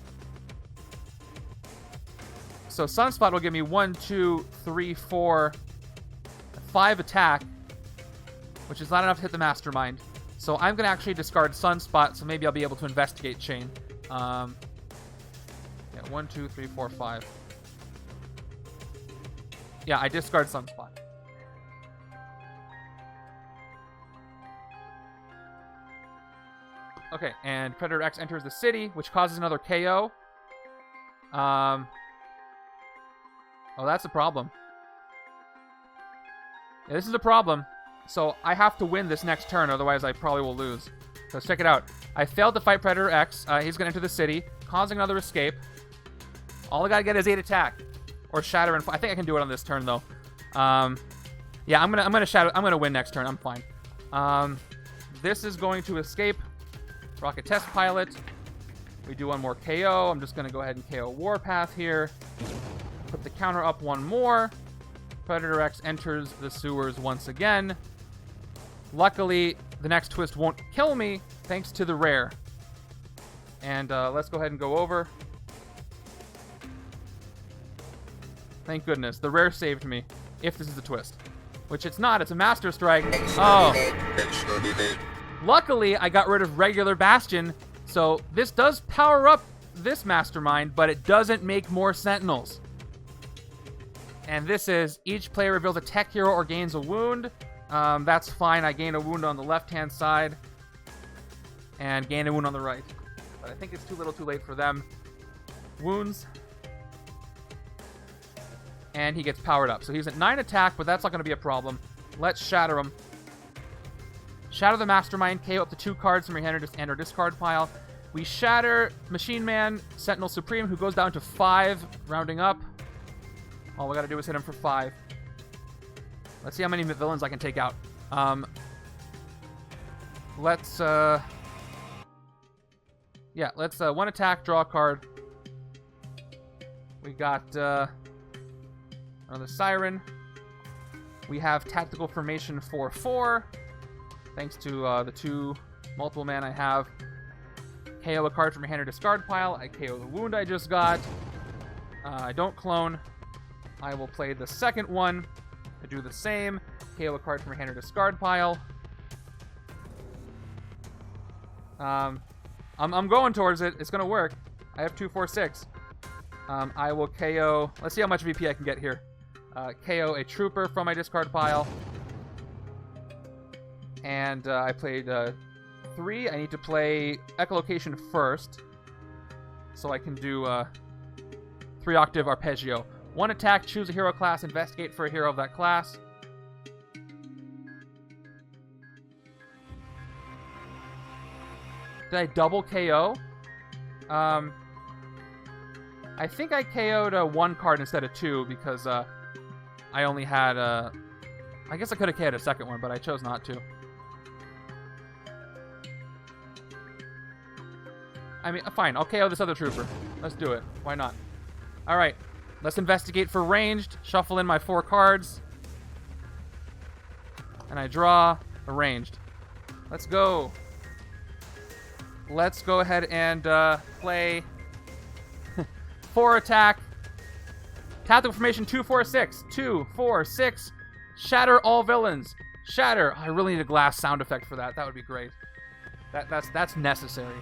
So Sunspot will give me 1, 2, 3, 4, 5 attack, which is not enough to hit the Mastermind. So I'm going to actually discard Sunspot, so maybe I'll be able to investigate Chain. Yeah, 1, 2, 3, 4, 5. Yeah, I discard Sunspot. Okay, and Predator X enters the city, which causes another KO. Oh, that's a problem. Yeah, this is a problem. So I have to win this next turn, otherwise I probably will lose. So let's check it out. I failed to fight Predator X. He's going to enter the city, causing another escape. All I got to get is 8 attack. Or Shatter and... I think I can do it on this turn, though. Yeah, I'm gonna Shatter... I'm going to win next turn. I'm fine. This is going to escape. Rocket Test Pilot. We do 1 more KO. I'm just going to go ahead and KO Warpath here. Put the counter up 1 more. Predator X enters the sewers once again. Luckily, the next twist won't kill me thanks to the rare. And let's go ahead and go over. Thank goodness. The rare saved me, if this is a twist. Which it's not. It's a Master Strike. Oh. Luckily, I got rid of regular Bastion, so this does power up this Mastermind, but it doesn't make more Sentinels. And this is, each player reveals a tech hero or gains a wound. That's fine. I gain a wound on the left-hand side and gain a wound on the right. But I think it's too little too late for them. Wounds. And he gets powered up. So he's at 9 attack, but that's not going to be a problem. Let's shatter him. Shatter the Mastermind, KO up to 2 cards from your hand and or discard pile. We shatter Machine Man, Sentinel Supreme, who goes down to 5, rounding up. All we got to do is hit him for 5. Let's see how many villains I can take out. Let's 1 attack, draw a card. We got another Siryn. We have Tactical Formation 4/4. Thanks to the 2 multiple man I have. KO a card from your hand or discard pile. I KO the wound I just got. I don't clone. I will play the second one to do the same. KO a card from your hand or discard pile. I'm going towards it. It's going to work. I have 2, 4, 6. I will KO... Let's see how much VP I can get here. KO a trooper from my discard pile. And I played 3. I need to play Echolocation first. So I can do 3-octave arpeggio. 1 attack, choose a hero class, investigate for a hero of that class. Did I double KO? I think I KO'd 1 card instead of 2 because I only had I guess I could have KO'd a second one, but I chose not to. I mean, fine. I'll KO this other trooper. Let's do it. Why not? All right. Let's investigate for ranged. Shuffle in my 4 cards. And I draw a ranged. Let's go. Let's go ahead and play 4 attack. Tactical Formation 2, 4, 6. 2, 4, 6. Shatter all villains. Shatter. I really need a glass sound effect for that. That would be great. That's necessary.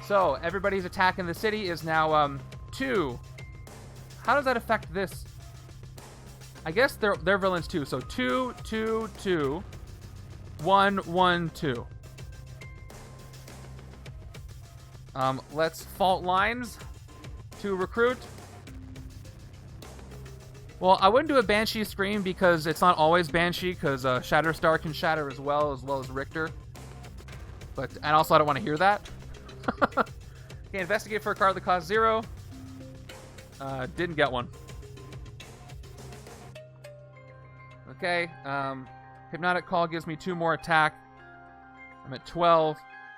So, everybody's attack in the city is now 2. How does that affect this? I guess they're villains too. So 2, 2, 2, 1, 1, 2. Let's fault lines to recruit. Well, I wouldn't do a Banshee Scream because it's not always Banshee, because Shatterstar can shatter as well as Rictor. And also I don't want to hear that. Okay, investigate for a card that costs 0. Didn't get one. Okay, Hypnotic Call gives me 2 more attack. I'm at 12.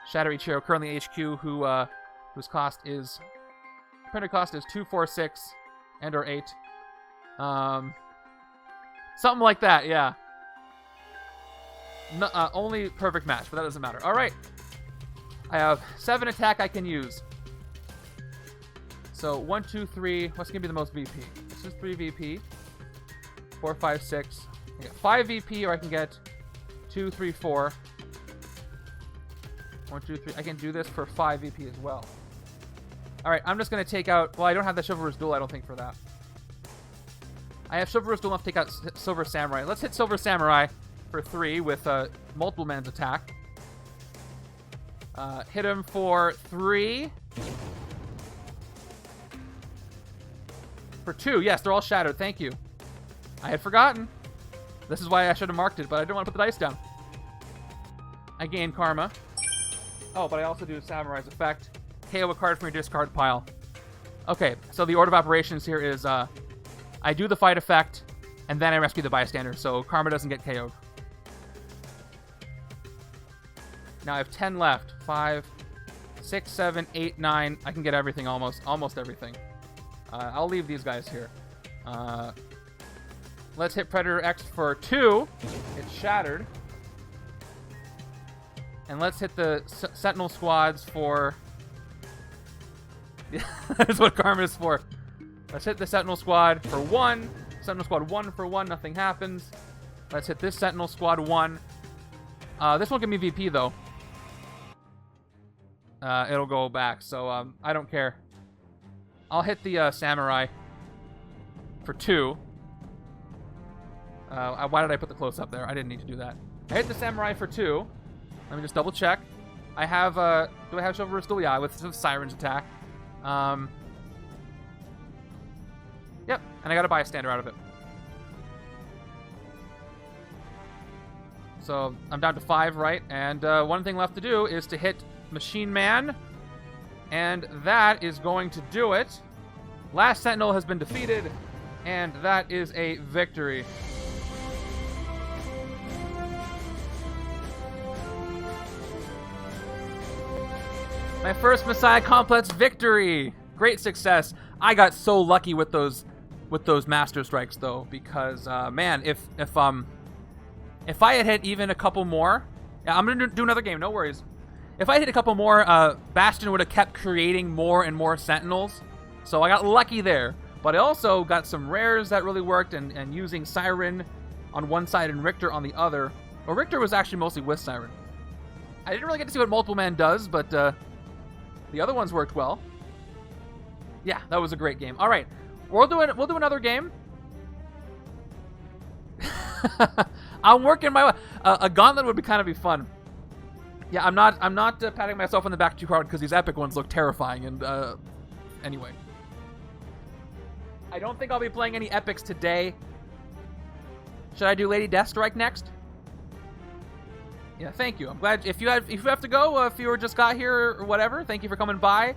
Shatter each hero currently HQ whose cost is... Printed cost is 2, 4, 6, and or 8. Something like that, yeah. No, only perfect match, but that doesn't matter. Alright. I have 7 attack I can use. So 1, 2, 3. What's going to be the most VP? This is 3 VP. 4, 5, 6. I get 5 VP, or I can get 2, 3, 4. 1, 2, 3. I can do this for 5 VP as well. Alright, I'm just going to take out... Well, I don't have the Chivalrous Duel, I don't think, for that. I have Chivalrous Duel enough to take out Silver Samurai. Let's hit Silver Samurai for 3 with multiple man's attack. Hit him for 3. For 2. Yes, they're all shattered. Thank you. I had forgotten. This is why I should have marked it, but I don't want to put the dice down. I gain karma. Oh, but I also do Samurai's effect. KO a card from your discard pile. Okay, so the order of operations here is I do the fight effect, and then I rescue the bystander, so karma doesn't get KO'd. Now I have 10 left. 5, 6, 7, 8, 9. I can get everything, almost everything. I'll leave these guys here. Let's hit Predator X for 2. It's shattered. And let's hit the Sentinel squads for... That's what Karma is for. Let's hit the Sentinel squad for 1. Sentinel squad 1 for 1. Nothing happens. Let's hit this Sentinel squad 1. This won't give me VP, though. It'll go back, so I don't care. I'll hit the Samurai for 2. Why did I put the close-up there? I didn't need to do that. I hit the Samurai for 2. Let me just double check. I have, do I have Chivalrous Duel? Yeah, with Siryn's attack. Yep, and I gotta buy a stander out of it. So, I'm down to 5, right? And one thing left to do is to hit Machine Man. And that is going to do it. Last Sentinel has been defeated. And that is a victory. My first Messiah Complex victory! Great success. I got so lucky with those Master Strikes, though, because man, if I had hit even a couple more, yeah, I'm gonna do another game. No worries. If I hit a couple more, Bastion would have kept creating more and more Sentinels. So I got lucky there. But I also got some rares that really worked, and using Siryn on one side and Rictor on the other. Well, Rictor was actually mostly with Siryn. I didn't really get to see what Multiple Man does, but the other ones worked well. Yeah, that was a great game. All right, we'll do another game. I'm working my way. A gauntlet would kind of be fun. Yeah, I'm not patting myself on the back too hard because these epic ones look terrifying. And anyway, I don't think I'll be playing any epics today. Should I do Lady Deathstrike next? Yeah, thank you. I'm glad if you have to go, if you were just got here or whatever, thank you for coming by.